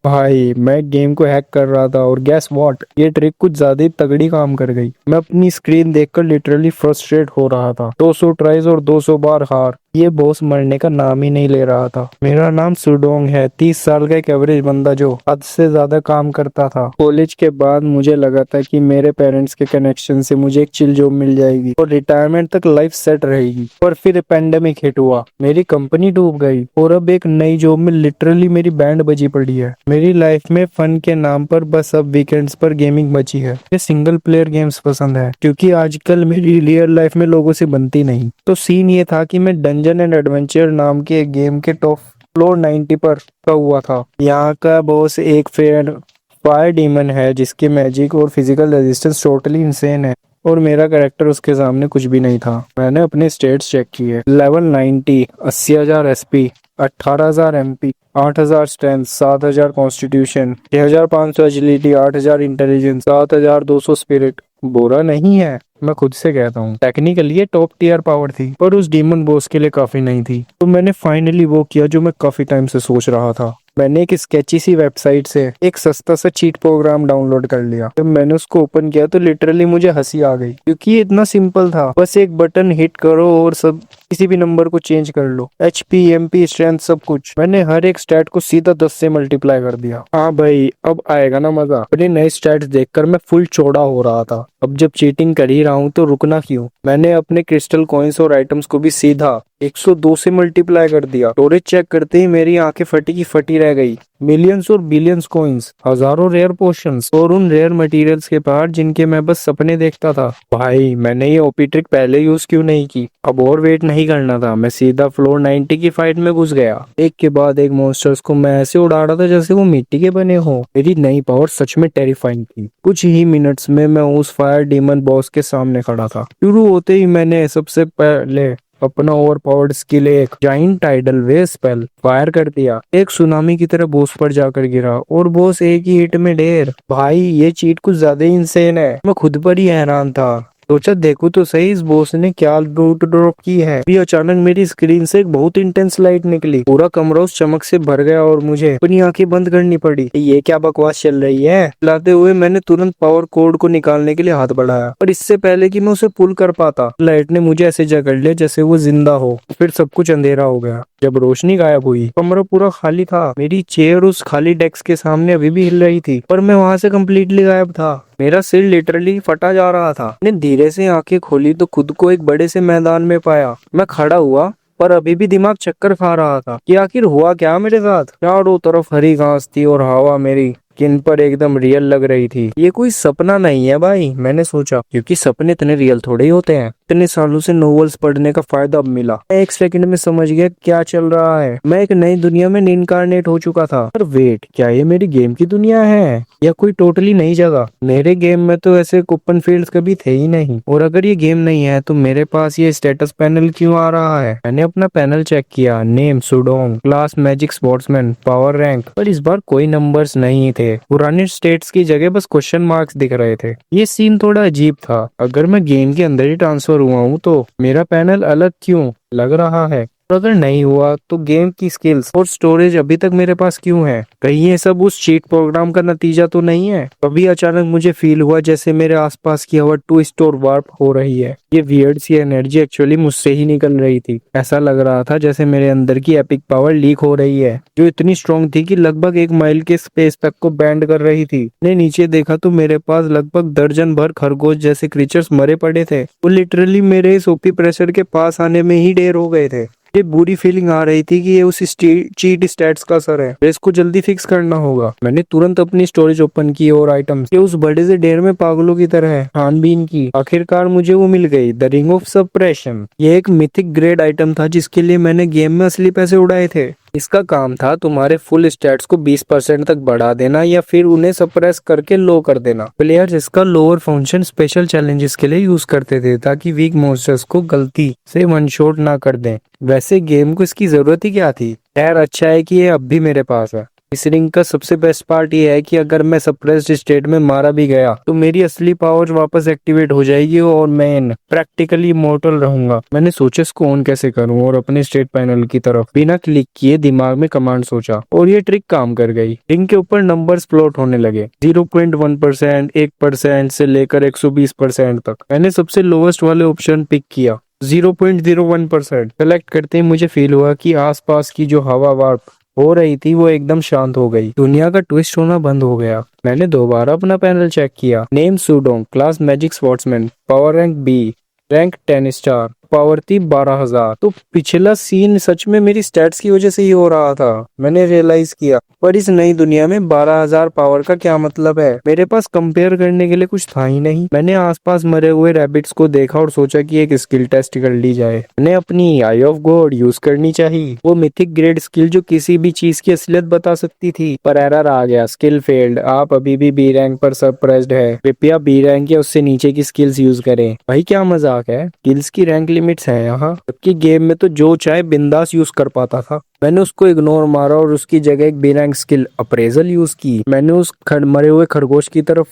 भाई मैं गेम को हैक कर रहा था और गैस व्हाट, ये ट्रिक कुछ ज्यादा ही तगड़ी काम कर गई। मैं अपनी स्क्रीन देखकर लिटरली फ्रस्ट्रेट हो रहा था। 200 ट्राइज और 200 बार हार। ये बॉस मरने का नाम ही नहीं ले रहा था। मेरा नाम सुडोंग है, 30 साल का एक एवरेज बंदा जो हद से ज्यादा काम करता था। कॉलेज के बाद मुझे लगा था कि मेरे पेरेंट्स के कनेक्शन से मुझे एक चिल जॉब मिल जाएगी और रिटायरमेंट तक लाइफ सेट रहेगी। पर फिर पेंडेमिक हिट हुआ, मेरी कंपनी डूब गई और अब एक नई जॉब में लिटरली मेरी बैंड बजी पड़ी है। मेरी लाइफ में फन के नाम पर बस अब वीकेंड्स पर गेमिंग बची है। मुझे सिंगल प्लेयर गेम्स पसंद है क्योंकि आजकल मेरी रियल लाइफ में लोगों से बनती नहीं। तो सीन ये था कि मैं डंजन एंड एडवेंचर नाम के एक गेम के टॉप फ्लोर 90 पर का हुआ था। यहाँ का बॉस एक फायर डीमन है जिसके मैजिक और फिजिकल रेजिस्टेंस टोटली इंसेन है और मेरा कैरेक्टर उसके सामने कुछ भी नहीं था। मैंने अपने स्टेट्स चेक किए। Level 90, 80,000 SP, 18,000 MP, 8,000 strength, 7,000 constitution, 6,500 agility, 8,000 intelligence, 7,200 spirit. बुरा नहीं है, मैं खुद से कहता हूँ। टेक्निकली ये टॉप टियर पावर थी पर उस डीमन बॉस के लिए काफी नहीं थी। तो मैंने फाइनली वो किया जो मैं काफी टाइम से सोच रहा था। मैंने एक स्केची सी वेबसाइट से एक सस्ता सा चीट प्रोग्राम डाउनलोड कर लिया। जब मैंने उसको ओपन किया तो लिटरली मुझे हंसी आ गई क्योंकि ये इतना सिंपल था। बस एक बटन हिट करो और सब किसी भी नंबर को चेंज कर लो। HP, MP, स्ट्रेंथ सब कुछ। मैंने हर एक स्टैट को सीधा 10 से मल्टीप्लाई कर दिया। हाँ भाई, अब आएगा ना मजा। अपने नए स्टैट्स देखकर मैं फुल चौड़ा हो रहा था। अब जब चीटिंग कर ही रहा हूँ तो रुकना क्यों। मैंने अपने क्रिस्टल कॉइन्स और आइटम्स को भी सीधा 102 से मल्टीप्लाई कर दिया। स्टोरेज चेक करते ही मेरी आंखें फटी की फटी रह गई। मिलियंस और बिलियंस कॉइन्स, हजारों रेयर पोशंस और उन रेयर मटेरियल्स के पार्ट जिनके मैं बस सपने देखता था। भाई मैंने ये ओपी ट्रिक पहले यूज क्यों नहीं की। अब और वेट नहीं करना था, मैं सीधा फ्लोर 90 की फाइट में घुस गया। एक के बाद एक मॉन्स्टर्स को मैं ऐसे उड़ा रहा था जैसे वो मिट्टी के बने हो। मेरी नई पावर सच में टेरिफाइंग थी। कुछ ही मिनट्स में मैं उस फायर डीमन बॉस के सामने खड़ा था। शुरू होते ही मैंने सबसे पहले अपना ओवर पावर्ड स्किल एक giant tidal wave spell fire कर दिया। एक सुनामी की तरह बॉस पर जाकर गिरा और बॉस एक ही हिट में ढेर। भाई ये चीट कुछ ज्यादा ही इंसेन है। मैं खुद पर ही हैरान था। सोचा देखो तो सही इस बॉस ने क्या लूट ड्रॉप की है। भी अचानक मेरी स्क्रीन से एक बहुत इंटेंस लाइट निकली। पूरा कमरा उस चमक से भर गया और मुझे अपनी आंखें बंद करनी पड़ी। ये क्या बकवास चल रही है। लाते हुए मैंने तुरंत पावर कोड को निकालने के लिए हाथ बढ़ाया पर इससे पहले कि मैं उसे पुल कर पाता लाइट ने मुझे ऐसे जकड़ लिया जैसे वो जिंदा हो। फिर सब कुछ अंधेरा हो गया। जब रोशनी गायब हुई कमरा पूरा खाली था। मेरी चेयर उस खाली डेस्क के सामने अभी भी हिल रही थी पर मैं वहां से कम्प्लीटली गायब था। मेरा सिर लिटरली फटा जा रहा था। मैंने धीरे से आंखें खोली तो खुद को एक बड़े से मैदान में पाया। मैं खड़ा हुआ पर अभी भी दिमाग चक्कर खा रहा था कि आखिर हुआ क्या मेरे साथ। चारों तरफ हरी घास थी और हवा मेरी किन पर एकदम रियल लग रही थी। ये कोई सपना नहीं है भाई, मैंने सोचा, क्योंकि सपने इतने रियल थोड़े ही होते हैं। इतने सालों से नॉवेल्स पढ़ने का फायदा अब मिला। मैं एक सेकंड में समझ गया क्या चल रहा है। मैं एक नई दुनिया में इनकारनेट हो चुका था। पर वेट, क्या ये मेरी गेम की दुनिया है या कोई टोटली नई जगह। मेरे गेम में तो ऐसे ओपन फील्ड्स कभी थे ही नहीं। और अगर ये गेम नहीं है तो मेरे पास ये स्टेटस पैनल क्यों आ रहा है। मैंने अपना पैनल चेक किया। Name Sudong, class magic sportsman, power rank, पर इस बार कोई नंबर्स नहीं थे। पुराने स्टेट्स की जगह बस क्वेश्चन मार्क्स दिख रहे थे। ये सीन थोड़ा अजीब था। अगर मैं गेम के अंदर ही ट्रांसफर हुआ हूँ तो मेरा पैनल अलग क्यों लग रहा है। और अगर नहीं हुआ तो गेम की स्किल्स और स्टोरेज अभी तक मेरे पास क्यों है। कहीं ये सब उस चीट प्रोग्राम का नतीजा तो नहीं है। तभी अचानक मुझे फील हुआ जैसे मेरे आसपास की हवा ट्विस्ट और वार्प हो रही है। ये वियर्ड सी एनर्जी एक्चुअली मुझसे ही निकल रही थी। ऐसा लग रहा था जैसे मेरे अंदर की एपिक पावर लीक हो रही है जो इतनी स्ट्रॉन्ग थी कि लगभग 1 माइल के स्पेस तक को बैंड कर रही थी। मैंने नीचे देखा तो मेरे पास लगभग दर्जन भर खरगोश जैसे क्रीचर्स मरे पड़े थे। वो लिटरली मेरे इस ओपी प्रेशर के पास आने में ही ढेर हो गए थे। ये बुरी फीलिंग आ रही थी कि ये उस चीट स्टैट्स का असर है। इसको जल्दी फिक्स करना होगा। मैंने तुरंत अपनी स्टोरेज ओपन की और आइटम्स के उस बड़े से ढेर में पागलों की तरह छानबीन की। आखिरकार मुझे वो मिल गई, द रिंग ऑफ सप्रेशन। ये एक मिथिक ग्रेड आइटम था जिसके लिए मैंने गेम में असली पैसे उड़ाए थे। इसका काम था तुम्हारे फुल स्टैट्स को 20% तक बढ़ा देना या फिर उन्हें सप्रेस करके लो कर देना। प्लेयर्स इसका लोअर फंक्शन स्पेशल चैलेंजेस के लिए यूज करते थे ताकि वीक मॉन्स्टर्स को गलती से वन शॉट ना कर दें। वैसे गेम को इसकी जरूरत ही क्या थी। खैर अच्छा है कि ये अब भी मेरे पास है। इस रिंग का सबसे बेस्ट पार्ट ये है कि अगर मैं सप्रेस्ड स्टेट में मारा भी गया तो मेरी असली पावर वापस एक्टिवेट हो जाएगी और मैं प्रैक्टिकली इमॉर्टल रहूंगा। मैंने सोचा इसको ऑन कैसे करूं और अपने स्टेट पैनल की तरफ बिना क्लिक किए दिमाग में कमांड सोचा और ये ट्रिक काम कर गई। रिंग के ऊपर नंबर्स प्लॉट होने लगे 0.1%, 1% से लेकर 120% तक। मैंने सबसे लोवेस्ट वाले ऑप्शन पिक किया 0.01%। सेलेक्ट करते ही मुझे फील हुआ कि आसपास की जो हवा वार्प हो रही थी वो एकदम शांत हो गई। दुनिया का ट्विस्ट होना बंद हो गया। मैंने दोबारा अपना पैनल चेक किया। Name Sudong, class magic swordsman, power rank B, rank 10 star, power थी 12,000। तो पिछला सीन सच में मेरी स्टैट्स की वजह से ही हो रहा था। मैंने रियलाइज किया पर इस नई दुनिया में 12,000 पावर का क्या मतलब है। मेरे पास कंपेयर करने के लिए कुछ था ही नहीं। मैंने आसपास मरे हुए रैबिट्स को देखा और सोचा कि एक स्किल टेस्ट कर ली जाए। मैंने अपनी आई ऑफ गॉड यूज करनी चाहिए, वो मिथिक ग्रेड स्किल जो किसी भी चीज की असलियत बता सकती थी। पर एरर आ गया, स्किल फेल्ड, आप अभी भी बी रैंक पर सरप्राइज्ड है। कृपया बी रैंक या उससे नीचे की स्किल्स यूज करें। भाई क्या मजाक है, स्किल्स की रैंक लिमिट्स है यहाँ, जबकि गेम में तो जो चाहे बिंदास यूज कर पाता था। मैंने उसको इग्नोर मारा और उसकी जगह एक B rank skill appraisal use की। मैंने उस मरे हुए खरगोश की तरफ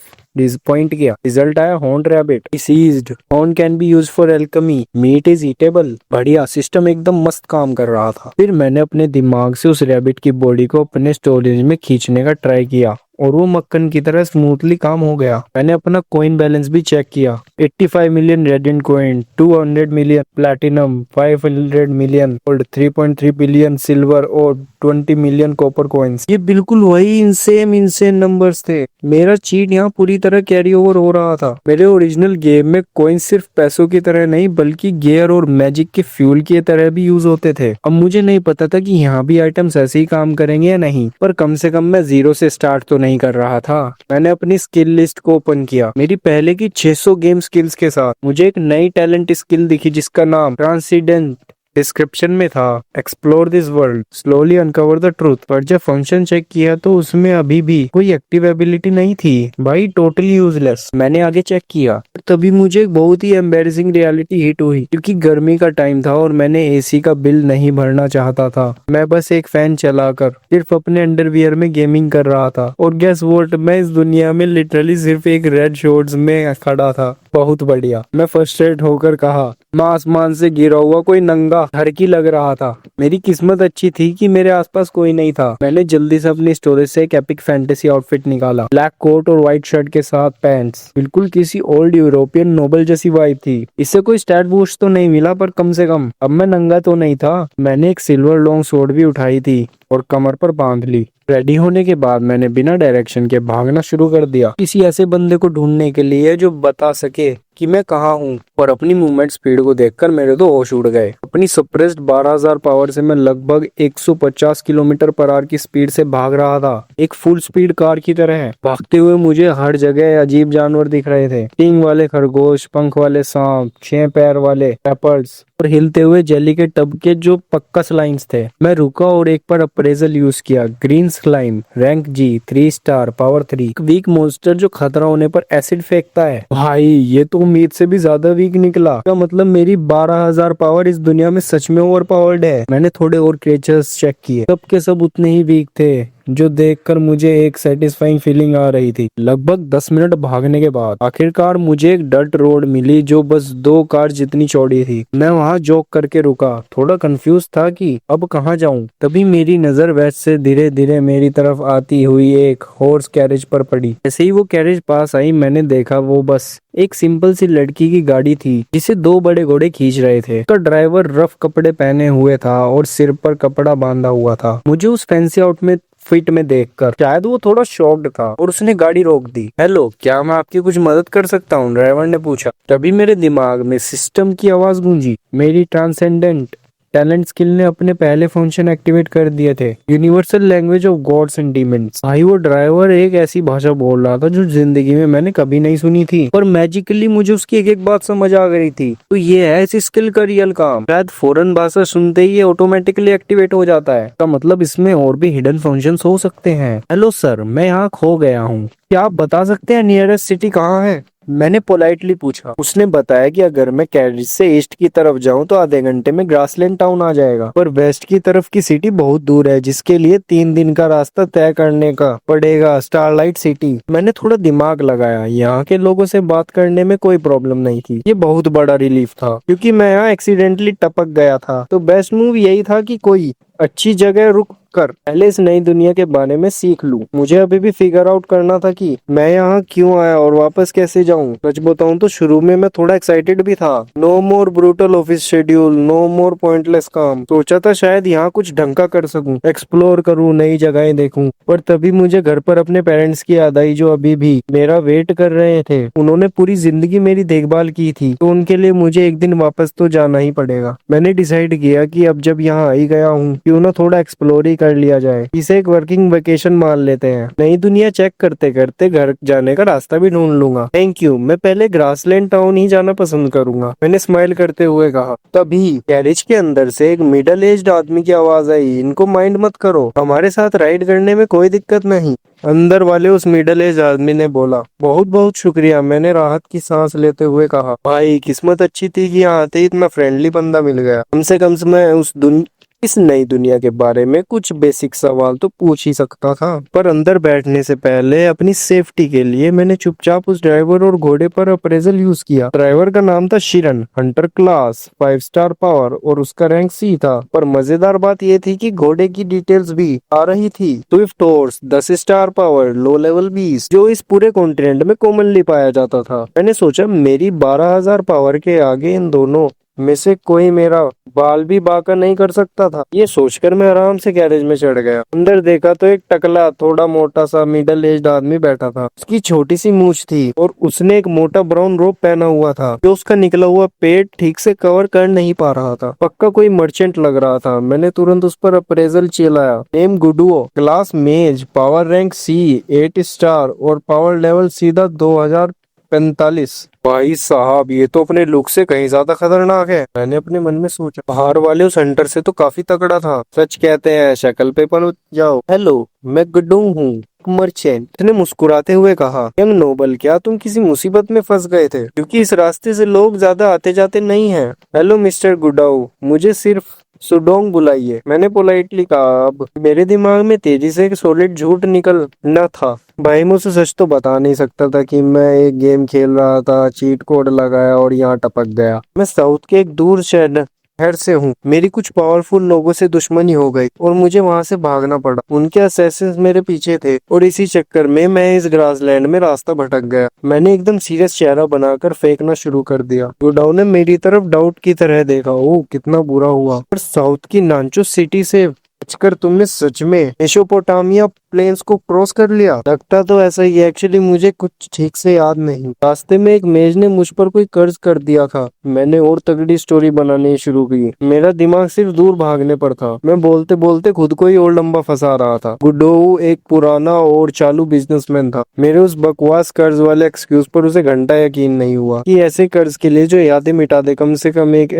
पॉइंट किया। रिजल्ट आया horned rabbit seized. Horn can be use for alchemy, meat is edible. बढ़िया, सिस्टम एकदम मस्त काम कर रहा था। फिर मैंने अपने दिमाग से उस रैबिट की बॉडी को अपने स्टोरेज में खींचने का ट्राई किया और वो मक्खन की तरह स्मूथली काम हो गया। मैंने अपना कॉइन बैलेंस भी चेक किया। 85 million radiant coin, 200 million platinum, 500 million gold, 3.3 billion silver और 20 मिलियन कॉपर कॉइन्स। ये बिल्कुल वही इंसेन नंबर्स थे। मेरा चीट यहाँ पूरी तरह कैरी ओवर हो रहा था। मेरे ओरिजिनल गेम में कॉइन सिर्फ पैसों की तरह नहीं बल्कि गियर और मैजिक के फ्यूल की तरह भी यूज होते थे। अब मुझे नहीं पता था कि यहाँ भी आइटम्स ऐसे ही काम करेंगे या नहीं, पर कम से कम मैं जीरो से स्टार्ट तो नहीं कर रहा था। मैंने अपनी स्किल लिस्ट को ओपन किया। मेरी पहले की 600 गेम स्किल्स के साथ मुझे एक नई टैलेंट स्किल दिखी जिसका नाम ट्रांसीडेंट डिस्क्रिप्शन में था, explore this world, slowly uncover the truth. पर जब फंक्शन चेक किया तो उसमें अभी भी कोई एक्टिव एबिलिटी नहीं थी। भाई टोटली यूजलेस। मैंने आगे चेक किया तभी मुझे एक बहुत ही एम्बेरसिंग रियलिटी हिट हुई, क्योंकि गर्मी का टाइम था और मैंने एसी का बिल नहीं भरना चाहता था। मैं बस एक फैन चलाकर सिर्फ अपने अंडरवियर में गेमिंग कर रहा था। और गेस व्हाट, मैं इस दुनिया में लिटरली सिर्फ एक रेड शॉर्ट्स में खड़ा था। बहुत बढ़िया, मैं फ्रस्ट्रेट होकर कहा। मैं आसमान से गिरा हुआ कोई नंगा हड़की लग रहा था। मेरी किस्मत अच्छी थी कि मेरे आसपास कोई नहीं था। मैंने जल्दी से अपनी स्टोरेज से एक एपिक फैंटेसी आउटफिट निकाला। ब्लैक कोट और व्हाइट शर्ट के साथ पैंट्स, बिल्कुल किसी ओल्ड यूरोपियन नोबल जैसी वाइब थी। इससे कोई स्टैट बूस्ट तो नहीं मिला, पर कम से कम अब मैं नंगा तो नहीं था। मैंने एक सिल्वर लॉन्ग स्वॉर्ड भी उठाई थी और कमर पर बांध ली। रेडी होने के बाद मैंने बिना डायरेक्शन के भागना शुरू कर दिया, किसी ऐसे बंदे को ढूंढने के लिए जो बता सके कि मैं कहाँ हूँ। और अपनी मूवमेंट स्पीड को देखकर मेरे तो होश उड़ गए। अपनी सप्रेस्ड 12,000 पावर से मैं लगभग 150 किलोमीटर पर आवर की स्पीड से भाग रहा था, एक फुल स्पीड कार की तरह। भागते हुए मुझे हर जगह अजीब जानवर दिख रहे थे, सींग वाले खरगोश, पंख वाले सांप, 6 पैर वाले लेपर्ड्स और हिलते हुए जेली के टब के जो पक्का स्लाइम्स थे। मैं रुका और एक पर अप्रेजल यूज किया। ग्रीन स्लाइम, रैंक जी, 3 स्टार, पावर 3, वीक मॉन्स्टर जो खतरा होने पर एसिड फेंकता है। भाई ये तो उम्मीद से भी ज्यादा वीक निकला। का मतलब मेरी 12,000 पावर इस दुनिया में सच में ओवर पावर्ड है। मैंने थोड़े और क्रिएचर्स चेक किए, सब के सब उतने ही वीक थे, जो देखकर मुझे एक सेटिस्फाइंग फीलिंग आ रही थी। लगभग 10 मिनट भागने के बाद आखिरकार मुझे एक डर्ट रोड मिली जो बस 2 कार जितनी चौड़ी थी। मैं वहां जॉग करके रुका, थोड़ा कंफ्यूज था कि अब कहां जाऊं। तभी मेरी नजर वेस्ट से धीरे धीरे मेरी तरफ आती हुई एक हॉर्स कैरेज पर पड़ी। जैसे ही वो कैरेज पास आई मैंने देखा वो बस एक सिंपल सी लड़की की गाड़ी थी जिसे 2 बड़े घोड़े खींच रहे थे। उसका ड्राइवर रफ कपड़े पहने हुए था और सिर पर कपड़ा बांधा हुआ था। मुझे उस फैंसी आउटफिट में देखकर शायद वो थोड़ा शॉक्ड था और उसने गाड़ी रोक दी। हेलो, क्या मैं आपकी कुछ मदद कर सकता हूँ? ड्राइवर ने पूछा। तभी मेरे दिमाग में सिस्टम की आवाज गूंजी। मेरी ट्रांसेंडेंट टैलेंट स्किल ने अपने पहले फंक्शन एक्टिवेट कर दिए थे, universal language of gods and demons. भाई वो ड्राइवर एक ऐसी भाषा बोल रहा था जो जिंदगी में मैंने कभी नहीं सुनी थी, पर मैजिकली मुझे उसकी एक एक बात समझ आ गई थी। तो ये है इस स्किल का रियल काम। शायद फॉरेन भाषा सुनते ही ये ऑटोमेटिकली एक्टिवेट हो जाता है। का मतलब इसमें और भी हिडन फंक्शंस हो सकते हैं। हेलो सर, मैं यहाँ खो गया हूँ, क्या आप बता सकते हैं नियरेस्ट सिटी कहाँ है? मैंने पोलाइटली पूछा। उसने बताया कि अगर मैं कैरिज से ईस्ट की तरफ जाऊं तो आधे घंटे में ग्रासलैंड टाउन आ जाएगा, पर वेस्ट की तरफ की सिटी बहुत दूर है, जिसके लिए 3 दिन का रास्ता तय करने का पड़ेगा। Starlight city. मैंने थोड़ा दिमाग लगाया। यहाँ के लोगों से बात करने में कोई प्रॉब्लम नहीं थी। ये बहुत बड़ा रिलीफ था, क्योंकि मैं यहाँ एक्सीडेंटली टपक गया था। तो बेस्ट मूव यही था कि कोई अच्छी जगह रुक कर पहले इस नई दुनिया के बारे में सीख लूं। मुझे अभी भी फिगर आउट करना था कि मैं यहाँ क्यों आया और वापस कैसे जाऊं। सच बताऊं तो शुरू में मैं थोड़ा एक्साइटेड भी था। नो मोर ब्रूटल ऑफिस शेड्यूल, नो मोर पॉइंटलेस काम। सोचा था शायद यहाँ कुछ ढंग का कर सकूं, एक्सप्लोर करूं, नई जगहें देखूं। पर तभी मुझे घर पर अपने पेरेंट्स की याद आई, जो अभी भी मेरा वेट कर रहे थे। उन्होंने पूरी जिंदगी मेरी देखभाल की थी, तो उनके लिए मुझे एक दिन वापस तो जाना ही पड़ेगा। मैंने डिसाइड किया कि अब जब यहाँ आ ही गया हूँ, क्यों ना थोड़ा एक्सप्लोर ही कर लिया जाए। इसे एक वर्किंग वेकेशन मान लेते हैं। नई दुनिया चेक करते करते घर जाने का रास्ता भी ढूंढ लूंगा। थैंक यू, मैं पहले ग्रासलैंड टाउन ही जाना पसंद करूंगा, मैंने स्माइल करते हुए कहा। तभी गैरेज के अंदर से एक मिडिल एज्ड आदमी की आवाज आई। इनको माइंड मत करो, हमारे साथ राइड करने में कोई दिक्कत नहीं, अंदर वाले उस मिडिल एज आदमी ने बोला। बहुत बहुत शुक्रिया, मैंने राहत की सांस लेते हुए कहा। भाई किस्मत अच्छी थी कि यहाँ आते ही इतना फ्रेंडली बंदा मिल गया। कम से कम मैं इस नई दुनिया के बारे में कुछ बेसिक सवाल तो पूछ ही सकता था। पर अंदर बैठने से पहले अपनी सेफ्टी के लिए मैंने चुपचाप उस ड्राइवर और घोड़े पर अप्रेजल यूज किया। ड्राइवर का नाम था Sheeran, Hunter class, 5 star power और उसका रैंक सी था। पर मजेदार बात यह थी कि घोड़े की डिटेल्स भी आ रही थी। Swift horse, 10 star power, low level बीस, जो इस पूरे कॉन्टिनेंट में कॉमनली पाया जाता था। मैंने सोचा मेरी 12,000 पावर के आगे इन दोनों में से कोई मेरा बाल भी बांका नहीं कर सकता था। ये सोचकर मैं आराम से गैरेज में चढ़ गया। अंदर देखा तो एक टकला, थोड़ा मोटा सा मिडिल एज्ड आदमी बैठा था। उसकी छोटी सी मूछ थी और उसने एक मोटा ब्राउन रोब पहना हुआ था, जो उसका निकला हुआ पेट ठीक से कवर कर नहीं पा रहा था। पक्का कोई मर्चेंट लग रहा था। मैंने तुरंत उस पर अप्रेजल चिल्लाया। नेम गुडुओ, क्लास मेज, पावर रैंक सी, 8 स्टार और पावर लेवल सीधा 2045। भाई साहब, ये तो अपने लुक से कहीं ज्यादा खतरनाक है, मैंने अपने मन में सोचा। बाहर वाले उस हंटर से तो काफी तगड़ा था। सच कहते हैं शक्ल पे पल जाओ। हेलो, मैं गुड्डू हूँ, मर्चेंट, उसने मुस्कुराते हुए कहा। यंग नोबल, क्या तुम किसी मुसीबत में फंस गए थे? क्योंकि इस रास्ते से लोग ज्यादा आते जाते नहीं हैं। हेलो मिस्टर गुडाऊ, मुझे सिर्फ सुडोंग बुलाइए, मैंने पोलाइटली कहा। अब मेरे दिमाग में तेजी से एक सॉलिड झूठ निकल न था। भाई मुझसे सच तो बता नहीं सकता था कि मैं एक गेम खेल रहा था, चीट कोड लगाया और यहाँ टपक गया। मैं साउथ के एक दूर शहर से हूँ। मेरी कुछ पावरफुल लोगों से दुश्मनी हो गई और मुझे वहां से भागना पड़ा। उनके असैसिन्स मेरे पीछे थे और इसी चक्कर में मैं इस ग्रासलैंड में रास्ता भटक गया। मैंने एकदम सीरियस चेहरा बनाकर फेंकना शुरू कर दिया। गुडाउ ने मेरी तरफ डाउट की तरह देखा। ओह, कितना बुरा हुआ। पर साउथ की नांचो सिटी से बचकर तुमने सच में मेसोपोटामिया प्लेन्स को क्रॉस कर लिया? लगता तो ऐसा ही। एक्चुअली मुझे कुछ ठीक से याद नहीं। रास्ते में एक मेज ने मुझ पर कोई कर्ज कर दिया था। मैंने और तगड़ी स्टोरी बनानी शुरू की। मेरा दिमाग सिर्फ दूर भागने पर था। मैं बोलते बोलते खुद को ही और लंबा फंसा रहा था। गुड्डू एक पुराना और चालू बिजनेसमैन था। मेरे उस बकवास कर्ज वाले एक्सक्यूज पर उसे घंटा यकीन नहीं हुआ कि ऐसे कर्ज के लिए जो यादें मिटा दे, कम से कम एक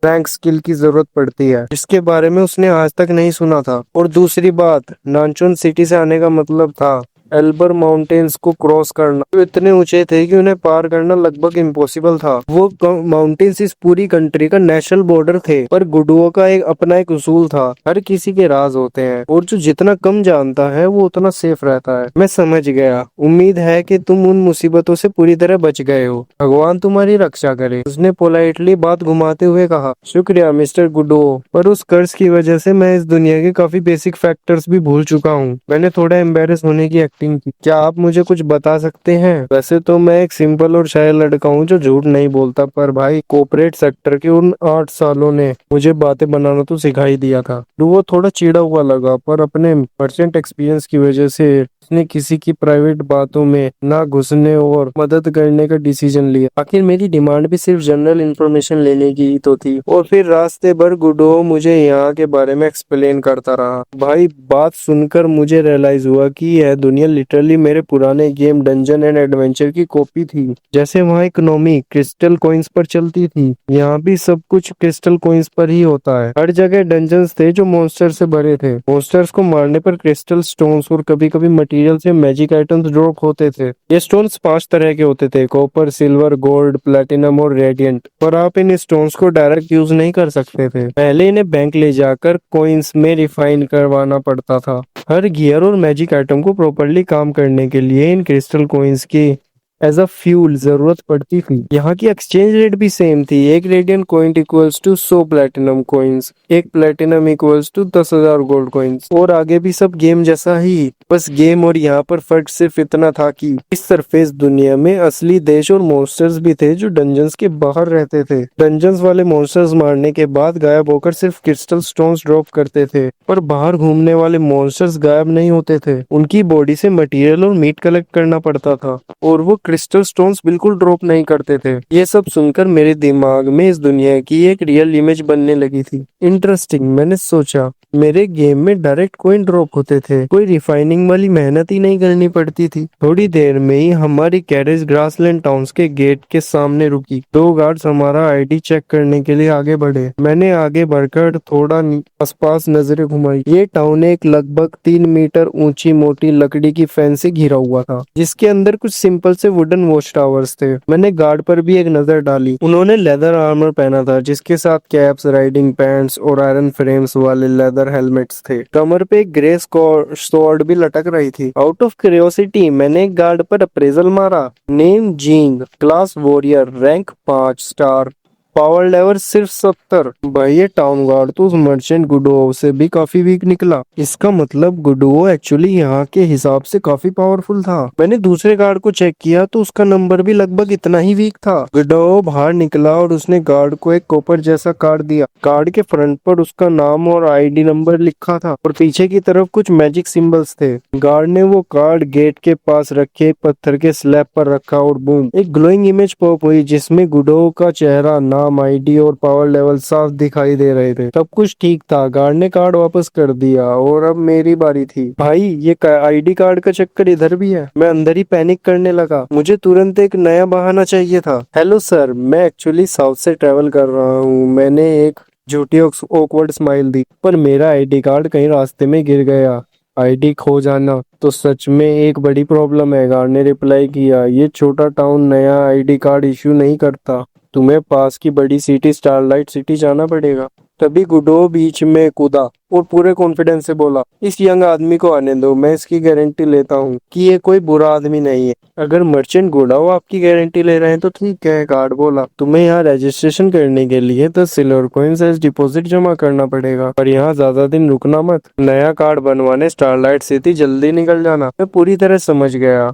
रैंक स्किल की जरूरत पड़ती है, जिसके बारे में उसने आज तक नहीं सुना था। और दूसरी बात, नानचुन सिटी से आने का मतलब था एल्बर माउंटेन्स को क्रॉस करना, जो इतने ऊंचे थे कि उन्हें पार करना लगभग इम्पॉसिबल था। वो माउंटेन्स इस पूरी कंट्री का नेशनल बॉर्डर थे। पर गुडुओ का अपना एक उसूल था, हर किसी के राज होते हैं और जो जितना कम जानता है वो उतना सेफ रहता है। मैं समझ गया। उम्मीद है कि तुम उन मुसीबतों से पूरी तरह बच गए हो। भगवान तुम्हारी रक्षा करे, उसने पोलाइटली बात घुमाते हुए कहा। शुक्रिया मिस्टर गुडुओ, पर उस कर्ज की वजह से मैं इस दुनिया के काफी बेसिक फैक्टर्स भी भूल चुका हूँ। मैंने थोड़ा एम्बेरस होने की एक्टिंग की। क्या आप मुझे कुछ बता सकते हैं? वैसे तो मैं एक सिंपल और शायर लड़का हूँ जो झूठ नहीं बोलता, पर भाई कॉर्पोरेट सेक्टर के उन 8 सालों ने मुझे बातें बनाना तो सिखा ही दिया था। वो थोड़ा चिढ़ा हुआ लगा, पर अपने परसेंट एक्सपीरियंस की वजह से उसने किसी की प्राइवेट बातों में ना घुसने और मदद करने का डिसीजन लिया। आखिर मेरी डिमांड भी सिर्फ जनरल इंफॉर्मेशन लेने की ही तो थी। और फिर रास्ते भर गुडो मुझे यहाँ के बारे में एक्सप्लेन करता रहा। भाई बात सुनकर मुझे रियलाइज हुआ कि यह दुनिया लिटरली मेरे पुराने गेम डंजन एंड एडवेंचर की कॉपी थी। जैसे वहाँ इकोनॉमी क्रिस्टल कॉइन्स पर चलती थी, यहाँ भी सब कुछ क्रिस्टल कॉइन्स पर ही होता है। हर जगह डंजन्स थे जो मॉन्स्टर से भरे थे। मॉन्स्टर्स को मारने पर क्रिस्टल स्टोन्स और कभी कभी मटेरियल से मैजिक आइटम्स ड्रॉप होते थे। ये स्टोन्स 5 तरह के होते थे, कॉपर, सिल्वर, गोल्ड, प्लेटिनम और रेडियंट। पर आप इन स्टोन्स को डायरेक्ट यूज नहीं कर सकते थे, पहले इन्हें बैंक ले जाकर कॉइन्स में रिफाइन करवाना पड़ता था। हर गियर और मैजिक आइटम को प्रॉपरली काम करने के लिए इन क्रिस्टल कॉइन्स की एज अ फ्यूल जरूरत पड़ती थी। यहाँ की एक्सचेंज रेट भी सेम थी। एक radiant coin equals to 100 platinum coins, एक platinum equals to 10,000 gold coins. और आगे भी सब गेम जैसा ही, बस गेम और यहाँ पर फर्क सिर्फ इतना था कि इस सरफेस दुनिया में असली देश और मॉन्स्टर्स भी थे जो डंजन्स के बाहर रहते थे। डंजन्स वाले मॉन्स्टर्स मारने के बाद गायब होकर सिर्फ क्रिस्टल स्टोन्स ड्रॉप करते थे, पर बाहर घूमने वाले मॉन्स्टर्स गायब नहीं होते थे। उनकी बॉडी से मटेरियल और मीट कलेक्ट करना पड़ता था और वो क्रिस्टल स्टोन्स बिल्कुल ड्रॉप नहीं करते थे। ये सब सुनकर मेरे दिमाग में इस दुनिया की एक रियल इमेज बनने लगी थी। इंटरेस्टिंग, मैंने सोचा। मेरे गेम में डायरेक्ट कॉइन ड्रॉप होते थे, कोई रिफाइनिंग वाली मेहनत ही नहीं करनी पड़ती थी। थोड़ी देर में ही हमारी कैरेज ग्रासलैंड टाउन्स के गेट के सामने रुकी। 2 गार्ड्स हमारा आईडी चेक करने के लिए आगे बढ़े। मैंने आगे बढ़कर थोड़ा आसपास नजरें घुमाई। ये टाउन एक लगभग 3 मीटर ऊंची मोटी लकड़ी की फेंस से घिरा हुआ था, जिसके अंदर कुछ सिंपल से वुडन वॉच टावर्स थे। मैंने गार्ड पर भी एक नजर डाली। उन्होंने लेदर आर्मर पहना था, जिसके साथ कैप्स, राइडिंग पैंट्स और आयरन फ्रेम्स वाले लेदर हेलमेट्स थे। कमर पे एक ग्रे स्वॉर्ड भी लटक रही थी। आउट ऑफ क्यूरियोसिटी मैंने एक गार्ड पर अप्रेजल मारा। Name Jing, class warrior, rank 5 star, power level सिर्फ 70। भाई ये टाउन गार्ड तो उस मर्चेंट गुडुओ से भी काफी वीक निकला। इसका मतलब गुडुओ एक्चुअली यहाँ के हिसाब से काफी पावरफुल था। मैंने दूसरे गार्ड को चेक किया तो उसका नंबर भी लगभग इतना ही वीक था। गुडुओ बाहर निकला और उसने गार्ड को एक कॉपर जैसा कार्ड दिया। कार्ड के फ्रंट पर उसका नाम और आईडी नंबर लिखा था और पीछे की तरफ कुछ मैजिक सिंबल्स थे। गार्ड ने वो कार्ड गेट के पास रखे पत्थर के स्लैब पर रखा और बूम, एक ग्लोइंग इमेज पॉप हुई जिसमें गुडुओ का चेहरा, नाम, आईडी और पावर लेवल साफ दिखाई दे रहे थे। सब कुछ ठीक था। गार्ड ने कार्ड वापस कर दिया और अब मेरी बारी थी। भाई ये आईडी कार्ड का चक्कर इधर भी है। मैं अंदर ही पैनिक करने लगा। मुझे तुरंत एक नया बहाना चाहिए था। हेलो सर, मैं एक्चुअली साउथ से ट्रेवल कर रहा हूँ। मैंने एक झूठी ऑकवर्ड स्माइल दी, पर मेरा आईडी कार्ड कहीं रास्ते में गिर गया। आईडी खो जाना तो सच में एक बड़ी प्रॉब्लम है। गार्ड ने रिप्लाई किया, ये छोटा टाउन नया आईडी कार्ड इश्यू नहीं करता। तुम्हें पास की बड़ी सिटी स्टारलाइट सिटी जाना पड़ेगा। तभी गुडो बीच में कूदा और पूरे कॉन्फिडेंस से बोला, इस यंग आदमी को आने दो, मैं इसकी गारंटी लेता हूँ कि ये कोई बुरा आदमी नहीं है। अगर मर्चेंट गुडाओ आपकी गारंटी ले रहे हैं तो ठीक है। गार्ड बोला, तुम्हें यहाँ रजिस्ट्रेशन करने के लिए 10 सिल्वर कॉइंस एज डिपॉजिट जमा करना पड़ेगा, पर यहाँ ज्यादा दिन रुकना मत। नया कार्ड बनवाने स्टारलाइट सिटी जल्दी निकल जाना। मैं पूरी तरह समझ गया।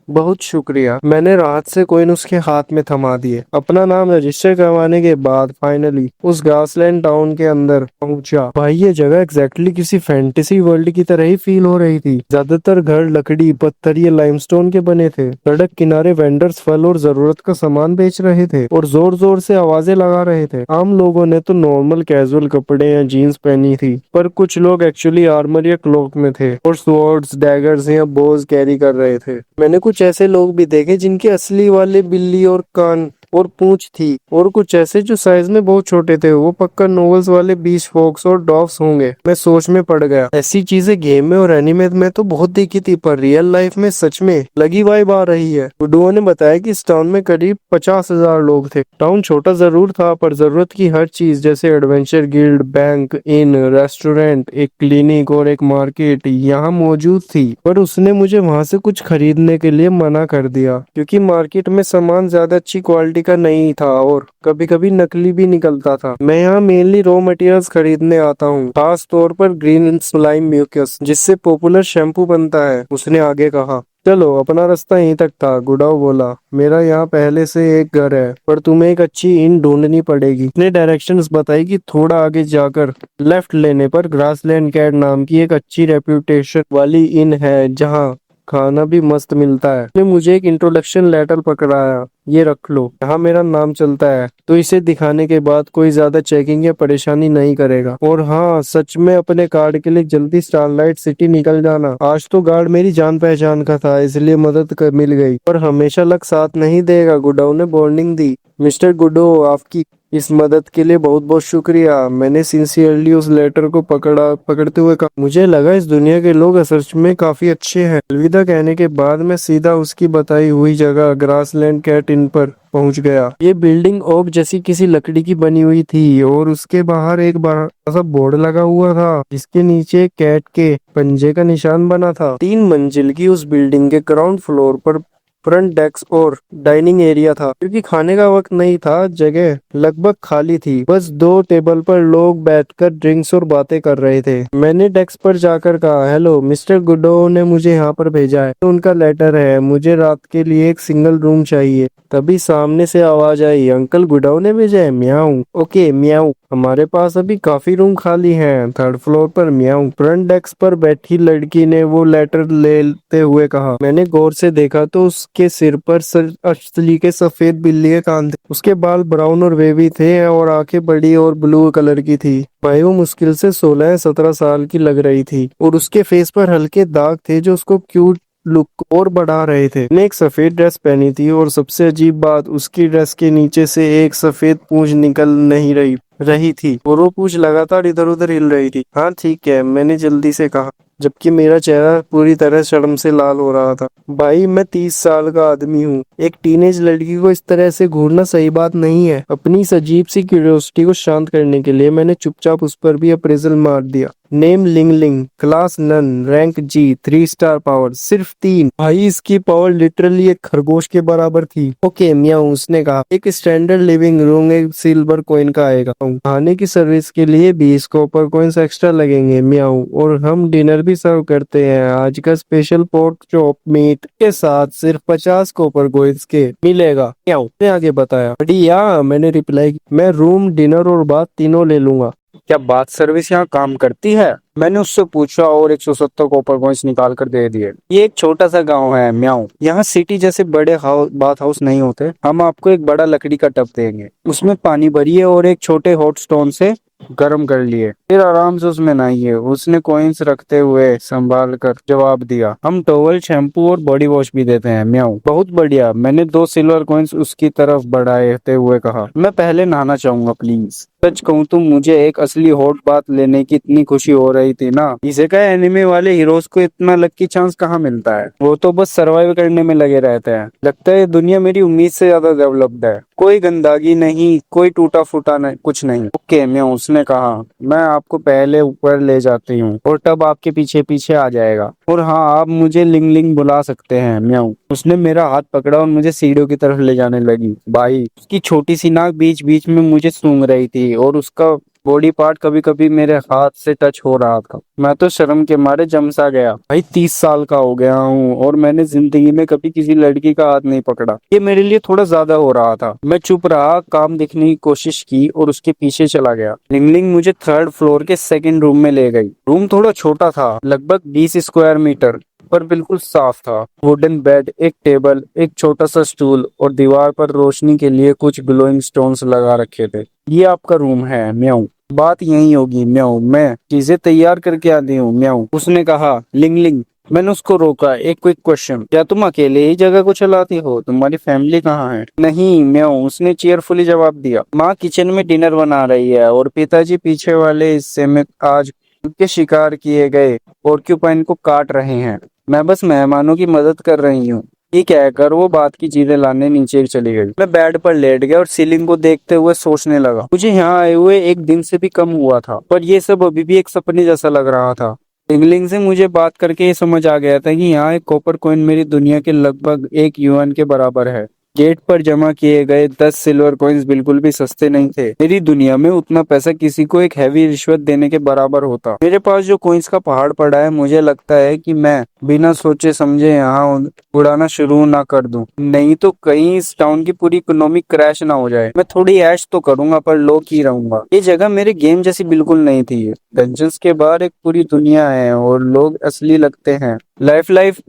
बहुत शुक्रिया। मैंने राहत से कोइन उसके हाथ में थमा दिए। अपना नाम रजिस्टर करवाने के बाद फाइनली उस ग्रासलैंड टाउन के अंदर पहुंचा। भाई ये जगह एग्जैक्टली किसी फैंटेसी वर्ल्ड की तरह ही फील हो रही थी। ज्यादातर घर लकड़ी, पत्थर या लाइमस्टोन के बने थे। सड़क किनारे वेंडर्स फल और जरूरत का सामान बेच रहे थे और जोर जोर से आवाजें लगा रहे थे। आम लोगों ने तो नॉर्मल कैजुअल कपड़े या जीन्स पहनी थी, पर कुछ लोग एक्चुअली आर्मर या क्लॉक में थे और स्वॉर्ड्स, डैगर्स या बोज कैरी कर रहे थे। मैंने कुछ ऐसे लोग भी देखे जिनके असली वाले बिल्ली और कान और पूंछ थी, और कुछ ऐसे जो साइज में बहुत छोटे थे। वो पक्का नॉवेल्स वाले बीच फॉक्स और डॉग्स होंगे। मैं सोच में पड़ गया। ऐसी चीजें गेम में और एनिमे में तो बहुत देखी थी, पर रियल लाइफ में सच में लगी वाइब आ रही है। गुडुओ ने बताया कि इस टाउन में करीब 50,000 लोग थे। टाउन छोटा जरूर था, पर जरूरत की हर चीज जैसे एडवेंचर गिल्ड, बैंक, इन, रेस्टोरेंट, एक क्लिनिक और एक मार्केट यहाँ मौजूद थी। पर उसने मुझे वहाँ से कुछ खरीदने के लिए मना कर दिया, क्योंकि मार्केट में सामान ज्यादा अच्छी क्वालिटी का नहीं था और कभी कभी नकली भी निकलता था। मैं यहाँ मेनली रॉ मटेरियल्स खरीदने आता हूँ, खास तौर पर ग्रीन स्लाइम म्यूकस, जिससे पॉपुलर शैम्पू बनता है। उसने आगे कहा, चलो अपना रास्ता यहीं तक था। गुडाओ बोला, मेरा यहाँ पहले से एक घर है, पर तुम्हें एक अच्छी इन ढूंढनी पड़ेगी। उसने डायरेक्शंस बताई कि थोड़ा आगे जाकर लेफ्ट लेने पर ग्रासलैंड कैट नाम की एक अच्छी रेप्यूटेशन वाली इन है, जहाँ खाना भी मस्त मिलता है। उसने मुझे एक इंट्रोडक्शन लेटर पकड़ाया, ये रख लो, यहाँ मेरा नाम चलता है, तो इसे दिखाने के बाद कोई ज्यादा चेकिंग या परेशानी नहीं करेगा। और हाँ, सच में अपने कार्ड के लिए जल्दी स्टारलाइट सिटी निकल जाना। आज तो गार्ड मेरी जान पहचान का था, इसलिए मदद मिल गई, पर हमेशा लक साथ नहीं देगा। गुडाओ ने वार्निंग दी, मिस्टर गुडो, आपकी इस मदद के लिए बहुत बहुत शुक्रिया। मैंने सिंसियरली उस लेटर को पकड़ते हुए कहा, मुझे लगा इस दुनिया के लोग सच में काफी अच्छे हैं। अलविदा कहने के बाद मैं सीधा उसकी बताई हुई जगह ग्रासलैंड कैट इन पर पहुंच गया। ये बिल्डिंग ओक जैसी किसी लकड़ी की बनी हुई थी और उसके बाहर एक बड़ा सा बोर्ड लगा हुआ था जिसके नीचे कैट के पंजे का निशान बना था। 3 मंजिल की उस बिल्डिंग के ग्राउंड फ्लोर पर फ्रंट डेस्क और डाइनिंग एरिया था। क्योंकि खाने का वक्त नहीं था, जगह लगभग खाली थी। बस 2 टेबल पर लोग बैठकर ड्रिंक्स और बातें कर रहे थे। मैंने डेस्क पर जाकर कहा, हेलो, मिस्टर गुडो ने मुझे यहाँ पर भेजा है। उनका लेटर है, मुझे रात के लिए एक सिंगल रूम चाहिए। तभी सामने से आवाज आई, अंकल गुडाउ ने भेजा है? म्याऊं। ओके म्याऊं, हमारे पास अभी काफी रूम खाली हैं, 3rd फ्लोर पर। म्याऊं। फ्रंट डेस्क पर बैठी लड़की ने वो लेटर लेते हुए कहा। मैंने गौर से देखा तो उसके सिर पर असली के सफेद बिल्ली के कान थे। उसके बाल ब्राउन और वेवी थे और आंखें बड़ी और ब्लू कलर की थी। भाई वो मुश्किल से 16-17 साल की लग रही थी और उसके फेस पर हल्के दाग थे जो उसको क्यूट लुक और बढ़ा रहे थे। उसने एक सफेद ड्रेस पहनी थी और सबसे अजीब बात, उसकी ड्रेस के नीचे से एक सफेद पूंछ निकल नहीं रही थी और वो पूंछ लगातार इधर उधर हिल रही थी। हाँ ठीक है, मैंने जल्दी से कहा, जबकि मेरा चेहरा पूरी तरह शर्म से लाल हो रहा था। भाई मैं 30 साल का आदमी हूँ। एक टीनेज लड़की को इस तरह से घूरना सही बात नहीं है। अपनी इस अजीब सी क्यूरियोसिटी को शांत करने के लिए मैंने चुपचाप उस पर भी अप्रेजल मार दिया। नेम लिंगलिंग, क्लास नन, रैंक जी, 3 स्टार, पावर सिर्फ 3। भाई इसकी पावर लिटरली एक खरगोश के बराबर थी। ओके म्याऊं, उसने कहा, एक स्टैंडर्ड लिविंग रूम एक सिल्वर कॉइन का आएगा। खाने की सर्विस के लिए 20 कॉपर कॉइन्स एक्स्ट्रा लगेंगे। म्याऊं। और हम डिनर भी सर्व करते हैं। आज का स्पेशल पोर्क चॉप मीट के साथ सिर्फ 50 कॉपर कॉइन्स के मिलेगा। म्याऊं ने आगे बताया। बढ़िया, मैंने रिप्लाई की, मैं रूम, डिनर और बात तीनों ले लूंगा। क्या बात सर्विस यहाँ काम करती है? मैंने उससे पूछा और 170 कॉपर कॉइन्स निकाल कर दे दिए। ये एक छोटा सा गांव है म्याऊं। यहाँ सिटी जैसे बड़े बाथ हाउस नहीं होते। हम आपको एक बड़ा लकड़ी का टब देंगे, उसमें पानी भरिए और एक छोटे हॉट स्टोन से गर्म कर लिए, फिर आराम से उसमें नहाइए। उसने कॉइन्स रखते हुए संभाल कर जवाब दिया। हम टॉवल, शैम्पू और बॉडी वॉश भी देते हैं। म्याऊं। बहुत बढ़िया, मैंने 2 सिल्वर कॉइन्स उसकी तरफ बढ़ाते हुए कहा। मैं पहले नहाना चाहूंगा प्लीज। सच कहूँ तो मुझे एक असली हॉट बात लेने की इतनी खुशी हो रही थी ना। इसे क्या, एनिमे वाले हीरोज को इतना लकी चांस कहाँ मिलता है? वो तो बस सरवाइव करने में लगे रहते हैं। लगता है दुनिया मेरी उम्मीद से ज्यादा डेवलप्ड है। कोई गंदगी नहीं, कोई टूटा फूटा नहीं, कुछ नहीं। ओके म्याऊं, उसने कहा, मैं आपको पहले ऊपर ले जाती हूँ और तब आपके पीछे पीछे आ जाएगा। और हाँ, आप मुझे लिंग लिंग बुला सकते हैं। म्याऊं। उसने मेरा हाथ पकड़ा और मुझे सीढ़ियों की तरफ ले जाने लगी। भाई उसकी छोटी सी नाक बीच बीच में मुझे सूंघ रही थी और उसका बॉडी पार्ट कभी कभी मेरे हाथ से टच हो रहा था। मैं तो शर्म के मारे जम सा गया। भाई 30 साल का हो गया हूँ और मैंने जिंदगी में कभी किसी लड़की का हाथ नहीं पकड़ा। ये मेरे लिए थोड़ा ज्यादा हो रहा था। मैं चुप रहा, काम दिखने की कोशिश की और उसके पीछे चला गया। लिंगलिंग मुझे 3rd फ्लोर के सेकंड रूम में ले गई। रूम थोड़ा छोटा था, लगभग 20 स्क्वायर मीटर, पर बिल्कुल साफ था। वुडन बेड, एक टेबल, एक छोटा सा स्टूल और दीवार पर रोशनी के लिए कुछ ग्लोइंग स्टोन्स लगा रखे थे। ये आपका रूम है। म्याऊं। बात यही होगी। म्याऊं। मैं चीजें तैयार करके आती हूँ। म्याऊं। उसने कहा। लिंगलिंग। मैंने उसको रोका। एक क्विक क्वेश्चन, क्या तुम अकेले ही जगह को चलाती हो? तुम्हारी फैमिली कहाँ है? नहीं। म्याऊं। उसने चीयरफुली जवाब दिया। माँ किचन में डिनर बना रही है और पिताजी पीछे वाले हिस्से में आज के शिकार किए गए पोर्क्यूपाइन को काट रहे हैं। मैं बस मेहमानों की मदद कर रही हूँ। ये कहकर वो बात की चीजें लाने नीचे चली गई। मैं बेड पर लेट गया और सीलिंग को देखते हुए सोचने लगा। मुझे यहाँ आए हुए एक दिन से भी कम हुआ था, पर ये सब अभी भी एक सपने जैसा लग रहा था। इंग्लिंग से मुझे बात करके ये समझ आ गया था कि यहाँ एक कॉपर कॉइन मेरी दुनिया के लगभग 1 युआन के बराबर है। गेट पर जमा किए गए 10 सिल्वर कॉइन्स बिल्कुल भी सस्ते नहीं थे। मेरी दुनिया में उतना पैसा किसी को एक हैवी रिश्वत देने के बराबर होता। मेरे पास जो कॉइन्स का पहाड़ पड़ा है, मुझे लगता है कि मैं बिना सोचे समझे यहाँ उड़ाना शुरू ना कर दूं, नहीं तो कहीं इस टाउन की पूरी इकोनॉमी क्रैश ना हो जाए। मैं थोड़ी ऐश तो करूंगा पर लो ही रहूंगा। ये जगह मेरे गेम जैसी बिल्कुल नहीं थी। डंजन्स के बाहर एक पूरी दुनिया है और लोग असली लगते हैं। लाइफ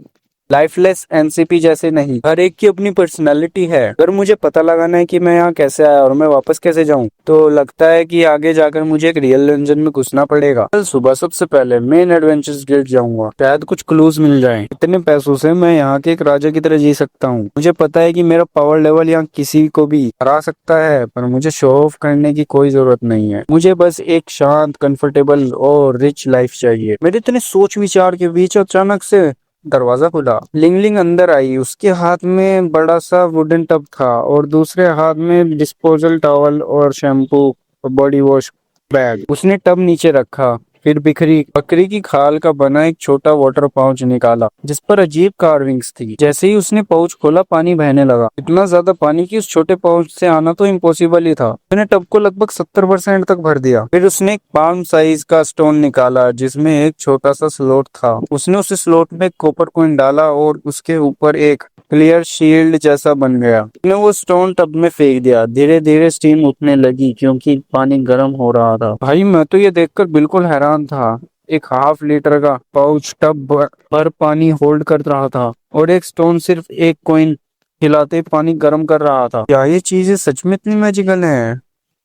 लाइफलेस एनसीपी जैसे नहीं, हर एक की अपनी पर्सनालिटी है। अगर मुझे पता लगाना है कि मैं यहाँ कैसे आया और मैं वापस कैसे जाऊँ, तो लगता है कि आगे जाकर मुझे एक रियल डंजन में घुसना पड़ेगा। कल सुबह सबसे पहले मेन एडवेंचर्स गिल्ड जाऊंगा, शायद कुछ क्लूज मिल जाएं। इतने पैसों से मैं यहाँ के एक राजा की तरह जी सकता हूँ। मुझे पता है कि मेरा पावर लेवल यहाँ किसी को भी हरा सकता है, पर मुझे शो ऑफ करने की कोई जरूरत नहीं है। मुझे बस एक शांत, कंफर्टेबल और रिच लाइफ चाहिए। मेरे इतने सोच विचार के बीच अचानक से दरवाजा खुला। लिंगलिंग अंदर आई। उसके हाथ में बड़ा सा वुडन टब था और दूसरे हाथ में डिस्पोजल टॉवल और शैम्पू और बॉडी वॉश बैग। उसने टब नीचे रखा, फिर बिखरी बकरी की खाल का बना एक छोटा वाटर पाउच निकाला जिस पर अजीब कार्विंग्स थी। जैसे ही उसने पाउच खोला, पानी बहने लगा। इतना ज्यादा पानी कि उस छोटे पाउच से आना तो इम्पॉसिबल ही था। उसने टब को लगभग 70% तक भर दिया। फिर उसने एक पाम साइज का स्टोन निकाला जिसमें एक छोटा सा स्लॉट था। उसने उस स्लॉट में कॉपर कॉइन डाला और उसके ऊपर एक क्लियर शील्ड जैसा बन गया। उसने वो स्टोन टब में फेंक दिया। धीरे धीरे स्टीम उठने लगी क्योंकि पानी गर्म हो रहा था। भाई मैं तो ये देखकर बिल्कुल हैरान था। एक हाफ लीटर का पाउच टब भर पानी होल्ड कर रहा था और एक स्टोन सिर्फ एक कॉइन हिलाते पानी गर्म कर रहा था। क्या ये चीजें सच में इतनी मैजिकल हैं?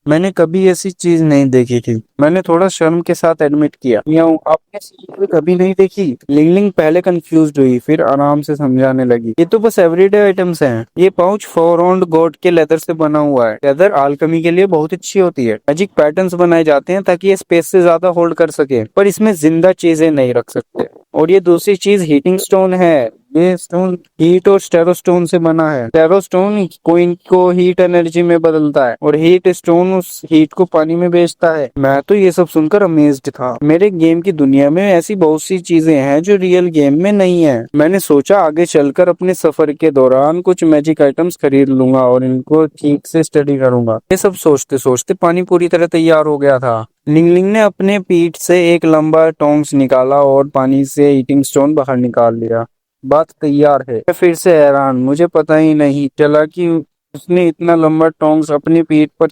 मैंने कभी ऐसी चीज नहीं देखी थी। मैंने थोड़ा शर्म के साथ एडमिट किया। याऊ, आपने सीरीज में कभी नहीं देखी? लिंगलिंग पहले कंफ्यूज हुई, फिर आराम से समझाने लगी। ये तो बस एवरीडे आइटम्स हैं। ये पाउच फोर गॉड के लेदर से बना हुआ है। लेदर आल्केमी के लिए बहुत अच्छी होती है। मैजिक पैटर्न्स बनाए जाते हैं ताकि ये स्पेस से ज्यादा होल्ड कर सके, पर इसमें जिंदा चीजें नहीं रख सकते। और ये दूसरी चीज हीटिंग स्टोन है। ये स्टोन हीट और स्टेरोस्टोन से बना है। स्टेरोस्टोन कोइन को हीट एनर्जी में बदलता है और हीट स्टोन उस हीट को पानी में बेचता है। मैं तो ये सब सुनकर अमेज्ड था। मेरे गेम की दुनिया में ऐसी बहुत सी चीजें हैं जो रियल गेम में नहीं है। मैंने सोचा आगे चलकर अपने सफर के दौरान कुछ मैजिक आइटम्स खरीद लूंगा और इनको ठीक से स्टडी करूंगा। ये सब सोचते सोचते पानी पूरी तरह तैयार हो गया था। लिंगलिंग ने अपने पीठ से एक लंबा टोंग्स निकाला और पानी से हीटिंग स्टोन बाहर निकाल लिया। बात तैयार है। मैं फिर से हैरान। मुझे पता ही नहीं चला कि उसने इतना लंबा टोंग्स अपनी पीठ पर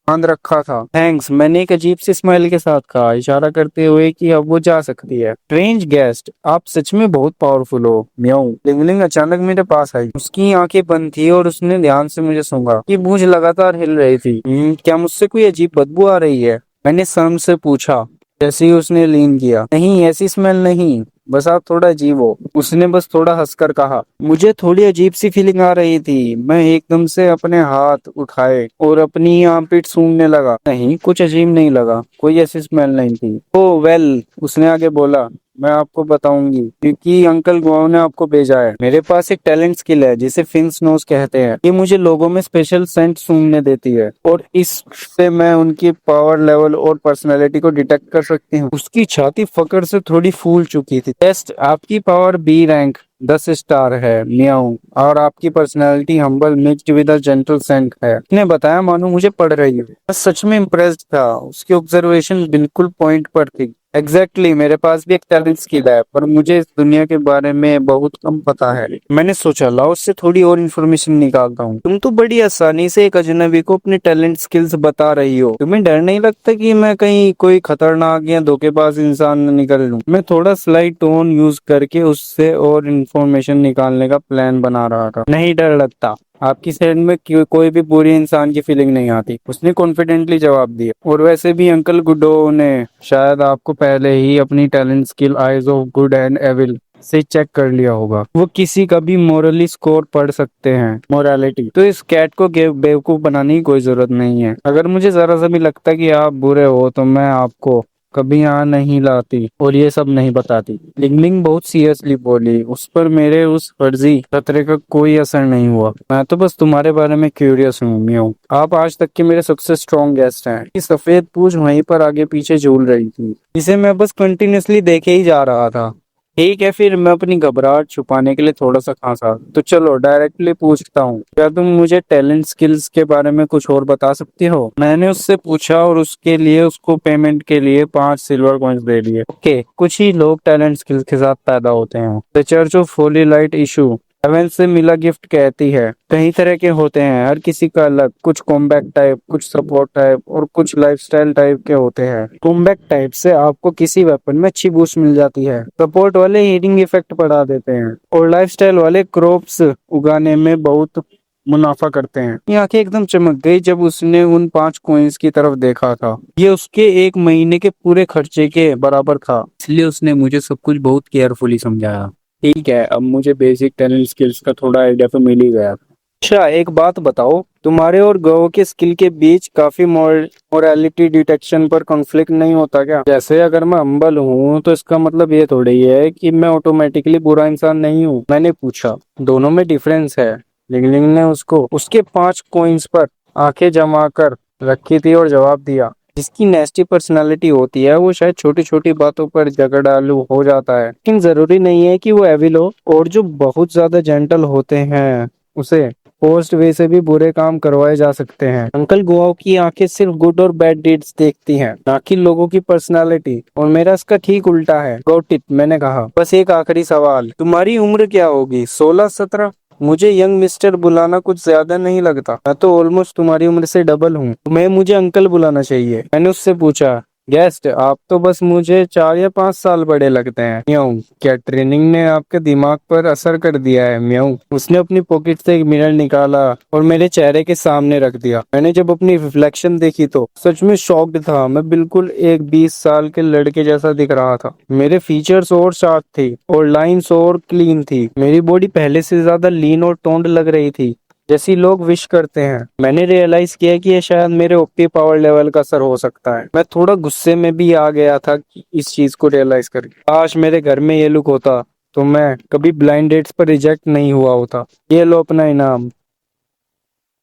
बांध रखा था। थैंक्स, मैंने एक अजीब सी स्माइल के साथ कहा, इशारा करते हुए कि अब वो जा सकती है। स्ट्रेंज गेस्ट, आप सच में बहुत पावरफुल हो। म्याऊ। लिंगलिंग अचानक मेरे पास आई। उसकी आंखें बंद थी और उसने ध्यान से मुझे सूंघा कि मूंछ लगातार हिल रही थी। क्या मुझसे कोई अजीब बदबू आ रही है? मैंने शर्म से पूछा जैसे ही उसने लीन किया। नहीं, ऐसी स्मेल नहीं, बस आप थोड़ा अजीब हो। उसने बस थोड़ा हंसकर कहा। मुझे थोड़ी अजीब सी फीलिंग आ रही थी। मैं एकदम से अपने हाथ उठाए और अपनी आर्मपिट सूंघने लगा। नहीं, कुछ अजीब नहीं लगा, कोई ऐसी स्मेल नहीं थी। ओह वेल, उसने आगे बोला, मैं आपको बताऊंगी क्योंकि अंकल गुआओ ने आपको भेजा है। मेरे पास एक टैलेंट स्किल है जिसे फिन्स नोज कहते हैं। ये मुझे लोगों में स्पेशल सेंट सूंघने देती है और इससे मैं उनकी पावर लेवल और पर्सनैलिटी को डिटेक्ट कर सकती हूँ। उसकी छाती फकर से थोड़ी फूल चुकी थी। टेस्ट, आपकी पावर बी रैंक 10 स्टार है म्याऊ, और आपकी personality humble mixed with a gentle scent है। उसने बताया मानो मुझे पढ़ रही हो। मैं सच में इम्प्रेस्ड था। उसकी ऑब्जर्वेशन बिल्कुल पॉइंट पर थी। एग्जैक्टली, मेरे पास भी एक टैलेंट स्किल है, पर मुझे इस दुनिया के बारे में बहुत कम पता है। मैंने सोचा लाओ उससे थोड़ी और इन्फॉर्मेशन निकालता हूँ। तुम तो बड़ी आसानी से एक अजनबी को अपने टैलेंट स्किल्स बता रही हो। तुम्हें डर नहीं लगता कि मैं कहीं कोई खतरनाक या धोखेबाज इंसान न निकल लूं? मैं थोड़ा स्लाइट टोन यूज करके उससे और इन्फॉर्मेशन निकालने का प्लान बना रहा था। नहीं डर लगता। आपकी साइड में कोई भी बुरी इंसान की फीलिंग नहीं आती, उसने कॉन्फिडेंटली जवाब दिया। और वैसे भी अंकल गुडो ने शायद आपको पहले ही अपनी talent skill eyes of good and evil से चेक कर लिया होगा। वो किसी का भी मोरली स्कोर पढ़ सकते हैं, मोरालिटी। तो इस कैट को बेवकूफ बनाने की कोई जरूरत नहीं है। अगर मुझे जरा सा भी लगता कि आप बुरे हो तो मैं आपको कभी यहाँ नहीं लाती और ये सब नहीं बताती। लिंगलिंग बहुत सीरियसली बोली। उस पर मेरे उस फर्जी खतरे का कोई असर नहीं हुआ। मैं तो बस तुम्हारे बारे में क्यूरियस हूँ म्याऊ। आप आज तक के मेरे सबसे स्ट्रॉन्ग गेस्ट हैं। ये सफेद पूंछ वहीं पर आगे पीछे झूल रही थी, जिसे मैं बस कंटिन्यूअसली देखे ही जा रहा था। ठीक है, फिर मैं अपनी घबराहट छुपाने के लिए थोड़ा सा खांसा। तो चलो डायरेक्टली पूछता हूँ, क्या तुम मुझे टैलेंट स्किल्स के बारे में कुछ और बता सकती हो? मैंने उससे पूछा और उसके लिए उसको पेमेंट के लिए 5 सिल्वर कॉइन्स दे दिए। ओके, कुछ ही लोग टैलेंट स्किल्स के साथ पैदा होते हैं। The church of holy light इशू हेवन से मिला गिफ्ट कहती है। कई तरह के होते हैं, हर किसी का अलग, कुछ कॉम्बैक्ट टाइप, कुछ सपोर्ट टाइप और कुछ लाइफस्टाइल टाइप के होते हैं। कॉम्बैक्ट टाइप से आपको किसी वेपन में अच्छी बूस्ट मिल जाती है, सपोर्ट वाले हीटिंग इफेक्ट बढ़ा देते हैं और लाइफस्टाइल वाले क्रॉप्स उगाने में बहुत मुनाफा करते हैं। ये आंखें एकदम चमक गई जब उसने उन 5 कॉइन्स की तरफ देखा था। ये उसके एक महीने के पूरे खर्चे के बराबर था, इसलिए उसने मुझे सब कुछ बहुत केयरफुली समझाया। ठीक है, अब मुझे बेसिक टैलेंट स्किल्स का थोड़ा आइडिया तो मिल ही गया। अच्छा, एक बात बताओ, तुम्हारे और गो के स्किल के बीच काफी मोरालिटी डिटेक्शन पर कॉन्फ्लिक्ट नहीं होता क्या? जैसे अगर मैं हम्बल हूँ तो इसका मतलब ये थोड़ी ही है कि मैं ऑटोमेटिकली बुरा इंसान नहीं हूँ। मैंने पूछा। दोनों में डिफरेंस है। लिंगलिंग ने उसको उसके 5 कॉइन्स पर आंखें जमा कर रखी थी और जवाब दिया। जिसकी नेस्टी पर्सनालिटी होती है वो शायद छोटी छोटी बातों पर झगड़ालू हो जाता है, लेकिन जरूरी नहीं है कि वो एविल हो। और जो बहुत ज्यादा जेंटल होते हैं उसे पोस्ट वे से भी बुरे काम करवाए जा सकते हैं। अंकल गुआओ की आंखें सिर्फ गुड और बैड डीड्स देखती हैं, ना कि लोगों की पर्सनालिटी। और मेरा इसका ठीक उल्टा है। गॉट इट, मैंने कहा। बस एक आखिरी सवाल, तुम्हारी उम्र क्या होगी? 16-17? मुझे यंग मिस्टर बुलाना कुछ ज्यादा नहीं लगता। मैं तो ऑलमोस्ट तुम्हारी उम्र से डबल हूँ। तुम्हें मुझे अंकल बुलाना चाहिए। मैंने उससे पूछा। गेस्ट, आप तो बस मुझे 4 या 5 साल बड़े लगते हैं। म्याऊं। क्या ट्रेनिंग ने आपके दिमाग पर असर कर दिया है? म्याऊं। उसने अपनी पॉकेट से एक मिरर निकाला और मेरे चेहरे के सामने रख दिया। मैंने जब अपनी रिफ्लेक्शन देखी तो सच में शॉक्ड था। मैं बिल्कुल एक 20 साल के लड़के जैसा दिख रहा था। मेरे फीचर्स और शार्प थे और लाइंस और क्लीन थी। मेरी बॉडी पहले से ज्यादा लीन और टोन्ड लग रही थी, जैसी लोग विश करते हैं। मैंने रियलाइज किया कि ये शायद मेरे ओपी पावर लेवल का असर हो सकता है। मैं थोड़ा गुस्से में भी आ गया था कि इस चीज को रियलाइज करके। काश मेरे घर में ये लुक होता तो मैं कभी ब्लाइंड डेट्स पर रिजेक्ट नहीं हुआ होता। ये लो अपना इनाम,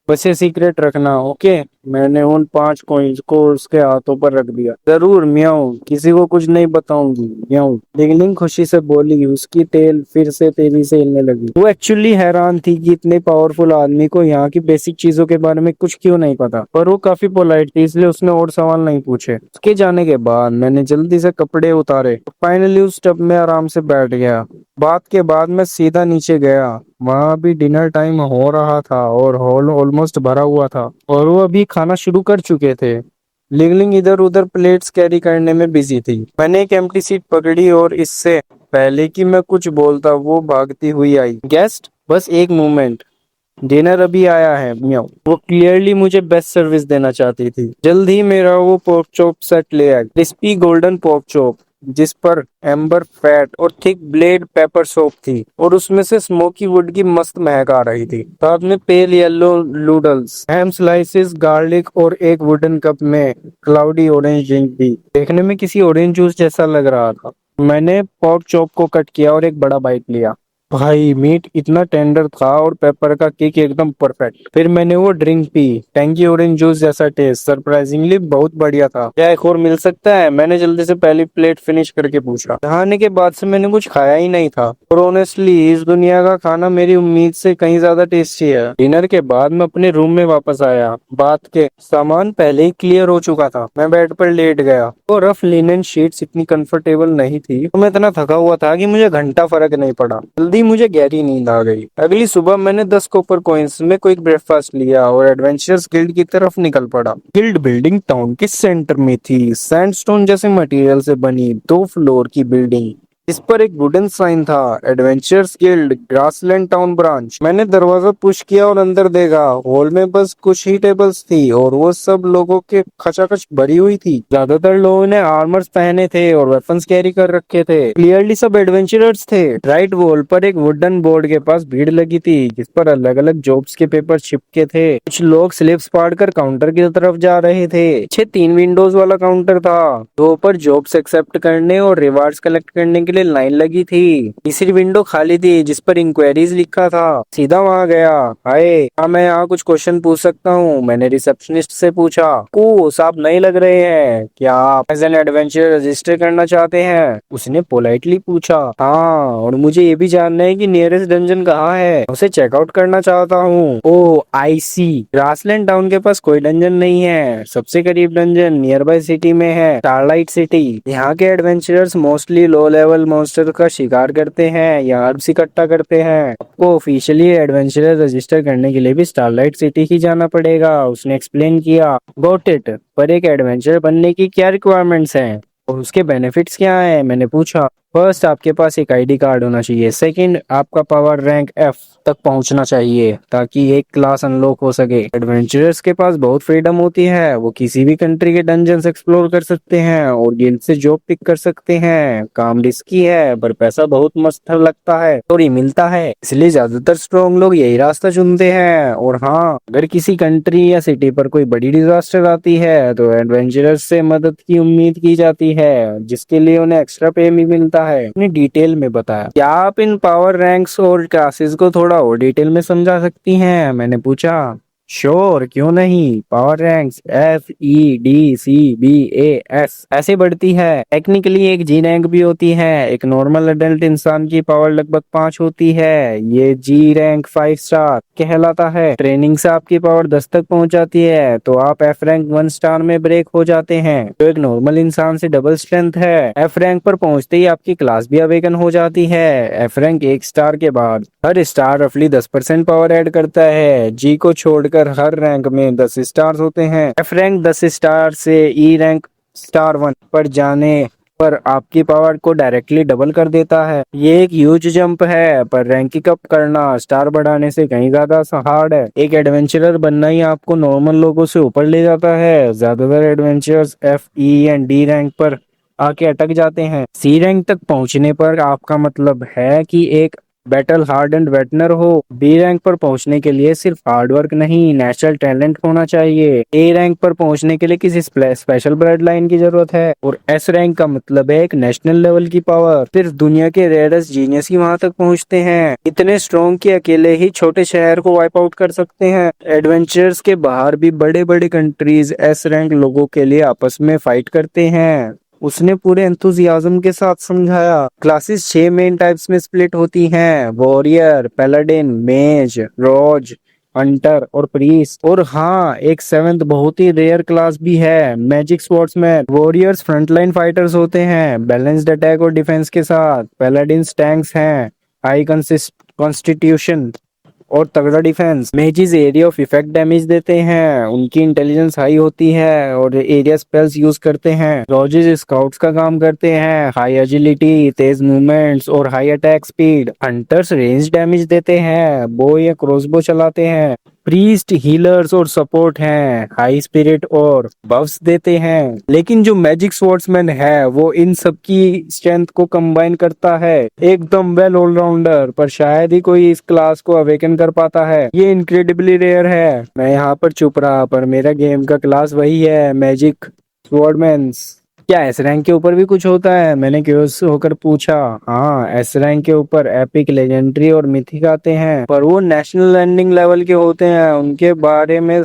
बस ये सीक्रेट रखना, ओके? मैंने उन 5 कॉइन्स को उसके हाथों पर रख दिया। जरूर म्याऊं, किसी को कुछ नहीं बताऊंगी। म्याऊं। लिंगलिंग खुशी से बोली। उसकी टेल फिर से तेजी से हिलने लगी। वो एक्चुअली हैरान थी कि इतने पावरफुल आदमी को यहाँ की बेसिक चीजों के बारे में कुछ क्यों नहीं पता, पर वो काफी पोलाइट थी इसलिए उसने और सवाल नहीं पूछे। उसके जाने के बाद मैंने जल्दी से कपड़े उतारे, फाइनली उस टब में आराम से बैठ गया। बात के बाद मैं सीधा नीचे गया। वहां भी डिनर टाइम हो रहा था और हॉल ऑलमोस्ट भरा हुआ था और वो अभी खाना शुरू कर चुके थे। लिंगलिंग इधर उधर प्लेट्स कैरी करने में बिजी थी। मैंने एक एम्प्टी सीट पकड़ी और इससे पहले कि मैं कुछ बोलता वो भागती हुई आई। गेस्ट, बस एक मोमेंट, डिनर अभी आया है। म्याऊं। वो क्लियरली मुझे बेस्ट सर्विस देना चाहती थी। जल्द ही मेरा वो पोर्क चॉप सेट ले आए। क्रिस्पी गोल्डन पोर्क चॉप जिस पर एम्बर फैट और थिक ब्लेड पेपर सोप थी और उसमें से स्मोकी वुड की मस्त महक आ रही थी। साथ में पेल येलो नूडल्स, हैम स्लाइसेस, गार्लिक और एक वुडन कप में क्लाउडी ऑरेंज ड्रिंक भी। देखने में किसी ऑरेंज जूस जैसा लग रहा था। मैंने पोर्क चॉप को कट किया और एक बड़ा बाइट लिया। भाई, मीट इतना टेंडर था और पेपर का किक एकदम परफेक्ट। फिर मैंने वो drink P. Tangy orange juice जैसा टेस्ट, सरप्राइजिंगली बहुत बढ़िया था। क्या एक और मिल सकता है? मैंने जल्दी से पहली प्लेट फिनिश करके पूछा। नहाने के बाद से मैंने कुछ खाया ही नहीं था और ऑनेस्टली इस दुनिया का खाना मेरी उम्मीद से कहीं ज्यादा टेस्टी है। डिनर के बाद मैं अपने रूम में वापस आया। बात के सामान पहले ही क्लियर हो चुका था। मैं बेड पर लेट गया। वो रफ लिनन शीट्स इतनी कंफर्टेबल नहीं थी तो मैं इतना थका हुआ था कि मुझे घंटा फर्क नहीं पड़ा। जल्दी मुझे गहरी नींद आ गई। अगली सुबह मैंने 10 कॉपर कॉइन्स में कोई ब्रेकफास्ट लिया और एडवेंचर्स गिल्ड की तरफ निकल पड़ा। गिल्ड बिल्डिंग टाउन के सेंटर में थी। सैंडस्टोन जैसे मटेरियल से बनी 2 फ्लोर की बिल्डिंग, इस पर एक वुडन साइन था, adventures guild grassland town branch. मैंने दरवाजा पुश किया और अंदर देखा। हॉल में बस कुछ ही टेबल्स थी और वो सब लोगों के खचाखच भरी हुई थी। ज्यादातर लोगों ने आर्मर्स पहने थे और वेपन्स कैरी कर रखे थे। क्लियरली सब एडवेंचरर्स थे। राइट वॉल पर एक वुडन बोर्ड के पास भीड़ लगी थी जिस पर अलग अलग जॉब्स के पेपर चिपके थे। कुछ लोग स्लिप्स फाड़कर काउंटर की तरफ जा रहे थे। 3 विंडोज वाला काउंटर था। 2 पर जॉब्स एक्सेप्ट करने और रिवार्ड्स कलेक्ट करने के लिए लाइन लगी थी। तीसरी विंडो खाली थी जिस पर इंक्वायरीज लिखा था। सीधा वहां गया। हाय, क्या मैं यहाँ कुछ क्वेश्चन पूछ सकता हूँ? मैंने रिसेप्शनिस्ट से पूछा। आप नए लग रहे हैं, क्या आप एज एन एडवेंचर रजिस्टर करना चाहते हैं? उसने पोलाइटली पूछा। हाँ, और मुझे ये भी जानना है कि नियरेस्ट डंजन कहाँ है। उसे चेकआउट करना चाहता हूँ। ओह आई सी, ग्रासलैंड टाउन के पास कोई डंजन नहीं है। सबसे करीब डंजन नियर बाय सिटी में है, स्टारलाइट सिटी। यहाँ के adventurers mostly low level monster का शिकार करते हैं या हर्ब्स इकट्ठा करते हैं। आपको ऑफिशियली एडवेंचरर रजिस्टर करने के लिए भी स्टारलाइट सिटी ही जाना पड़ेगा, उसने एक्सप्लेन किया। Got it. पर एक एडवेंचरर बनने की क्या रिक्वायरमेंट्स हैं और उसके बेनिफिट्स क्या हैं, मैंने पूछा। फर्स्ट, आपके पास एक आईडी कार्ड होना चाहिए। सेकंड, आपका पावर रैंक एफ तक पहुंचना चाहिए ताकि एक क्लास अनलॉक हो सके। एडवेंचरर्स के पास बहुत फ्रीडम होती है, वो किसी भी कंट्री के डंजन्स एक्सप्लोर कर सकते हैं और गिल्ड से जॉब पिक कर सकते हैं। काम रिस्की है पर पैसा बहुत मस्त लगता है और ये मिलता है, इसलिए ज्यादातर स्ट्रॉन्ग लोग यही रास्ता चुनते हैं। और हाँ, अगर किसी कंट्री या सिटी पर कोई बड़ी डिजास्टर आती है तो एडवेंचरर्स से मदद की उम्मीद की जाती है, जिसके लिए उन्हें एक्स्ट्रा पे भी मिलता है। उन्हें डिटेल में बताया। क्या आप इन पावर रैंक्स और क्लासेस को थोड़ा और डिटेल में समझा सकती हैं, मैंने पूछा। श्योर, क्यों नहीं। पावर रैंक्स FEDCBAS ऐसे बढ़ती है। टेक्निकली एक जी रैंक भी होती है। एक नॉर्मल अडल्ट इंसान की पावर लगभग 5 होती है, ये जी रैंक 5 स्टार कहलाता है। ट्रेनिंग से आपकी पावर 10 तक पहुंच जाती है तो आप F रैंक 1 स्टार में ब्रेक हो जाते हैं, जो एक नॉर्मल इंसान से डबल स्ट्रेंथ है। F रैंक पर पहुंचते ही आपकी क्लास भी अवेकन हो जाती है। F रैंक 1 स्टार के बाद हर स्टार रफली 10% पावर ऐड करता है। जी को छोड़कर हर रैंक में 10 स्टार्स होते हैं। F रैंक 10 स्टार से E रैंक स्टार 1 पर जाने पर आपकी पावर को डायरेक्टली डबल कर देता है। ये एक ह्यूज जंप है, पर रैंकिंग अप करना स्टार बढ़ाने से कहीं ज्यादा हार्ड है। एक एडवेंचरर बनना ही आपको नॉर्मल लोगों से ऊपर ले जाता है। ज्यादातर adventurers FE and D rank पर आके अटक जाते हैं। C रैंक तक पहुंचने पर आपका मतलब है कि एक बैटल हार्ड एंड वेटनर हो। B रैंक पर पहुंचने के लिए सिर्फ हार्ड वर्क नहीं, नेचुरल टैलेंट होना चाहिए। A रैंक पर पहुंचने के लिए किसी स्पेशल ब्लड लाइन की जरूरत है। और S रैंक का मतलब है एक नेशनल लेवल की पावर। सिर्फ दुनिया के रेयरेस्ट जीनियस ही वहां तक पहुंचते हैं, इतने स्ट्रॉन्ग कि अकेले ही छोटे शहर को वाइप आउट कर सकते हैं। एडवेंचर्स के बाहर भी बड़े बड़े कंट्रीज S रैंक लोगों के लिए आपस में फाइट करते हैं, उसने पूरे एंथुजियाज्म के साथ समझाया। क्लासेस 6 मेन टाइप्स में स्प्लिट होती हैं, वॉरियर, पैलाडिन, मेज, रोज, हंटर और प्रीस्ट। और हाँ, एक 7th बहुत ही रेयर क्लास भी है, magic swordsman. Warriors frontline fighters होते हैं, बैलेंस्ड अटैक और डिफेंस के साथ। पैलाडिन्स टैंक्स हैं, हाई कॉन्स्टिट्यूशन और तगड़ा defence. Images area of effect damage देते हैं, उनकी इंटेलिजेंस हाई होती है और एरिया स्पेल्स यूज करते हैं। रोजेस स्काउट्स का काम करते हैं, हाई एजिलिटी, तेज मूवमेंट्स और high attack speed. Hunters range damage देते हैं, बो या क्रॉसबो चलाते हैं। प्रीस्ट हीलर्स और सपोर्ट हैं, हाई स्पिरिट और बफ्स देते हैं। लेकिन जो मैजिक स्वॉर्ड्समैन है वो इन सब की स्ट्रेंथ को कंबाइन करता है, एकदम वेल ऑलराउंडर। पर शायद ही कोई इस क्लास को अवेकन कर पाता है, ये इनक्रेडिबली रेयर है। मैं यहाँ पर चुप रहा, पर मेरा गेम का क्लास वही है, मैजिक स्वॉर्डमैन। क्या एस रैंक के ऊपर भी कुछ होता है, मैंने क्यूरियस होकर पूछा। हाँ, एस रैंक के ऊपर एपिक, लेजेंडरी और मिथिक आते हैं, पर वो नेशनल लैंडिंग लेवल के होते हैं, उनके बारे में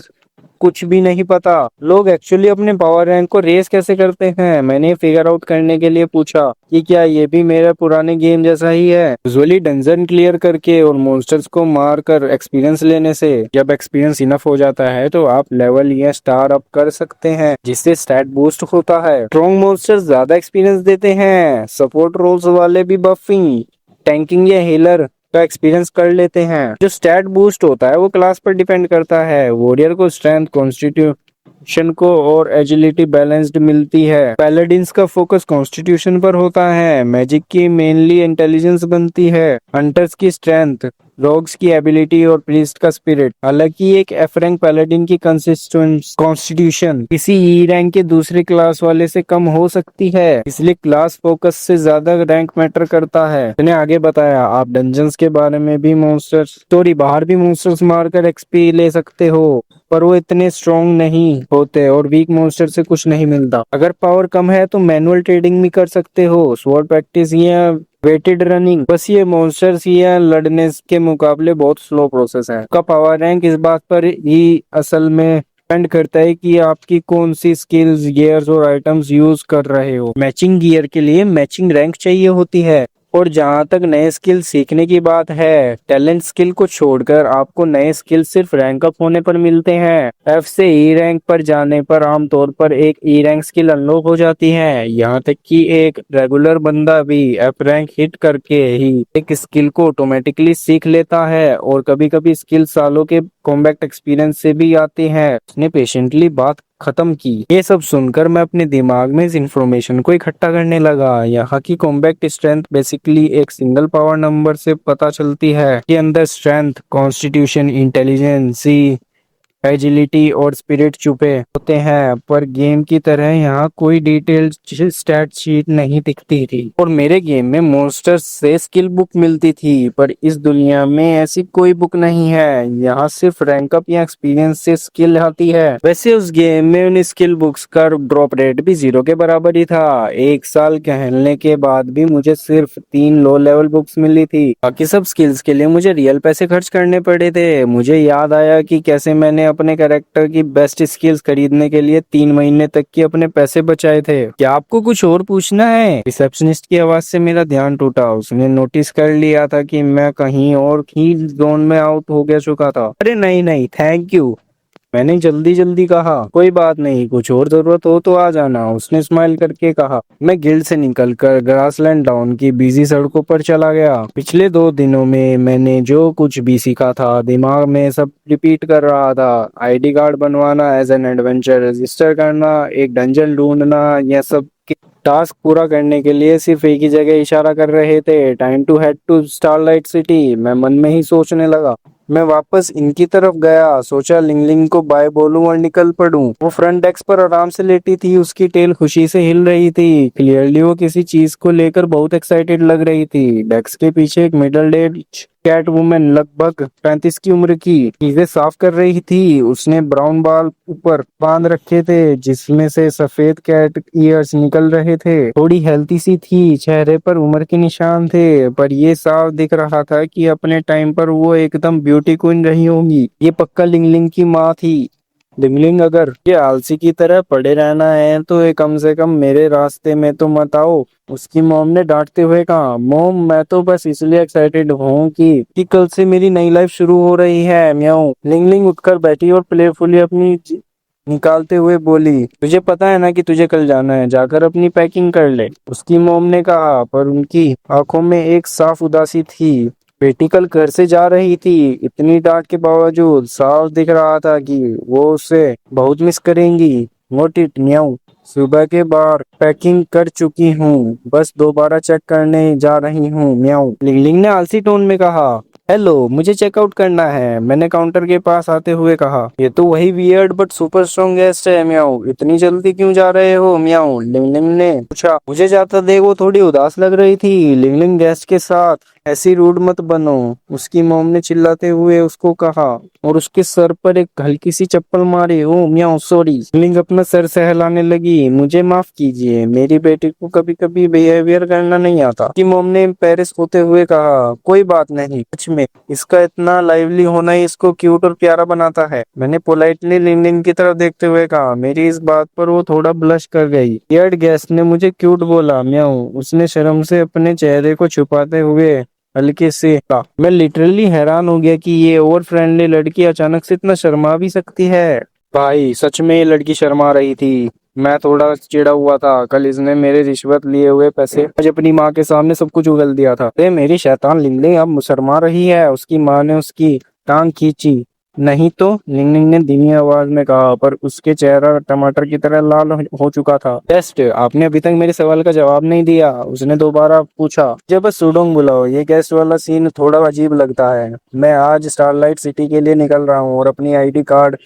कुछ भी नहीं पता। लोग एक्चुअली अपने पावर रैंक को रेस कैसे करते हैं, मैंने फिगर आउट करने के लिए पूछा कि क्या ये भी मेरे पुराने गेम जैसा ही है। यूजुअली डंजन क्लियर करके और मॉन्स्टर्स को मार कर एक्सपीरियंस लेने से। जब एक्सपीरियंस इनफ हो जाता है तो आप लेवल या स्टार अप कर सकते हैं, जिससे स्टैट बूस्ट होता है। स्ट्रॉन्ग मॉन्स्टर्स ज्यादा एक्सपीरियंस देते हैं, सपोर्ट रोल्स वाले भी बफिंग, टैंकिंग या हीलर का एक्सपीरियंस कर लेते हैं। जो स्टैट बूस्ट होता है वो क्लास पर डिपेंड करता है। वॉरियर को स्ट्रेंथ, कॉन्स्टिट्यूशन को और एजिलिटी बैलेंस्ड मिलती है। पैलेडिन्स का फोकस कॉन्स्टिट्यूशन पर होता है, मैजिक की मेनली इंटेलिजेंस बनती है, हंटर्स की स्ट्रेंथ, रोग्स की एबिलिटी और प्रीस्ट का स्पिरिट। हालांकि एक एफ रैंक पैलेडिन की कॉन्स्टिट्यूशन किसी ई रैंक के दूसरे क्लास वाले से कम हो सकती है, इसलिए क्लास फोकस से ज्यादा रैंक मैटर करता है। मैंने आगे बताया, आप डंजन्स के बारे में भी मॉन्स्टर्स स्टोरी बाहर भी मॉन्स्टर्स मारकर एक्सपी ले सकते हो, पर वो इतने स्ट्रॉन्ग नहीं होते और वीक मॉन्स्टर से कुछ नहीं मिलता। अगर पावर कम है तो मैनुअल ट्रेडिंग भी कर सकते हो, स्वॉर्ड प्रैक्टिस या वेटेड रनिंग। बस ये मॉन्स्टर्स या लड़ने के मुकाबले बहुत स्लो प्रोसेस है। का पावर रैंक इस बात पर ही असल में डिपेंड करता है कि आपकी कौन सी स्किल्स, गियर्स और आइटम्स यूज कर रहे हो। मैचिंग गियर के लिए मैचिंग रैंक चाहिए होती है, और जहाँ तक नए स्किल सीखने की बात है, टैलेंट स्किल को छोड़कर आपको नए स्किल सिर्फ रैंक अप होने पर मिलते हैं। एफ से ई रैंक पर जाने पर आमतौर पर एक ई रैंक स्किल अनलॉक हो जाती है। यहाँ तक कि एक रेगुलर बंदा भी एफ रैंक हिट करके ही एक स्किल को ऑटोमेटिकली सीख लेता है, और कभी कभी स्किल सालों के कॉम्बैट एक्सपीरियंस से भी आती है। उसने पेशेंटली बात खत्म की। ये सब सुनकर मैं अपने दिमाग में इस इंफॉर्मेशन को इकट्ठा करने लगा। यहाँ की कॉम्बैक्ट स्ट्रेंथ बेसिकली एक सिंगल पावर नंबर से पता चलती है कि अंदर स्ट्रेंथ, कॉन्स्टिट्यूशन, इंटेलिजेंसी, एजिलिटी और स्पिरिट छुपे होते हैं, पर गेम की तरह यहाँ कोई डिटेल्ड स्टैट शीट नहीं दिखती थी। और मेरे गेम में मॉन्स्टर्स से स्किल बुक मिलती थी, पर इस दुनिया में ऐसी कोई बुक नहीं है। यहाँ सिर्फ रैंक अप या एक्सपीरियंस से स्किल आती है। वैसे उस गेम में उन स्किल बुक्स का ड्रॉप रेट भी 0 के बराबर ही था। एक साल खेलने के बाद भी मुझे सिर्फ 3 लो लेवल बुक्स मिली थी। बाकी सब स्किल्स के लिए मुझे रियल पैसे खर्च करने पड़े थे। मुझे याद आया कि कैसे मैंने अपने कैरेक्टर की बेस्ट स्किल्स खरीदने के लिए 3 महीने तक के अपने पैसे बचाए थे। क्या आपको कुछ और पूछना है? रिसेप्शनिस्ट की आवाज से मेरा ध्यान टूटा। उसने नोटिस कर लिया था कि मैं कहीं और ही जोन में आउट हो गया चुका था। अरे नहीं नहीं, थैंक यू, मैंने जल्दी जल्दी कहा। कोई बात नहीं, कुछ और जरूरत हो तो आ जाना, उसने स्माइल करके कहा। मैं गिल्ड से निकलकर ग्रासलैंड डाउन की बिजी सड़कों पर चला गया। पिछले 2 दिनों में मैंने जो कुछ भी सीखा था, दिमाग में सब रिपीट कर रहा था। आईडी कार्ड बनवाना एज एन एडवेंचर, रजिस्टर करना, एक डंजन ढूंढना, यह सब टास्क पूरा करने के लिए सिर्फ एक ही जगह इशारा कर रहे थे, time to head to starlight city. मैं मन में ही सोचने लगा। मैं वापस इनकी तरफ गया, सोचा लिंगलिंग को बाय बोलूं और निकल पड़ूं। वो फ्रंट डेस्क पर आराम से लेटी थी, उसकी टेल खुशी से हिल रही थी। क्लियरली वो किसी चीज को लेकर बहुत एक्साइटेड लग रही थी। डेस्क के पीछे एक मिडिल एज कैट वुमेन, लगभग 35 की उम्र की, चीजें साफ कर रही थी। उसने ब्राउन बाल ऊपर बांध रखे थे, जिसमें से सफेद कैट ईयर्स निकल रहे थे। थोड़ी हेल्थी सी थी, चेहरे पर उम्र के निशान थे, पर ये साफ दिख रहा था कि अपने टाइम पर वो एकदम ब्यूटी क्वीन रही होंगी। ये पक्का लिंगलिंग की माँ थी। लिंगलिंग, अगर ये आलसी की तरह पड़े रहना है तो ये कम से कम मेरे रास्ते में तो मत आओ, उसकी मॉम ने डांटते हुए कहा। मॉम, मैं तो बस इसलिए एक्साइटेड हूँ कि कल से मेरी नई लाइफ शुरू हो रही है। म्याऊं। लिंगलिंग उठकर बैठी और प्लेफुली अपनी निकालते हुए बोली, तुझे पता है ना कि तुझे कल जाना है, जाकर अपनी पैकिंग कर ले, उसकी मॉम ने कहा, पर उनकी आंखों में एक साफ उदासी थी। बेटी कल घर से जा रही थी। इतनी डांट के बावजूद साफ दिख रहा था कि वो उसे बहुत मिस करेंगी। व्हाट इट म्याऊं। सुबह के बार पैकिंग कर चुकी हूँ, बस दोबारा चेक करने जा रही हूँ। म्याऊं। लिंगलिंग ने आलसी टोन में कहा। हेलो, मुझे चेकआउट करना है, मैंने काउंटर के पास आते हुए कहा। ये तो वही weird but super strong guest है। म्याऊं। इतनी जल्दी क्यों जा रहे हो? म्याऊं। लिंगलिंग ने पूछा। मुझे जाता देख वो थोड़ी उदास लग रही थी। लिंगलिंग गेस्ट के साथ ऐसी रूड मत बनो, उसकी मॉम ने चिल्लाते हुए उसको कहा, और उसके सर पर एक हल्की सी चप्पल मारी। ओ म्याऊं, सॉरी। लिंग अपना सर सहलाने लगी। मुझे माफ कीजिए, मेरी बेटी को कभी कभी बिहेवियर करना नहीं आता, की मॉम ने पेरिस होते हुए कहा। कोई बात नहीं, सच में इसका इतना लाइवली होना ही इसको क्यूट और प्यारा बनाता है, मैंने पोलाइटली लिंग की तरफ देखते हुए कहा। मेरी इस बात पर वो थोड़ा ब्लश कर गई। वियर्ड गेस्ट ने मुझे क्यूट बोला। म्याऊं। उसने शर्म से अपने चेहरे को छुपाते हुए हल्के से कहा। मैं लिटरली हैरान हो गया कि ये ओवर फ्रेंडली लड़की अचानक से इतना शर्मा भी सकती है। भाई सच में ये लड़की शर्मा रही थी। मैं थोड़ा चिढ़ा हुआ था। कल इसने मेरे रिश्वत लिए हुए पैसे आज अपनी माँ के सामने सब कुछ उगल दिया था। मेरी शैतान लिंगलिंग अब शर्मा रही है। उसकी माँ ने उसकी टांग खींची। नहीं तो, लिंगलिंग ने धीमी आवाज में कहा, पर उसके चेहरा टमाटर की तरह लाल हो चुका था। टेस्ट, आपने अभी तक मेरे सवाल का जवाब नहीं दिया, उसने दोबारा पूछा। जब बस सुडोंग बुलाओ, ये गेस्ट वाला सीन थोड़ा अजीब लगता है। मैं आज स्टारलाइट सिटी के लिए निकल रहा हूँ और अपनी आईडी कार्ड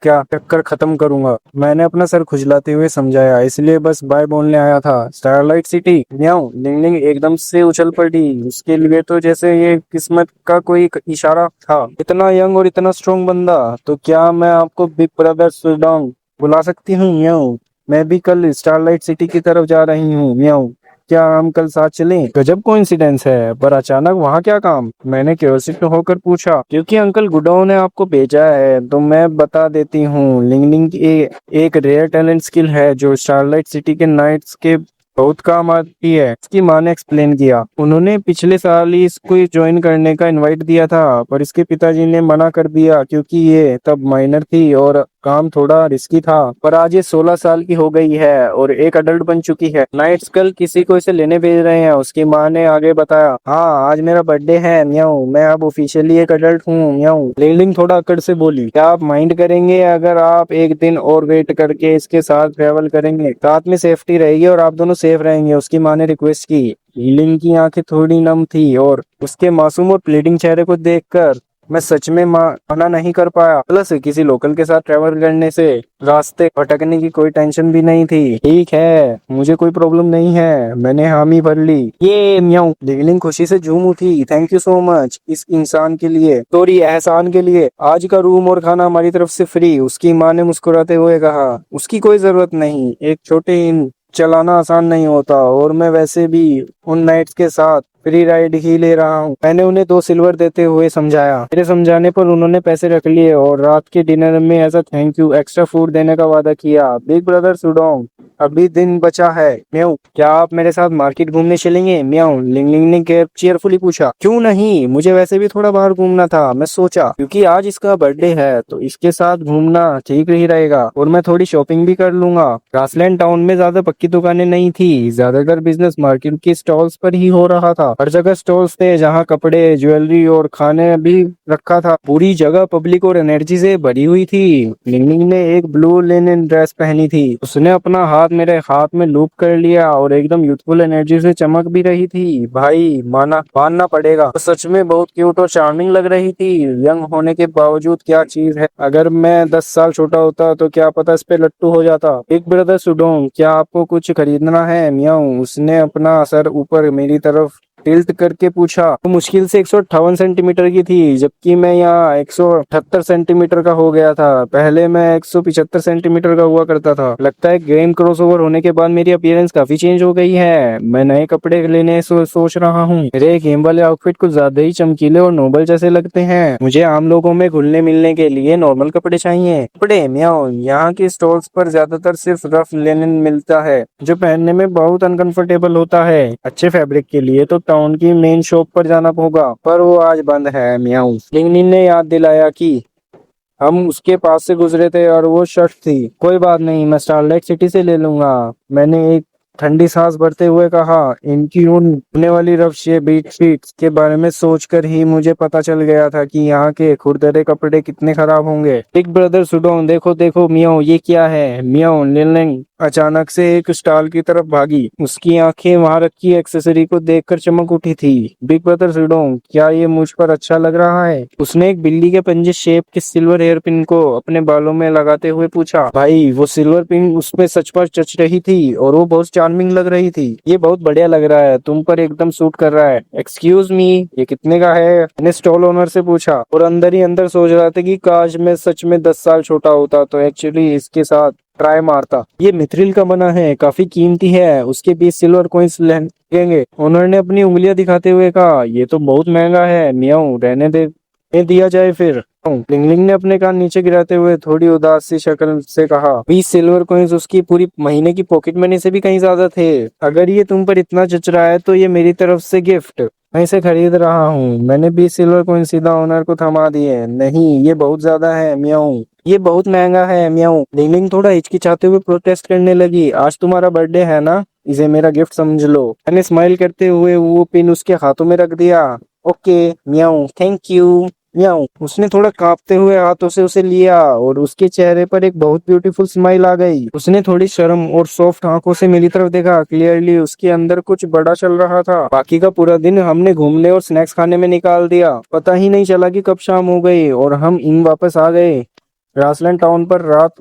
क्या चक्कर खत्म करूंगा, मैंने अपना सर खुजलाते हुए समझाया। इसलिए बस बाय बोलने आया था। Starlight city. म्याऊं। लिंगलिंग एकदम से उछल पड़ी। उसके लिए तो जैसे ये किस्मत का कोई इशारा था। इतना यंग और इतना स्ट्रॉन्ग बंदा, तो क्या मैं आपको बिग ब्रदर सुडोंग बुला सकती हूँ? म्याऊं। मैं भी कल स्टारलाइट सिटी की तरफ जा रही हूँ। म्याऊं। क्या हम कल साथ चलें? गजब कोइंसिडेंस है, पर अचानक वहाँ क्या काम? मैंने क्यूरियोसिटी होकर पूछा। क्योंकि अंकल गुडाओ ने आपको भेजा है, तो मैं बता देती हूँ। लिंगलिंग की एक रेयर टैलेंट स्किल है जो स्टारलाइट सिटी के नाइट्स के बहुत काम आती है, इसकी माँ ने एक्सप्लेन किया। उन्होंने पिछले साल ही इसको ज्वाइन करने का इनवाइट दिया था, पर इसके पिताजी ने मना कर दिया क्योंकि ये तब माइनर थी और काम थोड़ा रिस्की था। पर आज ये 16 साल की हो गई है और एक अडल्ट बन चुकी है। नाइट्स कल किसी को इसे लेने भेज रहे हैं। उसकी माँ ने आगे बताया, हाँ आज मेरा बर्थडे है म्याऊ, मैं अब ऑफिशियली एक अडल्ट हूँ म्याऊ। लिंगलिंग थोड़ा अकड़ से बोली, क्या आप माइंड करेंगे अगर आप एक दिन और वेट करके इसके साथ ट्रेवल करेंगे? साथ में सेफ्टी रहेगी और आप दोनों सेफ रहेंगे, उसकी माँ ने रिक्वेस्ट की। लिंग की आंखें थोड़ी नम थी और उसके मासूम और प्लीडिंग चेहरे को देखकर मैं सच में मना नहीं कर पाया। प्लस किसी लोकल के साथ ट्रेवल करने से रास्ते भटकने की कोई टेंशन भी नहीं थी। ठीक है, मुझे कोई प्रॉब्लम नहीं है, मैंने हामी भर ली। ये म्याऊ। लिंगलिंग खुशी से झूम उठी। थैंक यू सो मच इस इंसान के लिए, सॉरी एहसान के लिए। आज का रूम और खाना हमारी तरफ से फ्री, उसकी माँ ने मुस्कुराते हुए कहा। उसकी कोई जरूरत नहीं, एक छोटे इन चलाना आसान नहीं होता और मैं वैसे भी उन नाइट्स के साथ फ्री राइड ही ले रहा हूँ। मैंने उन्हें 2 सिल्वर देते हुए समझाया। मेरे समझाने पर उन्होंने पैसे रख लिए और रात के डिनर में as a thank you extra food देने का वादा किया। बिग ब्रदर सुडोंग, अभी दिन बचा है म्याऊ, क्या आप मेरे साथ मार्केट घूमने चलेंगे म्याऊ? लिंगलिंग ने चेयरफुली पूछा। क्यों नहीं, मुझे वैसे भी थोड़ा बाहर घूमना था। मैं सोचा क्योंकि आज इसका बर्थडे है तो इसके साथ घूमना ठीक ही रहेगा और मैं थोड़ी शॉपिंग भी कर लूंगा। ग्रासलैंड टाउन में ज्यादा पक्की दुकानें नहीं थी, ज्यादातर बिजनेस मार्केट की स्टॉल्स पर ही हो रहा था। हर जगह स्टॉल्स थे जहाँ कपड़े, ज्वेलरी और खाने भी रखा था। पूरी जगह पब्लिक और एनर्जी से भरी हुई थी। लिंगलिंग ने एक ब्लू लिनन ड्रेस पहनी थी। उसने अपना हाथ मेरे हाथ में लूप कर लिया और एकदम यूथफुल एनर्जी से चमक भी रही थी। भाई मानना पड़ेगा, तो सच में बहुत क्यूट और चार्मिंग लग रही थी। यंग होने के बावजूद क्या चीज है। अगर मैं 10 साल छोटा होता तो क्या पता इस पे लट्टू हो जाता। बिग ब्रदर सुडोंग, क्या आपको कुछ खरीदना है म्याऊ? उसने अपना सर ऊपर मेरी तरफ टिल्ट करके पूछा। वो मुश्किल से 158 सेंटीमीटर की थी, जबकि मैं यहाँ 178 सेंटीमीटर का हो गया था। पहले मैं 175 सेंटीमीटर का हुआ करता था। लगता है गेम क्रॉसओवर होने के बाद मेरी अपीयरेंस काफी चेंज हो गई है। मैं नए कपड़े लेने सोच रहा हूँ। मेरे गेम वाले आउटफिट कुछ ज्यादा ही चमकीले और नोबल जैसे लगते हैं। मुझे आम लोगों में घुलने मिलने के लिए नॉर्मल कपड़े चाहिए। कपड़े म्याऊ, यहाँ के स्टॉल्स पर ज्यादातर सिर्फ रफ लिनन मिलता है जो पहनने में बहुत अनकंफर्टेबल होता है। अच्छे फैब्रिक के लिए तो टाउन की मेन शॉप पर जाना होगा, पर वो आज बंद है म्याऊ। लिंगलिन ने याद दिलाया कि हम उसके पास से गुजरे थे और वो शर्ट थी। कोई बात नहीं, मैं स्टारलाइट सिटी से ले लूंगा। मैंने एक ठंडी सांस भरते हुए कहा। इनकी उन होने वाली रफ शेप बेडशीट्स के बारे में सोचकर ही मुझे पता चल गया था कि यहाँ के खुरदरे कपड़े कितने खराब होंगे। बिग ब्रदर सुडोंग, देखो देखो मियाओ, ये क्या है मियाओ? लिनलिंग अचानक से एक स्टॉल की तरफ भागी। उसकी आंखें वहां रखी एक्सेसरी को देखकर चमक उठी थी। बिग ब्रदर सुडोंग, क्या ये मुझ पर अच्छा लग रहा है? उसने एक बिल्ली के पंजे शेप के सिल्वर हेयर पिन को अपने बालों में लगाते हुए पूछा। भाई वो सिल्वर पिन उसमें सच पर जच रही थी और वो बहुत चार्मिंग लग रही थी। ये बहुत बढ़िया लग रहा है, तुम पर एकदम सूट कर रहा है। एक्सक्यूज मी, ये कितने का है? मैंने स्टॉल ओनर से पूछा और अंदर ही अंदर सोच रहा था कि काश मैं सच में 10 साल छोटा होता तो एक्चुअली इसके साथ ट्राई मारता। ये मिथ्रिल का बना है, काफी कीमती है, उसके 20 सिल्वर कॉइंस लगेंगे। उन्होंने अपनी उंगलियां दिखाते हुए कहा। ये तो बहुत महंगा है मियाऊ, रहने दे दिया जाए फिर। लिंगलिंग ने अपने कान नीचे गिराते हुए थोड़ी उदास सी शक्ल से कहा। 20 सिल्वर कॉइंस उसकी पूरी महीने की पॉकेट मनी से भी कहीं ज्यादा थे। अगर ये तुम पर इतना जच रहा है तो ये मेरी तरफ से गिफ्ट, मैं इसे खरीद रहा हूँ। मैंने 20 सिल्वर कॉइन सीधा ओनर को थमा दिए। नहीं, ये बहुत ज्यादा है म्याऊ, ये बहुत महंगा है म्याऊ। लिंगलिंग थोड़ा हिचकिचाते हुए प्रोटेस्ट करने लगी। आज तुम्हारा बर्थडे है ना, इसे मेरा गिफ्ट समझ लो। मैंने स्माइल करते हुए वो पिन उसके हाथों में रख दिया। ओके म्याऊ, थैंक यू म्याऊ। उसने थोड़ा कांपते हुए हाथों से उसे लिया और उसके चेहरे पर एक बहुत ब्यूटीफुल स्माइल आ गई। उसने थोड़ी शर्म और सॉफ्ट आंखों से मेरी तरफ देखा। क्लियरली उसके अंदर कुछ बड़ा चल रहा था। बाकी का पूरा दिन हमने घूमने और स्नैक्स खाने में निकाल दिया। पता ही नहीं चला कि कब शाम हो गई और हम इन वापस आ गए। ग्रासलैंड टाउन पर रात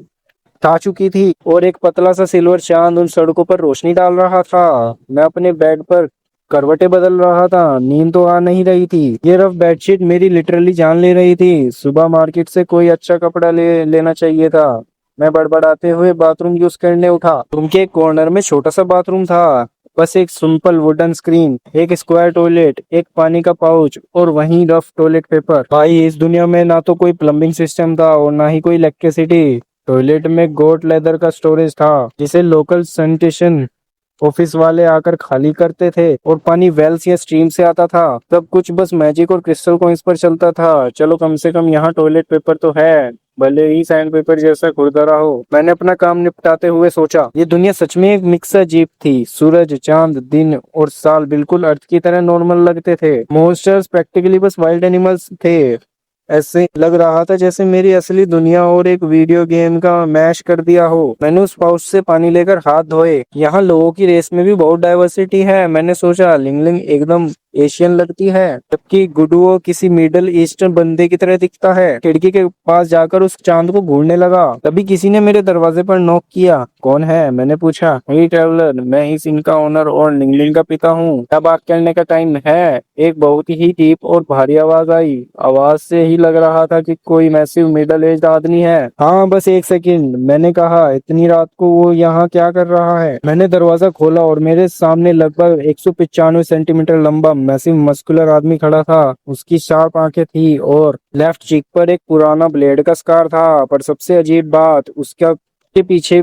छा चुकी थी और एक पतला सा सिल्वर चांद उन सड़कों पर रोशनी डाल रहा था। मैं अपने बेड पर करवटें बदल रहा था, नींद तो आ नहीं रही थी। ये रफ बेडशीट मेरी लिटरली जान ले रही थी। सुबह मार्केट से कोई अच्छा कपड़ा लेना चाहिए था। मैं बड़बड़ाते हुए बाथरूम यूज करने उठा। रूम के एक कॉर्नर में छोटा सा बाथरूम था, बस एक सिंपल वुडन स्क्रीन, एक स्क्वायर टॉयलेट, एक पानी का पाउच और वहीं रफ टॉयलेट पेपर। भाई इस दुनिया में ना तो कोई प्लम्बिंग सिस्टम था और ना ही कोई इलेक्ट्रिसिटी। टॉयलेट में गोट लेदर का स्टोरेज था जिसे लोकल सैनिटेशन ऑफिस वाले आकर खाली करते थे और पानी वेल्स या स्ट्रीम से आता था। तब कुछ बस मैजिक और क्रिस्टल कॉइंस पर चलता था। चलो कम से कम यहाँ टॉयलेट पेपर तो है, भले ही सैंड पेपर जैसा खुरदरा हो। मैंने अपना काम निपटाते हुए सोचा, ये दुनिया सच में एक मिक्स अजीब थी। सूरज, चांद, दिन और साल बिल्कुल अर्थ की तरह नॉर्मल लगते थे। मॉन्स्टर्स प्रैक्टिकली बस वाइल्ड एनिमल्स थे। ऐसे लग रहा था जैसे मेरी असली दुनिया और एक वीडियो गेम का मैश कर दिया हो। मैंने उस पाउच से पानी लेकर हाथ धोए। यहाँ लोगों की रेस में भी बहुत डाइवर्सिटी है। मैंने सोचा लिंगलिंग एकदम एशियन लगती है, जबकि गुडुओ किसी मिडल ईस्टर्न बंदे की तरह दिखता है। खिड़की के पास जाकर उस चांद को घूरने लगा। तभी किसी ने मेरे दरवाजे पर नॉक किया। कौन है, मैंने पूछा। हे ट्रैवलर, मैं ही सीन का ओनर और लिंगलिंग का पिता हूँ। क्या बात करने का टाइम है? एक बहुत ही डीप और भारी आवाज आई। आवाज से ही लग रहा था कि कोई मैसिव मिडल एज आदमी है। हाँ, बस एक सेकंड, मैंने कहा। इतनी रात को वो यहाँ क्या कर रहा है? मैंने दरवाजा खोला और मेरे सामने लगभग 195 सेंटीमीटर लंबा मैसिव मस्कुलर आदमी खड़ा था। उसकी शार्प आंखें थी और लेफ्ट चीक पर एक पुराना ब्लेड का स्कार था। पर सबसे अजीब बात, उसका के पीछे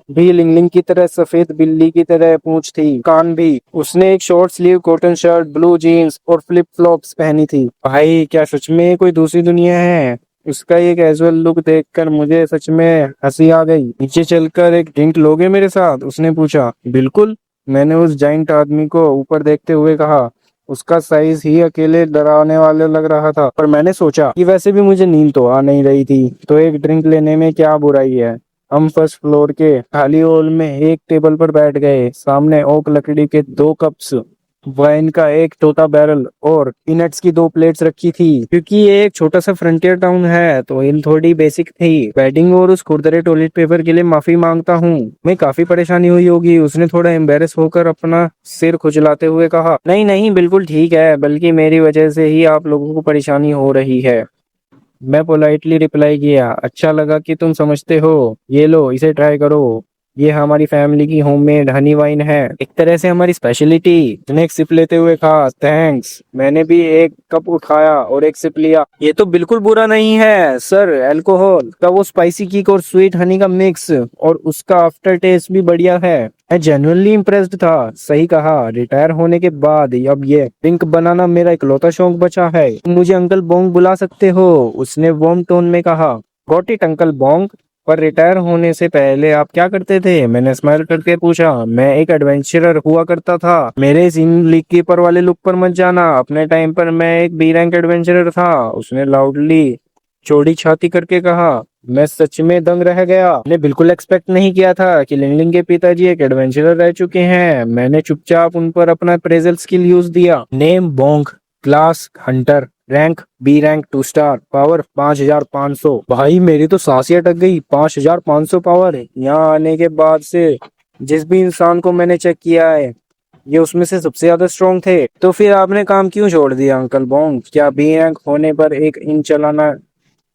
भी लिंगलिंग की तरह सफेद बिल्ली की तरह पूंछ थी, कान भी। उसने एक short sleeve cotton shirt, blue jeans और फ्लिप फ्लॉप्स पहनी थी। भाई, क्या सच में कोई दूसरी दुनिया है? उसका ये कैजुअल लुक देखकर मुझे सच में हंसी आ गई। नीचे चलकर एक ड्रिंक लोगे मेरे साथ? उसने पूछा। बिल्कुल, मैंने उस जाइंट आदमी को ऊपर देखते हुए कहा। उसका साइज ही अकेले डरावने वाले लग रहा था। पर मैंने सोचा कि वैसे भी मुझे नींद तो आ नहीं रही थी, तो एक ड्रिंक लेने में क्या बुराई है। हम फर्स्ट फ्लोर के खाली हॉल में एक टेबल पर बैठ गए। सामने ओक लकड़ी के 2 कप्स, वाइन का एक छोटा बैरल और पीनट्स की 2 प्लेट्स रखी थी। क्योंकि ये एक छोटा सा फ्रंटियर टाउन है तो इन थोड़ी बेसिक थी। बेडिंग और उस खुरदरे टॉयलेट पेपर के लिए माफी मांगता हूँ। मैं काफी परेशानी हुई होगी। उसने थोड़ा एम्बेरस होकर अपना सिर खुजलाते हुए कहा। नहीं नहीं, बिल्कुल ठीक है, बल्कि मेरी वजह से ही आप लोगों को परेशानी हो रही है। मैं पोलाइटली रिप्लाई किया। अच्छा लगा कि तुम समझते हो। ये लो, इसे ट्राई करो। ये हमारी फैमिली की होममेड हनी वाइन है, एक तरह से हमारी स्पेशलिटी। उसने एक सिप लेते हुए कहा। थैंक्स। मैंने भी एक कप उठाया और एक सिप लिया। ये तो बिल्कुल बुरा नहीं है सर। अल्कोहल का वो स्पाइसी किक और स्वीट हनी का मिक्स और उसका आफ्टर टेस्ट भी बढ़िया है। मैं जेन्युइनली इम्प्रेस्ड था। सही कहा, रिटायर होने के बाद अब ये ड्रिंक बनाना मेरा इकलौता शौक बचा है। तुम मुझे अंकल बोंग बुला सकते हो, उसने वार्म टोन में कहा। Got it uncle Bong. पर रिटायर होने से पहले आप क्या करते थे? मैंने स्माइल करके पूछा। मैं एक एडवेंचरर हुआ करता था। मेरे इस इन लीक कीपर वाले लुक पर मत जाना। अपने टाइम पर मैं एक बी रैंक एडवेंचरर था, उसने लाउडली चौड़ी छाती करके कहा। मैं सच में दंग रह गया। मैंने बिल्कुल एक्सपेक्ट नहीं किया था कि लिंगलिंग के पिताजी एक एडवेंचरर रह चुके हैं। मैंने चुपचाप उन पर अपना अप्रेजल स्किल यूज दिया। Name Bong, class hunter, rank B rank 2 star, power 5500। भाई, मेरी तो सांस ही अटक गई। 5500 पावर। यहाँ आने के बाद से जिस भी इंसान को मैंने चेक किया है, ये उसमें से सबसे ज्यादा स्ट्रॉन्ग थे। तो फिर आपने काम क्यों छोड़ दिया अंकल बोंग? क्या बी रैंक होने पर एक इन चलाना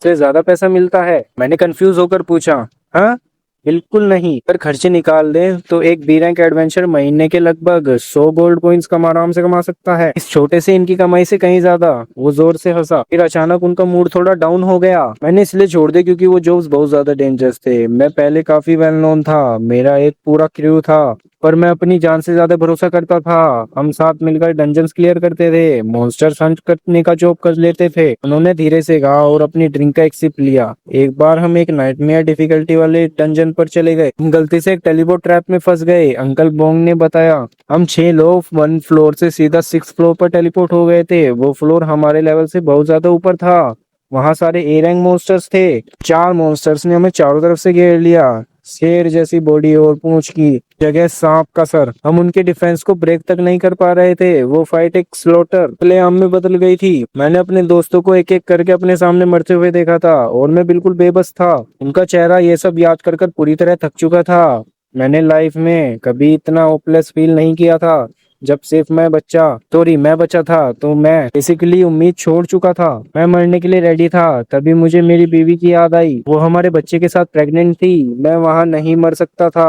से ज्यादा पैसा मिलता है? मैंने कंफ्यूज होकर पूछा। हाँ, बिल्कुल नहीं। पर खर्चे निकाल दें तो एक बी रैंक एडवेंचर महीने के लगभग 100 गोल्ड कॉइंस कम आराम से कमा सकता है। इस छोटे से इनकी कमाई से कहीं ज्यादा। वो जोर से हंसा। फिर अचानक उनका मूड थोड़ा डाउन हो गया। मैंने इसलिए छोड़ दिया क्योंकि वो जॉब्स बहुत ज्यादा डेंजरस थे। मैं पहले काफी वेल नोन था, मेरा एक पूरा क्रू था, पर मैं अपनी जान से ज्यादा भरोसा करता था। हम साथ मिलकर डंजन्स क्लियर करते थे, मॉन्स्टर हंट करने का जॉब कर लेते थे। उन्होंने धीरे से कहा और अपनी ड्रिंक का एक सिप लिया। एक बार हम एक नाइटमेयर डिफिकल्टी वाले डंजन पर चले गए। हम गलती से एक टेलीपोर्ट ट्रैप में फंस गए, अंकल बोंग ने बताया। हम 6 लोग 1 फ्लोर से सीधा 6 फ्लोर पर टेलीपोर्ट हो गए थे। वो फ्लोर हमारे लेवल से बहुत ज्यादा ऊपर था। वहां सारे ए रैंक मॉन्स्टर्स थे। 4 मॉन्स्टर्स ने हमें चारों तरफ से घेर लिया। शेर जैसी बॉडी और पूंछ की जगह सांप का सर। हम उनके डिफेंस को ब्रेक तक नहीं कर पा रहे थे। वो फाइट एक स्लॉटर प्ले आम में बदल गई थी। मैंने अपने दोस्तों को एक एक करके अपने सामने मरते हुए देखा था और मैं बिल्कुल बेबस था। उनका चेहरा ये सब याद कर कर पूरी तरह थक चुका था। मैंने लाइफ में कभी इतना होपलेस फील नहीं किया था। जब सिर्फ मैं बचा था तो मैं बेसिकली उम्मीद छोड़ चुका था। मैं मरने के लिए रेडी था। तभी मुझे मेरी बीवी की याद आई। वो हमारे बच्चे के साथ प्रेग्नेंट थी। मैं वहां नहीं मर सकता था,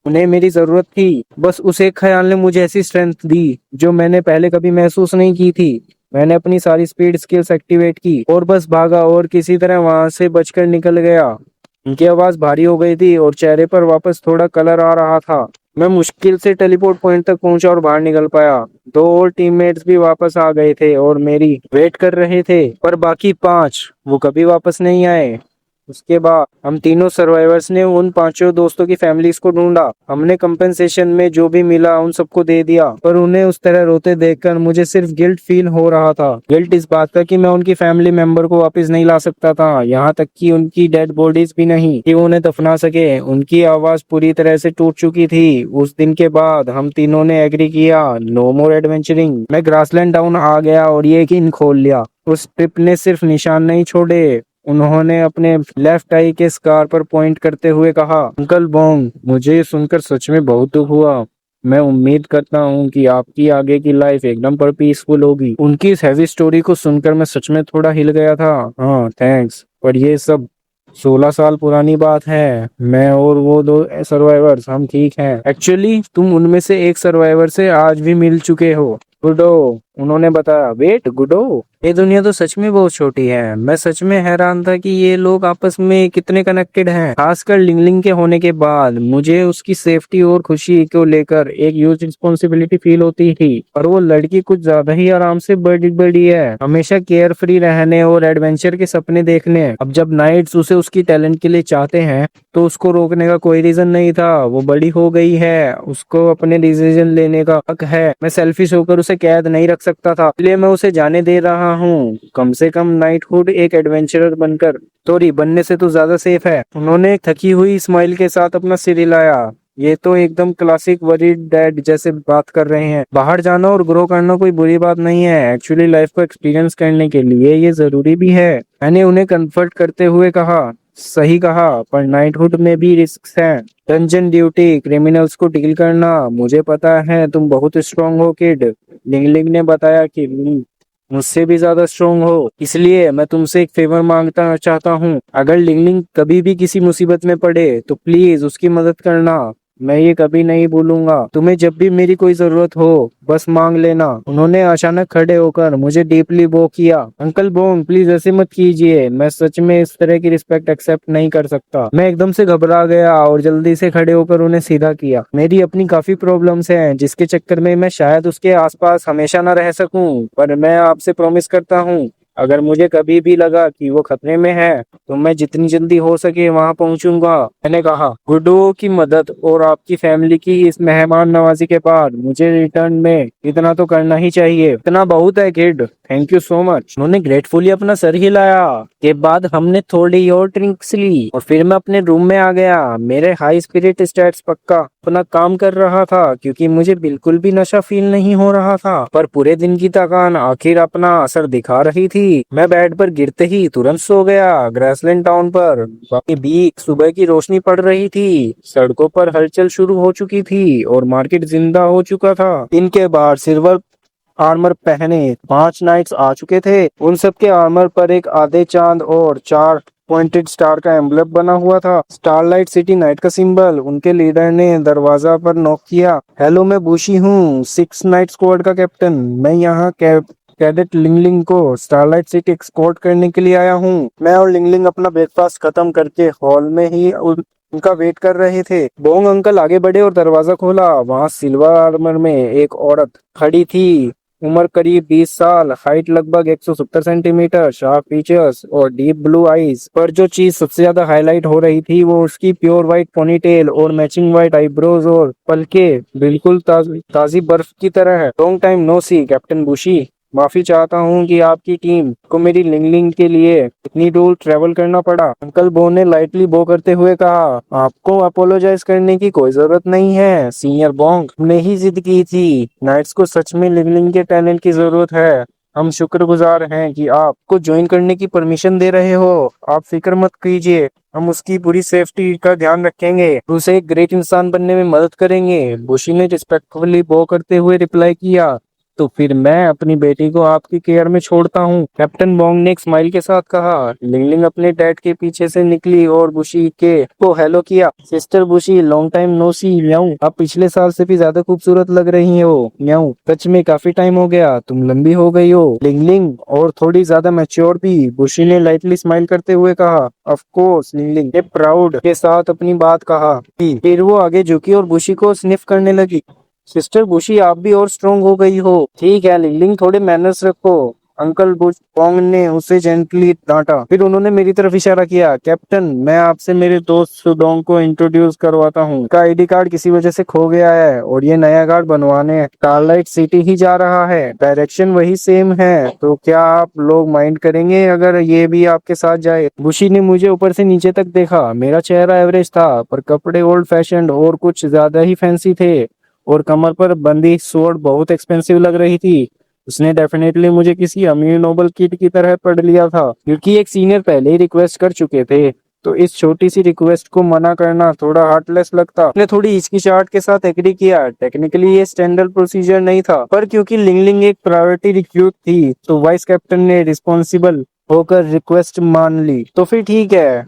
उन्हें मेरी जरूरत थी। बस उस एक ख्याल ने मुझे ऐसी स्ट्रेंथ दी जो मैंने पहले कभी महसूस नहीं की थी। मैंने अपनी सारी स्पीड स्किल्स एक्टिवेट की और बस भागा और किसी तरह वहां से बचकर निकल गया। उनकी आवाज भारी हो गई थी और चेहरे पर वापस थोड़ा कलर आ रहा था। मैं मुश्किल से टेलीपोर्ट पॉइंट तक पहुंचा और बाहर निकल पाया। दो और टीममेट्स भी वापस आ गए थे और मेरी वेट कर रहे थे, पर बाकी पांच वो कभी वापस नहीं आए। उसके बाद हम तीनों सर्वाइवर्स ने उन पांचों दोस्तों की फैमिलीज को ढूंढा। हमने कंपेंसेशन में जो भी मिला उन सबको दे दिया, पर उन्हें उस तरह रोते देखकर मुझे सिर्फ गिल्ट फील हो रहा था। गिल्ट इस बात का कि मैं उनकी फैमिली मेंबर को वापस नहीं ला सकता था, यहाँ तक कि उनकी डेड बॉडीज भी नहीं कि वो उन्हें दफना सके। उनकी आवाज पूरी तरह से टूट चुकी थी। उस दिन के बाद हम तीनों ने एग्री किया, नो मोर एडवेंचरिंग। मैं ग्रासलैंड टाउन आ गया और ये यकीन खोल लिया, उस ट्रिप ने सिर्फ निशान नहीं छोड़े। उन्होंने अपने लेफ्ट आई के स्कार पर पॉइंट करते हुए कहा, अंकल बोंग, मुझे ये सुनकर सच में बहुत दुख हुआ। मैं उम्मीद करता हूँ कि आपकी आगे की लाइफ एकदम पर पीसफुल होगी। उनकी इस हैवी स्टोरी को सुनकर मैं सच में थोड़ा हिल गया था। हाँ थैंक्स, पर ये सब 16 साल पुरानी बात है। मैं और वो दो सर्वाइवर्स हम ठीक हैं। एक्चुअली तुम उनमें से एक सर्वाइवर से आज भी मिल चुके हो। गुडो, उन्होंने बताया। वेट, गुडो? ये दुनिया तो सच में बहुत छोटी है। मैं सच में हैरान था कि ये लोग आपस में कितने कनेक्टेड हैं। खासकर लिंगलिंग के होने के बाद मुझे उसकी सेफ्टी और खुशी को लेकर एक ह्यूज रिस्पॉन्सिबिलिटी फील होती थी। पर वो लड़की कुछ ज्यादा ही आराम से बड़ी बड़ी है, हमेशा केयर फ्री रहने और एडवेंचर के सपने देखने। अब जब नाइट्स उसे उसकी टैलेंट के लिए चाहते हैं तो उसको रोकने का कोई रीजन नहीं था। वो बड़ी हो गई है, उसको अपने डिसीजन लेने का हक है। मैं सेल्फिश होकर उसे कैद नहीं रख सकता था, इसलिए मैं उसे जाने दे रहा हूँ। कम से कम नाइटहुड एक एडवेंचरर बनकर सॉरी बनने से तो ज्यादा सेफ है। उन्होंने एक थकी हुई स्माइल के साथ अपना सिर हिलाया। ये तो एकदम क्लासिक वरीड डैड जैसे बात कर रहे हैं। बाहर जाना और ग्रो करना कोई बुरी बात नहीं है। एक्चुअली लाइफ को एक्सपीरियंस करने के लिए ये जरूरी भी है। मैंने उन्हें कंफर्ट करते हुए कहा, सही कहा, पर नाइटहुड में भी रिस्क हैं। डंजन ड्यूटी, क्रिमिनल्स को डील करना। मुझे पता है तुम बहुत स्ट्रांग हो किड। लिंगलिंग ने बताया कि मुझसे भी ज्यादा स्ट्रोंग हो, इसलिए मैं तुमसे एक फेवर मांगता चाहता हूँ। अगर लिंगलिंग कभी भी किसी मुसीबत में पड़े तो प्लीज उसकी मदद करना। मैं ये कभी नहीं भूलूंगा। तुम्हें जब भी मेरी कोई जरूरत हो बस मांग लेना। उन्होंने अचानक खड़े होकर मुझे डीपली बो किया। अंकल बोन, प्लीज ऐसे मत कीजिए। मैं सच में इस तरह की रिस्पेक्ट एक्सेप्ट नहीं कर सकता। मैं एकदम से घबरा गया और जल्दी से खड़े होकर उन्हें सीधा किया। मेरी अपनी काफी प्रॉब्लम्स हैं जिसके चक्कर में मैं शायद उसके आसपास हमेशा न रह सकूं, पर मैं आपसे प्रॉमिस करता हूँ अगर मुझे कभी भी लगा कि वो खतरे में है तो मैं जितनी जल्दी हो सके वहां पहुंचूंगा। मैंने कहा, गुड्डू की मदद और आपकी फैमिली की इस मेहमान नवाजी के बाद मुझे रिटर्न में इतना तो करना ही चाहिए। इतना बहुत है kid, thank you so much. उन्होंने ग्रेटफुली अपना सर हिलाया। के बाद हमने थोड़ी और ड्रिंक्स ली और फिर मैं अपने रूम में आ गया। मेरे हाई स्पिरिट स्टेट्स पक्का अपना काम कर रहा था क्योंकि मुझे बिल्कुल भी नशा फील नहीं हो रहा था, पर पूरे दिन की थकान आखिर अपना असर दिखा रही थी। मैं बेड पर गिरते ही तुरंत सो गया। ग्रासलैंड टाउन पर बाकी बीच सुबह की रोशनी पड़ रही थी। सड़कों पर हलचल शुरू हो चुकी थी और मार्केट जिंदा हो चुका था। इनके बाद सिल्वर आर्मर पहने 5 नाइट्स आ चुके थे। उन सब के आर्मर पर एक आधे चांद और 4 पॉइंटेड स्टार का एम्बलम बना हुआ था। स्टारलाइट सिटी नाइट का सिंबल। उनके लीडर ने दरवाजा पर नॉक किया। हेलो, मैं बुशी हूँ, 6 नाइट स्क्वाड का कैप्टन। मैं यहाँ कैडेट लिंगलिंग को स्टारलाइट सिटी एक्सकोर्ट करने के लिए आया हूँ। मैं और लिंगलिंग अपना ब्रेकफास्ट खत्म करके हॉल में ही उनका वेट कर रहे थे। बोंग अंकल आगे बढ़े और दरवाजा खोला। वहाँ सिल्वर आर्मर में एक औरत खड़ी थी। उम्र करीब 20 साल, हाइट लगभग 170 सेंटीमीटर, शार्प फीचर्स और डीप ब्लू आईज। पर जो चीज सबसे ज्यादा हाईलाइट हो रही थी वो उसकी प्योर व्हाइट पोनीटेल और मैचिंग व्हाइट आईब्रोज और पलके बिल्कुल ताजी बर्फ की तरह है। लॉन्ग टाइम नो सी कैप्टन बुशी। माफी चाहता हूँ कि आपकी टीम को मेरी लिंगलिंग के लिए इतनी दूर ट्रेवल करना पड़ा। अंकल बो ने लाइटली बो करते हुए कहा, आपको अपोलोजाइज करने की कोई जरूरत नहीं है सीनियर बोंग, हमने ही जिद की थी। नाइट्स को सच में लिंगलिंग के टैलेंट की जरूरत है। हम शुक्रगुजार हैं कि आपको ज्वाइन करने की परमिशन दे रहे हो। आप फिक्र मत कीजिए, हम उसकी पूरी सेफ्टी का ध्यान रखेंगे, उसे एक ग्रेट इंसान बनने में मदद करेंगे। बुशी ने रिस्पेक्टफुली बो करते हुए रिप्लाई किया, तो फिर मैं अपनी बेटी को आपकी केयर में छोड़ता हूँ। कैप्टन बॉन्ग ने एक स्माइल के साथ कहा। लिंगलिंग अपने डैड के पीछे से निकली और बुशी के को हेलो किया। सिस्टर बुशी, लॉन्ग टाइम नो सी। म्याऊं, आप पिछले साल से भी ज्यादा खूबसूरत लग रही हो। म्याऊं, सच में काफी टाइम हो गया, तुम लंबी हो गई हो। लिंगलिंग, और थोड़ी ज्यादा मैच्योर भी, बुशी ने लाइटली स्माइल करते हुए कहा। ऑफ कोर्स, लिंगलिंग ने प्राउड के साथ अपनी बात कहा। फिर वो आगे झुकी और बुशी को स्निफ करने लगी। सिस्टर बुशी, आप भी और स्ट्रोंग हो गई हो। ठीक है लिंगलिंग, थोड़े मैनर्स रखो। अंकल बुश पोंग ने उसे जेंटली डांटा। फिर उन्होंने मेरी तरफ इशारा किया। कैप्टन, मैं आपसे मेरे दोस्त सुडोंग को इंट्रोड्यूस करवाता हूँ। का आईडी कार्ड किसी वजह से खो गया है और ये नया कार्ड बनवाने स्टारलाइट सिटी ही जा रहा है। डायरेक्शन वही सेम है, तो क्या आप लोग माइंड करेंगे अगर ये भी आपके साथ जाए? बुशी ने मुझे ऊपर से नीचे तक देखा। मेरा चेहरा एवरेज था, पर कपड़े ओल्ड फैशन और कुछ ज्यादा ही फैंसी थे, और कमर पर बंदी स्वॉर्ड बहुत एक्सपेंसिव लग रही थी। उसने डेफिनेटली मुझे किसी अमीर नोबल किड की तरह पढ़ लिया था, क्योंकि एक सीनियर पहले ही रिक्वेस्ट कर चुके थे। तो इस छोटी सी रिक्वेस्ट को मना करना थोड़ा हार्टलेस लगता। उसने थोड़ी हिचकिचाहट के साथ एग्री किया। टेक्निकली ये स्टैंडर्ड प्रोसीजर नहीं था, पर क्योंकि लिंगलिंग एक प्रायोरिटी रिक्रूट थी, तो वाइस कैप्टन ने रिस्पॉन्सिबल होकर रिक्वेस्ट मान ली। तो फिर ठीक है,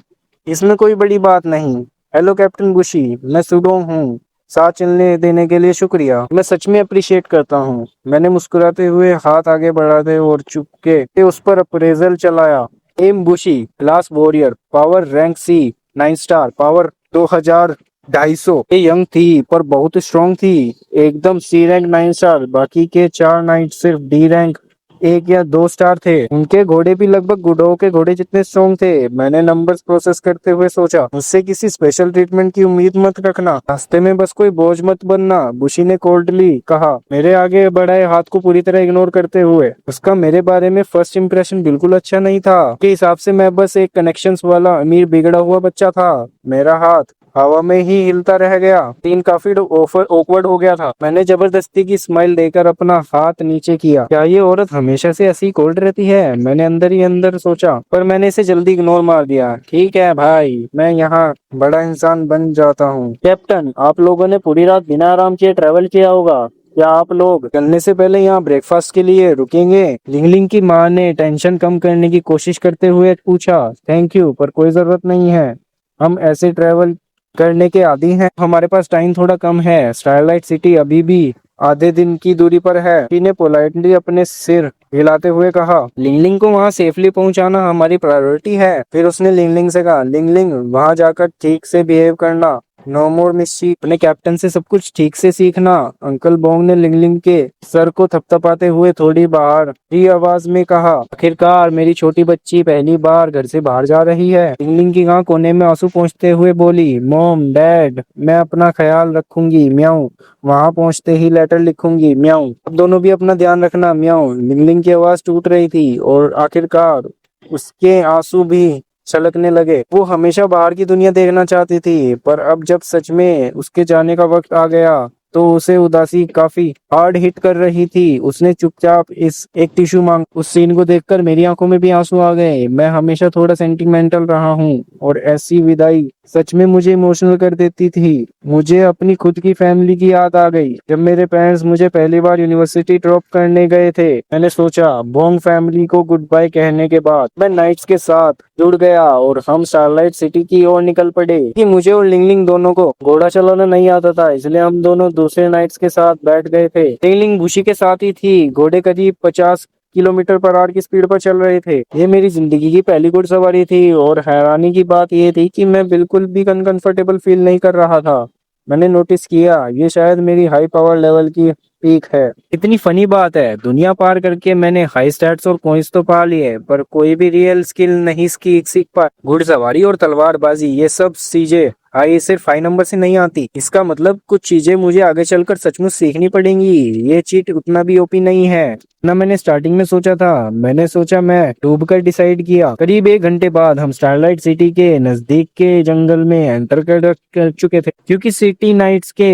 इसमें कोई बड़ी बात नहीं। हेलो कैप्टन बुशी, मैं सुडोंग हूँ। साथ चलने देने के लिए शुक्रिया, मैं सच में अप्रिशिएट करता हूँ। मैंने मुस्कुराते हुए हाथ आगे बढ़ाते और चुपके उस पर अप्रेजल चलाया। एम Bushi, class warrior, power rank C, 9 star, power 2250। ये यंग थी पर बहुत स्ट्रॉन्ग थी। एकदम सी रैंक 9 स्टार। बाकी के 4 नाइट सिर्फ डी रैंक 1 या 2 स्टार थे। उनके घोड़े भी लगभग गुडो के घोड़े जितने स्ट्रॉन्ग थे। मैंने नंबर्स प्रोसेस करते हुए सोचा, मुझसे किसी स्पेशल ट्रीटमेंट की उम्मीद मत रखना। रास्ते में बस कोई बोझ मत बनना, बुशी ने कोल्डली कहा, मेरे आगे बढ़ाए हाथ को पूरी तरह इग्नोर करते हुए। उसका मेरे बारे में फर्स्ट इंप्रेशन बिल्कुल अच्छा नहीं था। के हिसाब से मैं बस एक कनेक्शंस वाला अमीर बिगड़ा हुआ बच्चा था। मेरा हाथ हवा में ही हिलता रह गया। सीन काफी ऑकवर्ड हो गया था। मैंने जबरदस्ती की स्माइल देकर अपना हाथ नीचे किया। क्या ये औरत हमेशा से ऐसी कोल्ड रहती है? मैंने अंदर ही अंदर सोचा, पर मैंने इसे जल्दी इग्नोर मार दिया। ठीक है भाई, मैं यहाँ बड़ा इंसान बन जाता हूँ। कैप्टन, आप लोगों ने पूरी रात बिना आराम किए ट्रेवल किया होगा। क्या आप लोग चलने से पहले यहाँ ब्रेकफास्ट के लिए रुकेंगे? लिंगलिंग की माँ ने टेंशन कम करने की कोशिश करते हुए पूछा। थैंक यू, पर कोई जरूरत नहीं है। हम ऐसे ट्रेवल करने के आदी हैं। हमारे पास टाइम थोड़ा कम है। स्टारलाइट सिटी अभी भी आधे दिन की दूरी पर है। टी ने पोलाइटली अपने सिर हिलाते हुए कहा। लिंगलिंग को वहां सेफली पहुंचाना हमारी प्रायोरिटी है। फिर उसने लिंगलिंग से कहा, लिंगलिंग, वहां जाकर ठीक से बिहेव करना। नो मोर मिस्चीफ। अपने कैप्टन से सब कुछ ठीक से सीखना। अंकल बोंग ने लिंगलिंग के सर को थपथपाते हुए थोड़ी बाहर की आवाज में कहा। आखिरकार मेरी छोटी बच्ची पहली बार घर से बाहर जा रही है। लिंगलिंग की आंख कोने में आंसू पहुंचते हुए बोली, मॉम, डैड, मैं अपना ख्याल रखूंगी। म्याऊं, वहां पहुंचते ही लेटर लिखूंगी। म्याऊं, अब दोनों भी अपना ध्यान रखना। म्याऊं। लिंगलिंग की आवाज टूट रही थी और आखिरकार उसके आंसू भी छलकने लगे। वो हमेशा बाहर की दुनिया देखना चाहती थी, पर अब जब सच में उसके जाने का वक्त आ गया, तो उसे उदासी काफी हार्ड हिट कर रही थी। उसने चुपचाप इस एक टिश्यू मांग। उस सीन को देखकर मेरी आंखों में भी आंसू आ गए। मैं हमेशा थोड़ा सेंटिमेंटल रहा हूँ, और ऐसी विदाई सच में मुझे इमोशनल कर देती थी। मुझे अपनी खुद की फैमिली की याद आ गई। जब मेरे पेरेंट्स मुझे पहली बार यूनिवर्सिटी ड्रॉप करने गए थे, मैंने सोचा, बोंग फैमिली को गुड बाय कहने के बाद मैं नाइट्स के साथ जुड़ गया और हम स्टारलाइट सिटी की ओर निकल पड़े। कि मुझे और लिंगलिंग दोनों को घोड़ा चलाना नहीं आता था, इसलिए हम दोनों दूसरे नाइट्स के साथ बैठ गए थे। लिंगलिंग बुशी के साथ ही थी। घोड़े करीब 50 किलोमीटर पर आवर की स्पीड पर चल रहे थे। ये मेरी जिंदगी की पहली घुड़सवारी थी, और हैरानी की बात यह थी कि मैं बिल्कुल भी अनकंफर्टेबल फील नहीं कर रहा था। मैंने नोटिस किया, ये शायद मेरी हाई पावर लेवल की पीक है। इतनी फनी बात है, दुनिया पार करके मैंने हाई स्टैट्स और कॉइंस तो पा लिए, पर कोई भी रियल स्किल नहीं सीख पा। घुड़सवारी और तलवारबाजी, ये सब चीजें आई सिर्फ हाई नंबर से नहीं आती। इसका मतलब कुछ चीजें मुझे आगे चलकर सचमुच सीखनी पड़ेंगी। ये चीट उतना भी ओपी नहीं है ना मैंने स्टार्टिंग में सोचा था। मैंने सोचा, मैं डूब कर डिसाइड किया। करीब 1 घंटे बाद हम स्टारलाइट सिटी के नजदीक के जंगल में एंटर कर चुके थे। क्योंकि सिटी नाइट्स के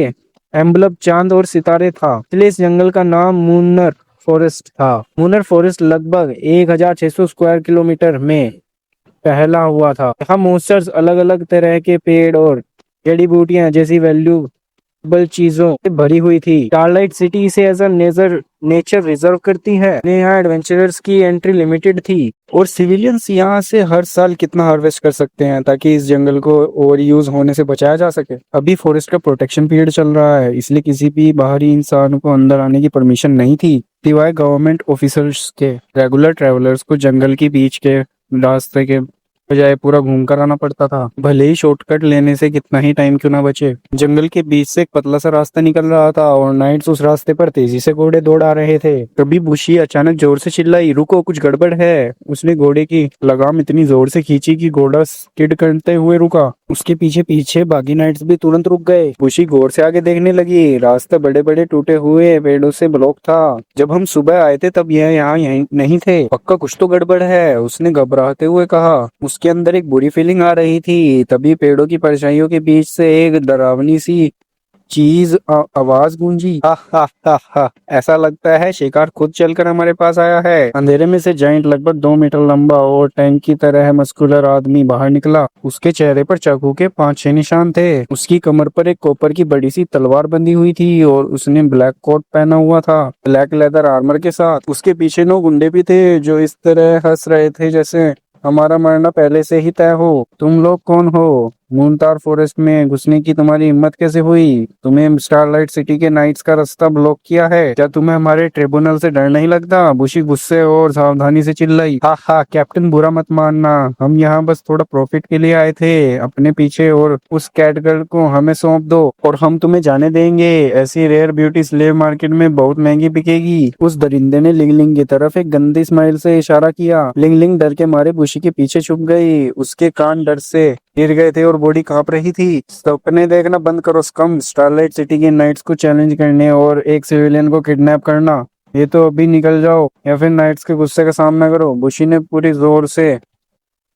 एम्बलम चांद और सितारे था, इसलिए इस जंगल का नाम मूनर फॉरेस्ट था। मूनर फॉरेस्ट लगभग 1600 स्क्वायर किलोमीटर में फैला हुआ था। यहाँ मॉन्स्टर्स, अलग अलग तरह के पेड़ और जड़ी बूटियां जैसी वैल्यू बल चीजों से भरी हुई थी। स्टारलाइट सिटी इसे एज अ नेचर रिजर्व करती है। यहाँ एडवेंचरर्स की एंट्री लिमिटेड थी और सिविलियंस यहाँ से हर साल कितना हार्वेस्ट कर सकते हैं ताकि इस जंगल को ओवर यूज होने से बचाया जा सके। अभी फॉरेस्ट का प्रोटेक्शन पीरियड चल रहा है, इसलिए किसी भी बाहरी इंसान को अंदर आने की परमिशन नहीं थी, सिवाय गवर्नमेंट ऑफिसर्स के। रेगुलर ट्रेवलर्स को जंगल के बीच के रास्ते के बजाय पूरा घूम कर आना पड़ता था, भले ही शॉर्टकट लेने से कितना ही टाइम क्यों ना बचे। जंगल के बीच से एक पतला सा रास्ता निकल रहा था और नाइट्स उस रास्ते पर तेजी से घोड़े दौड़ आ रहे थे। तभी बुशी अचानक जोर से चिल्लाई, रुको, कुछ गड़बड़ है। उसने घोड़े की लगाम इतनी जोर से खींची कि घोड़ा स्किड करते हुए रुका। उसके पीछे पीछे बाकी नाइट्स भी तुरंत रुक गए। बुशी गौर से आगे देखने लगी। रास्ता बड़े बड़े टूटे हुए पेड़ों से ब्लॉक था। जब हम सुबह आए थे तब यह यहाँ यहीं नहीं थे। पक्का कुछ तो गड़बड़ है, उसने घबराते हुए कहा। उसके अंदर एक बुरी फीलिंग आ रही थी। तभी पेड़ों की परछाइयों के बीच से एक डरावनी सी चीज आवाज गूंजी, हा हा हा हा। ऐसा लगता है शिकार खुद चलकर हमारे पास आया है। अंधेरे में से जाइंट लगभग 2 मीटर लंबा और टैंक की तरह मस्कुलर आदमी बाहर निकला। उसके चेहरे पर चाकू के 5-6 निशान थे। उसकी कमर पर एक कॉपर की बड़ी सी तलवार बंधी हुई थी और उसने ब्लैक कोट पहना हुआ था, ब्लैक लेदर आर्मर के साथ। उसके पीछे 9 गुंडे भी थे जो इस तरह हंस रहे थे जैसे हमारा मरना पहले से ही तय हो। तुम लोग कौन हो? मूनतार फॉरेस्ट में घुसने की तुम्हारी हिम्मत कैसे हुई? तुम्हें स्टारलाइट सिटी के नाइट्स का रास्ता ब्लॉक किया है? क्या तुम्हें हमारे ट्रिब्यूनल से डर नहीं लगता? बुशी गुस्से और सावधानी से चिल्लाई, हा हा कैप्टन, बुरा मत मानना, हम यहाँ बस थोड़ा प्रॉफिट के लिए आए थे। अपने पीछे और उस कैट गर्ल को हमें सौंप दो और हम तुम्हें जाने देंगे। ऐसी रेयर ब्यूटी स्लेव मार्केट में बहुत महंगी बिकेगी। उस दरिंदे ने लिंगलिंग की तरफ एक गंदी स्माइल से इशारा किया। लिंगलिंग डर के मारे बुशी के पीछे छुप गई। उसके कान डर से गिर गए थे और बॉडी कांप रही थी। सपने देखना बंद करो स्कम। स्टारलाइट सिटी के नाइट्स को चैलेंज करने और एक सिविलियन को किडनैप करना, ये तो अभी निकल जाओ या फिर नाइट्स के गुस्से का सामना करो, बुशी ने पूरी जोर से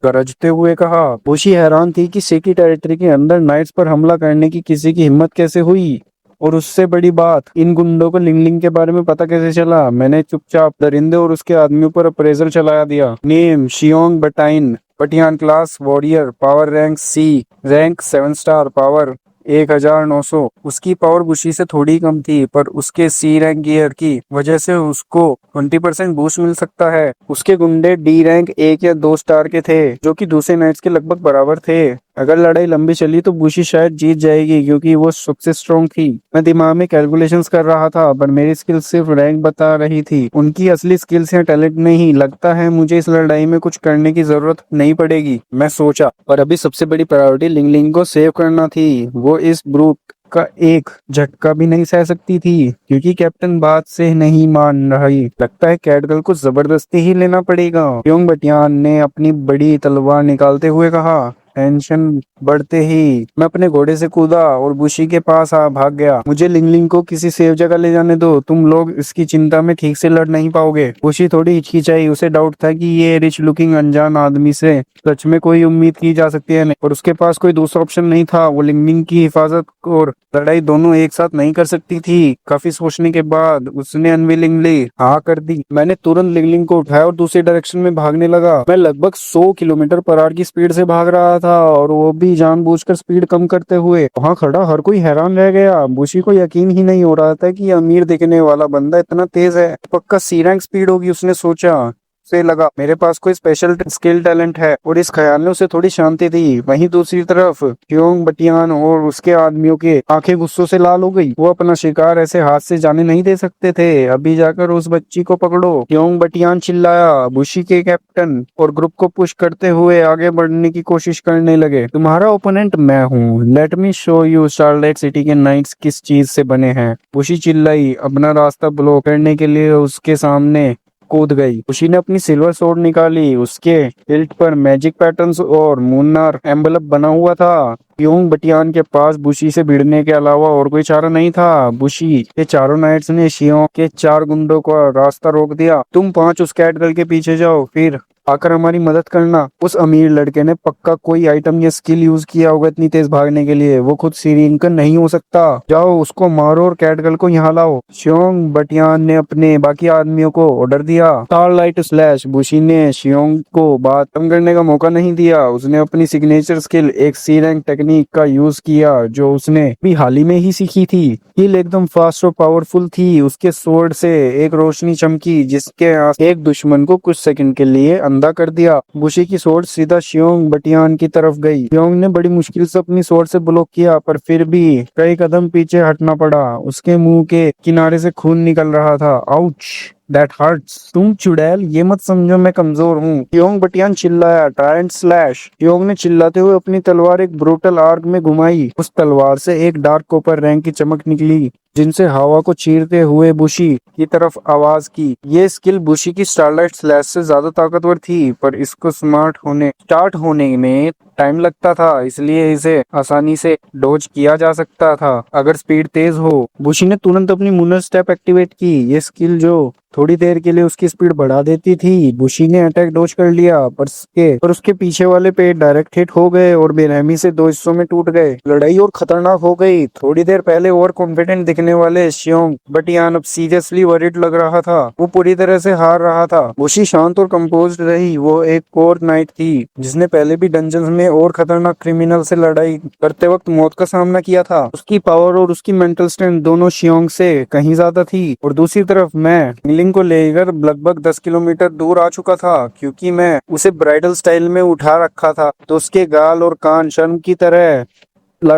गरजते हुए कहा। बुशी हैरान थी कि सिटी टेरिटरी के अंदर नाइट्स पर हमला करने की किसी की हिम्मत कैसे हुई, और उससे बड़ी बात, इन गुंडों को लिंगलिंग के बारे में पता कैसे चला। मैंने चुपचाप दरिंदे और उसके आदमियों पर अप्रेजल चलाया दिया। नेम शियोंग बटाइन, पटियान, class warrior, power rank C, rank 7 star, power 1900। उसकी पावर बुशी से थोड़ी कम थी पर उसके सी रैंक गियर की वजह से उसको 20% बूस्ट मिल सकता है। उसके गुंडे डी रैंक 1 या 2 स्टार के थे जो कि दूसरे नाइट्स के लगभग बराबर थे। अगर लड़ाई लंबी चली तो बुशी शायद जीत जाएगी क्योंकि वो सबसे स्ट्रॉन्ग थी। मैं दिमाग में कैलकुलेशंस कर रहा था पर मेरी स्किल सिर्फ रैंक बता रही थी, उनकी असली स्किल्स या टैलेंट नहीं। लगता है मुझे इस लड़ाई में कुछ करने की जरूरत नहीं पड़ेगी, मैं सोचा। पर अभी सबसे बड़ी प्रायोरिटी लिंगलिंग को सेव करना थी। वो इस ब्रूट का एक झटका भी नहीं सह सकती थी क्योंकि कैप्टन बात से नहीं मान रही। लगता है कैटगर्ल को जबरदस्ती ही लेना पड़ेगा, योंग बटियान ने अपनी बड़ी तलवार निकालते हुए कहा। टेंशन बढ़ते ही मैं अपने घोड़े से कूदा और बुशी के पास भाग गया। मुझे लिंगलिंग को किसी सेफ जगह ले जाने दो, तुम लोग इसकी चिंता में ठीक से लड़ नहीं पाओगे। बुशी थोड़ी हिचकिचाई, उसे डाउट था कि ये रिच लुकिंग अनजान आदमी से सच में कोई उम्मीद की जा सकती है नहीं, और उसके पास कोई दूसरा ऑप्शन नहीं था। वो लिंगलिंग की हिफाजत और लड़ाई दोनों एक साथ नहीं कर सकती थी। काफी सोचने के बाद उसने अनविलिंगली हाँ कर दी। मैंने तुरंत लिंगलिंग को उठाया और दूसरी डायरेक्शन में भागने लगा। मैं लगभग 100 किलोमीटर पर आवर की स्पीड से भाग रहा था और वो भी जानबूझकर स्पीड कम करते हुए। वहां खड़ा हर कोई हैरान रह गया। बुशी को यकीन ही नहीं हो रहा था कि अमीर दिखने वाला बंदा इतना तेज है। पक्का सी रैंक स्पीड होगी, उसने सोचा। से लगा मेरे पास कोई स्पेशल स्किल टैलेंट है और इस ख्याल में उसे थोड़ी शांति थी। वहीं दूसरी तरफ योंग बटियान और उसके आदमियों के आंखें गुस्सों से लाल हो गई। वो अपना शिकार ऐसे हाथ से जाने नहीं दे सकते थे। अभी जाकर उस बच्ची को पकड़ो, योंग बटियान चिल्लाया। बुशी के कैप्टन और ग्रुप को पुश करते हुए आगे बढ़ने की कोशिश करने लगे। तुम्हारा ओपोनेंट मैं हूँ, let me show you starlight city के नाइट्स किस चीज से बने हैं, बुशी चिल्लाई। अपना रास्ता ब्लॉक करने के लिए उसके सामने कूद गई। बुशी ने अपनी सिल्वर सोर्ड निकाली। उसके हिल्ट पर मैजिक पैटर्न्स और मूनर एम्बलम बना हुआ था। योंग बटियान के पास बुशी से भिड़ने के अलावा और कोई चारा नहीं था। बुशी के चारों नाइट्स ने शियोंग के 4 गुंडों का रास्ता रोक दिया। तुम 5 उस कैट गर्ल के पीछे जाओ, फिर आकर हमारी मदद करना। उस अमीर लड़के ने पक्का कोई आइटम या स्किल यूज किया होगा इतनी तेज भागने के लिए। वो खुद सीरियन नहीं हो सकता। जाओ उसको मारो और कैटगर्ल को यहाँ लाओ। शियोंग बटियान ने अपने बाकी आदमियों को ऑर्डर दिया। Starlight slash. बुशी ने शियोंग को बात कम करने का मौका नहीं दिया। उसने अपनी सिग्नेचर स्किल, एक सी रैंक टेक्निक टेक्निक का यूज किया जो उसने भी हाल ही में ही सीखी थी। कील एकदम फास्ट और पावरफुल थी। उसके स्वॉर्ड से एक रोशनी चमकी जिसके एक दुश्मन को कुछ सेकंड के लिए अंधा कर दिया। बुशी की स्वॉर्ड सीधा शियोंग बटियान की तरफ गई। शियोंग ने बड़ी मुश्किल से अपनी स्वॉर्ड से ब्लॉक किया, पर फिर भी कई कदम पीछे हटना पड़ा। उसके मुंह के किनारे से खून निकल रहा था। Ouch, that hurts. तुम चुड़ैल, ये मत समझो मैं कमजोर हूँ। शियोंग बटियान चिल्लाया। ट्रायंट स्लैश। शियोंग ने चिल्लाते हुए अपनी तलवार एक ब्रूटल आर्क में घुमाई। उस तलवार से एक डार्क कॉपर रंग की चमक निकली जिनसे हवा को चीरते हुए बुशी की तरफ आवाज की। ये स्किल बुशी की स्टारलाइट स्लैश से ज्यादा ताकतवर थी, पर इसको स्टार्ट होने में टाइम लगता था, इसलिए इसे आसानी से डॉज किया जा सकता था अगर स्पीड तेज हो। बुशी ने तुरंत अपनी मुनर स्टेप एक्टिवेट की। ये स्किल जो थोड़ी देर के लिए उसकी स्पीड बढ़ा देती थी। बुशी ने अटैक डॉज कर लिया, पर उसके पीछे वाले पेड़ डायरेक्ट हिट हो गए और बेरहमी से दो हिस्सों में टूट गए। लड़ाई और खतरनाक हो गई। थोड़ी देर पहले ओवर कॉन्फिडेंट दिखने वाले शियोंग बटियान अब सीरियसली वरीड लग रहा था। वो पूरी तरह से हार रहा था। बुशी शांत और कंपोज्ड रही। वो एक कोर नाइट थी जिसने पहले भी डंजन्स में और खतरनाक क्रिमिनल से लड़ाई करते वक्त मौत का सामना किया था। उसकी पावर और उसकी मेंटल स्ट्रेंथ दोनों शियोंग से कहीं ज्यादा थी। और दूसरी तरफ मैं को लेकर लगभग 10 किलोमीटर दूर आ चुका था, क्योंकि मैं उसे ब्राइडल स्टाइल में उठा रखा था तो उसके गाल और कान शर्म की तरह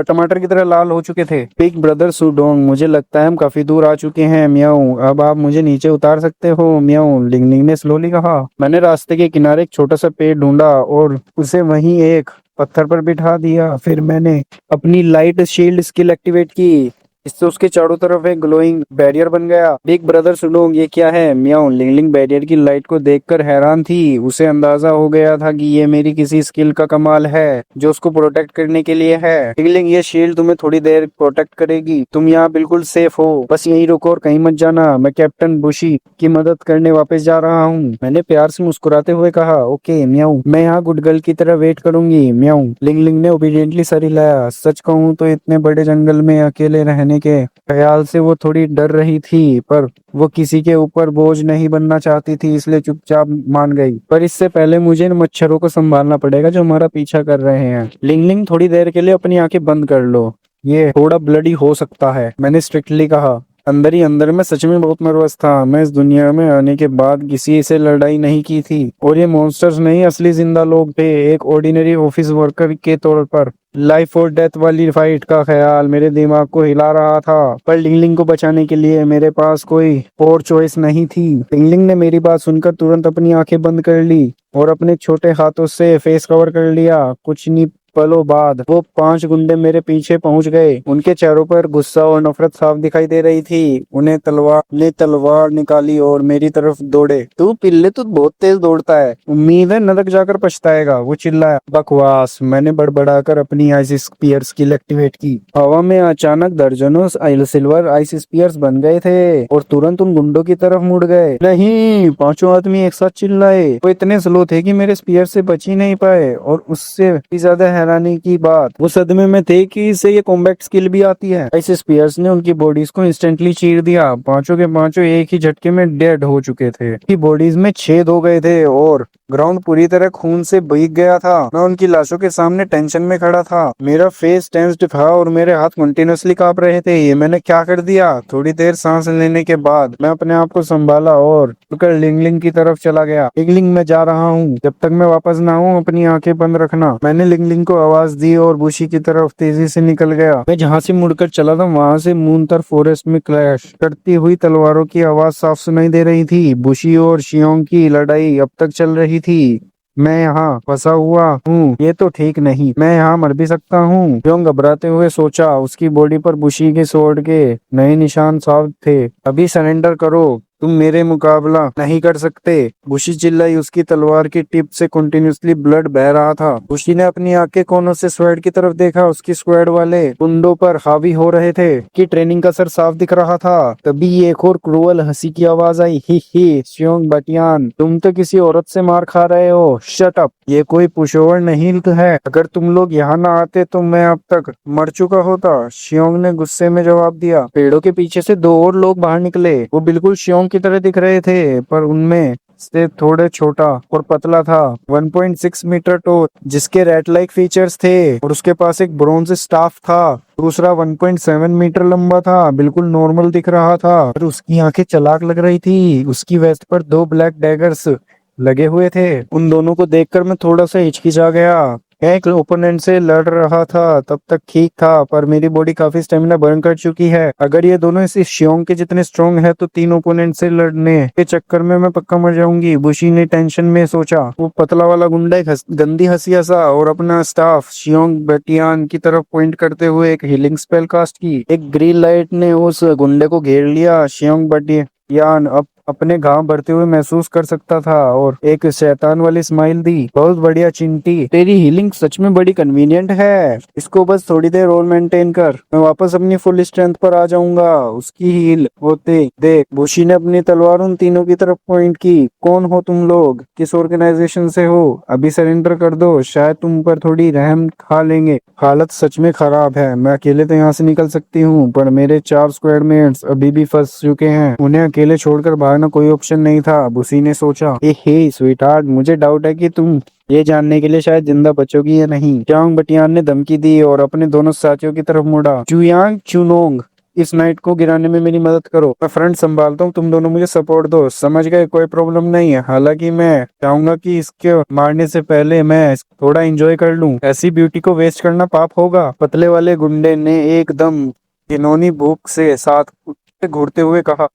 टमाटर की तरह लाल हो चुके थे। बिग ब्रदर सुडोंग, मुझे लगता है हम काफी दूर आ चुके हैं। म्याऊ, अब आप मुझे नीचे उतार सकते हो। म्याऊ, लिंगलिंग ने स्लोली कहा। मैंने रास्ते के किनारे एक छोटा सा पेड़ ढूंढा और उसे वहीं एक पत्थर पर बिठा दिया। फिर मैंने अपनी लाइट शील्ड स्किल एक्टिवेट की। इससे उसके चारों तरफ एक ग्लोइंग बैरियर बन गया। बिग ब्रदर सुडोंग, ये क्या है? म्याऊ, लिंगलिंग बैरियर की लाइट को देखकर हैरान थी। उसे अंदाजा हो गया था कि ये मेरी किसी स्किल का कमाल है जो उसको प्रोटेक्ट करने के लिए है। लिंगलिंग, ये शील्ड तुम्हें थोड़ी देर प्रोटेक्ट करेगी। तुम यहाँ बिल्कुल सेफ हो, बस यहीं रुको और कहीं मत जाना। मैं कैप्टन बुशी की मदद करने वापस जा रहा हूँ, मैंने प्यार से मुस्कुराते हुए कहा। ओके म्याऊ, मैं यहाँ गुड गर्ल की तरह वेट करूंगी। म्याऊ, लिंगलिंग ने ओबीडियंटली सर हिलाया। सच कहूँ तो इतने बड़े जंगल में अकेले रहने के ख्याल से वो थोड़ी डर रही थी, पर वो किसी के ऊपर बोझ नहीं बनना चाहती थी, इसलिए चुपचाप मान गई। पर इससे पहले मुझे इन मच्छरों को संभालना पड़ेगा जो हमारा पीछा कर रहे हैं। लिंगलिंग, थोड़ी देर के लिए अपनी आंखें बंद कर लो, ये थोड़ा ब्लडी हो सकता है, मैंने स्ट्रिक्टली कहा। अंदर ही अंदर मैं सच में बहुत नर्वस था। मैं इस दुनिया में आने के बाद किसी से लड़ाई नहीं की थी, और ये मॉन्स्टर्स नहीं, असली जिंदा लोग थे। एक ऑर्डिनरी ऑफिस वर्कर के तौर पर लाइफ और डेथ वाली फाइट का ख्याल मेरे दिमाग को हिला रहा था। पर लिंगलिंग को बचाने के लिए मेरे पास कोई और चॉइस नहीं थी। लिंगलिंग ने मेरी बात सुनकर तुरंत अपनी आंखें बंद कर ली और अपने छोटे हाथों से फेस कवर कर लिया। कुछ नहीं पलों बाद वो 5 गुंडे मेरे पीछे पहुंच गए। उनके चेहरों पर गुस्सा और नफरत साफ दिखाई दे रही थी। उन्हें तलवार निकाली और मेरी तरफ दौड़े। तू पिल्ले, तू बहुत तेज दौड़ता है, उम्मीद है नरक जाकर पछताएगा, वो चिल्लाया। बकवास, मैंने बड़बड़ाकर अपनी आइस स्पीयर स्किल एक्टिवेट की। हवा में अचानक दर्जनों सिल्वर आइस स्पीयर्स बन गए थे और तुरंत उन गुंडों की तरफ मुड़ गए। नहीं, 5 आदमी एक साथ चिल्लाए। वो इतने स्लो थे कि मेरे स्पीयर से बच ही नहीं पाए, और उससे भी ज्यादा हैरानी की बात, वो सदमे में थे कि इससे ये कॉम्बैट स्किल भी आती है। ऐसे स्पीयर्स ने उनकी बॉडीज को इंस्टेंटली चीर दिया। पांचों के पांचों एक ही झटके में डेड हो चुके थे। उनकी बॉडीज में छेद हो गए थे और ग्राउंड पूरी तरह खून से भीग गया था। मैं उनकी लाशों के सामने टेंशन में खड़ा था। मेरा फेस टेंस्ड था और मेरे हाथ कंटिन्यूअसली कांप रहे थे। ये मैंने क्या कर दिया? थोड़ी देर सांस लेने के बाद मैं अपने आप को संभाला और लिंगलिंग की तरफ चला गया। लिंगलिंग, मैं जा रहा हूँ, जब तक मैं वापस ना आऊँ अपनी आंखें बंद रखना। मैंने लिंगलिंग को आवाज दी और बुशी की तरफ तेजी से निकल गया। मैं जहाँ से मुड़कर चला था वहाँ से मूनतर फॉरेस्ट में क्लैश करती हुई तलवारों की आवाज साफ सुनाई दे रही थी। बुशी और शियोंग की लड़ाई अब तक चल रही थी। मैं यहाँ फंसा हुआ हूँ, ये तो ठीक नहीं, मैं यहाँ मर भी सकता हूँ। शियोंग घबराते हुए सोचा। उसकी बॉडी पर बुशी के स्वॉर्ड के नए निशान साफ थे। अभी सरेंडर करो, तुम मेरे मुकाबला नहीं कर सकते, बुशी चिल्लाई। उसकी तलवार की टिप से कंटिन्यूअसली ब्लड बह रहा था। बुशी ने अपनी आंख के कोनों से स्क्वाड की तरफ देखा। उसकी स्क्वाड वाले गुंडों पर हावी हो रहे थे कि ट्रेनिंग का असर साफ दिख रहा था। तभी एक और क्रूअल हंसी की आवाज आई। ही शियोंग बटियान, तुम तो किसी औरत से मार खा रहे हो। शट अप, ये कोई पुशओवर नहीं है। अगर तुम लोग यहाँ ना आते तो मैं अब तक मर चुका होता, शियोंग ने गुस्से में जवाब दिया। पेड़ों के पीछे से 2 और लोग बाहर निकले। वो बिल्कुल शियोंग की तरह दिख रहे थे, पर उनमें से थोड़े छोटा और पतला था, 1.6 मीटर टॉल, जिसके रैट लाइक फीचर्स थे, और उसके पास एक ब्रोंज स्टाफ था। दूसरा 1.7 मीटर लंबा था, बिल्कुल नॉर्मल दिख रहा था, और उसकी आंखें चलाक लग रही थी। उसकी वेस्ट पर 2 ब्लैक डैगर्स लगे हुए थे। उन दोनों को देखकर मैं थोड़ा सा हिचकिचा गया। एक ओपोनेंट से लड़ रहा था तब तक ठीक था, पर मेरी बॉडी काफी स्टेमिना बर्न कर चुकी है। अगर ये दोनों इस शियोंग के जितने स्ट्रॉन्ग है तो 3 ओपोनेंट से लड़ने के चक्कर में मैं पक्का मर जाऊंगी। बुशी ने टेंशन में सोचा। वो पतला वाला गुंडा एक गंदी हंसी हंसा और अपना स्टाफ शियोंग बटियान की तरफ पॉइंट करते हुए एक हीलिंग स्पेल कास्ट की। एक ग्रीन लाइट ने उस गुंडे को घेर लिया। शियोंग बटियान अब अपने घाव भरते हुए महसूस कर सकता था और एक शैतान वाली स्माइल दी। बहुत बढ़िया चिंटी, तेरी हीलिंग सच में बड़ी कन्वीनियंट है। इसको बस थोड़ी देर और मेंटेन कर, मैं वापस अपनी फुल स्ट्रेंथ पर आ जाऊंगा। उसकी हील होते देख बुशी ने अपनी तलवार उन तीनों की तरफ पॉइंट की। कौन हो तुम लोग? किस ऑर्गेनाइजेशन से हो? अभी सरेंडर कर दो, शायद तुम पर थोड़ी रहम खा लेंगे। हालत सच में खराब है। मैं अकेले तो यहाँ से निकल सकती हूँ, पर मेरे 4 स्क्वाडमेट्स अभी भी फंस चुके हैं। उन्हें अकेले छोड़कर भागना कोई ऑप्शन नहीं था। बुसी ने सोचा। हे स्वीटहार्ट, मुझे डाउट है कि तुम ये जानने के लिए शायद जिंदा बचोगी या नहीं। चांग बटियान ने धमकी दी और अपने दोनों साथियों की तरफ मुड़ा। चुयांग चुनोंग, इस नाइट को गिराने में मेरी मदद करो। मैं फ्रंट संभालता हूँ, तुम दोनों मुझे सपोर्ट दो। समझ गए? कोई प्रॉब्लम नहीं है। हालांकि मैं चाहूंगा कि इसके मारने से पहले मैं थोड़ा एंजॉय कर लूं। ऐसी ब्यूटी को वेस्ट करना पाप होगा। पतले वाले गुंडे ने एकदम घिनौनी भूख से साथ घूरते हुए कहा।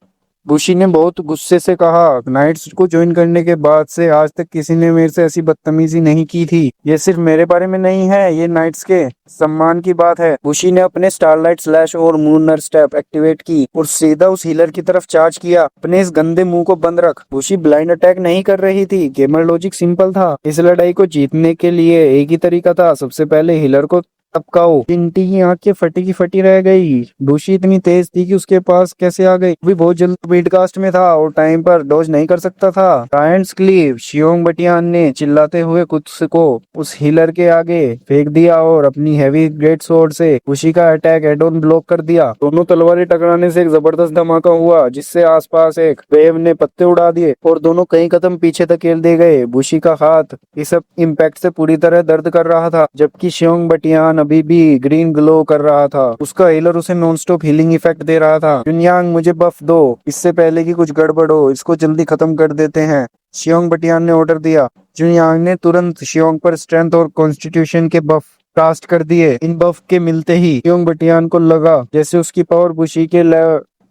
बुशी ने बहुत गुस्से से कहा, नाइट्स को ज्वाइन करने के बाद से आज तक किसी ने मेरे से ऐसी बदतमीजी नहीं की थी। ये सिर्फ मेरे बारे में नहीं है, ये नाइट्स के सम्मान की बात है। बुशी ने अपने स्टारलाइट स्लैश और मूनर स्टेप एक्टिवेट की और सीधा उस हीलर की तरफ चार्ज किया। अपने इस गंदे मुंह को बंद रख। बुशी ब्लाइंड अटैक नहीं कर रही थी। गेमर लॉजिक सिंपल था। इस लड़ाई को जीतने के लिए एक ही तरीका था, सबसे पहले हीलर को टपकाओ। चिंटी की आंखें फटी की फटी रह गई। बुशी इतनी तेज थी कि उसके पास कैसे आ गई। भी बहुत जल्द मिडकास्ट में था और टाइम पर डॉज नहीं कर सकता था। जायंट्स क्लीव, शियोंग बटियान ने चिल्लाते हुए खुद को उस हीलर के आगे फेंक दिया और अपनी हैवी ग्रेट सोर्ड से बुशी का अटैक हेड ऑन ब्लॉक कर दिया। दोनों तलवारें टकराने से एक जबरदस्त धमाका हुआ, जिससे आसपास एक वेव ने पत्ते उड़ा दिए और दोनों कई कदम पीछे धकेल दिए गए। बुशी का हाथ इस इम्पैक्ट से पूरी तरह दर्द कर रहा था, जबकि शियोंग बटियान अभी भी ग्रीन ग्लो कर रहा था। उसका हीलर उसे नॉनस्टॉप हीलिंग इफेक्ट दे रहा था। जुनयांग, मुझे बफ दो, इससे पहले कि कुछ गड़बड़ हो। इसको जल्दी खत्म कर देते हैं, शियोंग बटियान ने ऑर्डर दिया। जुनयांग ने तुरंत शियोंग पर स्ट्रेंथ और कॉन्स्टिट्यूशन के बफ कास्ट कर दिए। इन बफ के मिलते ही शियोंग बटियान को लगा जैसे उसकी पावर बुशी के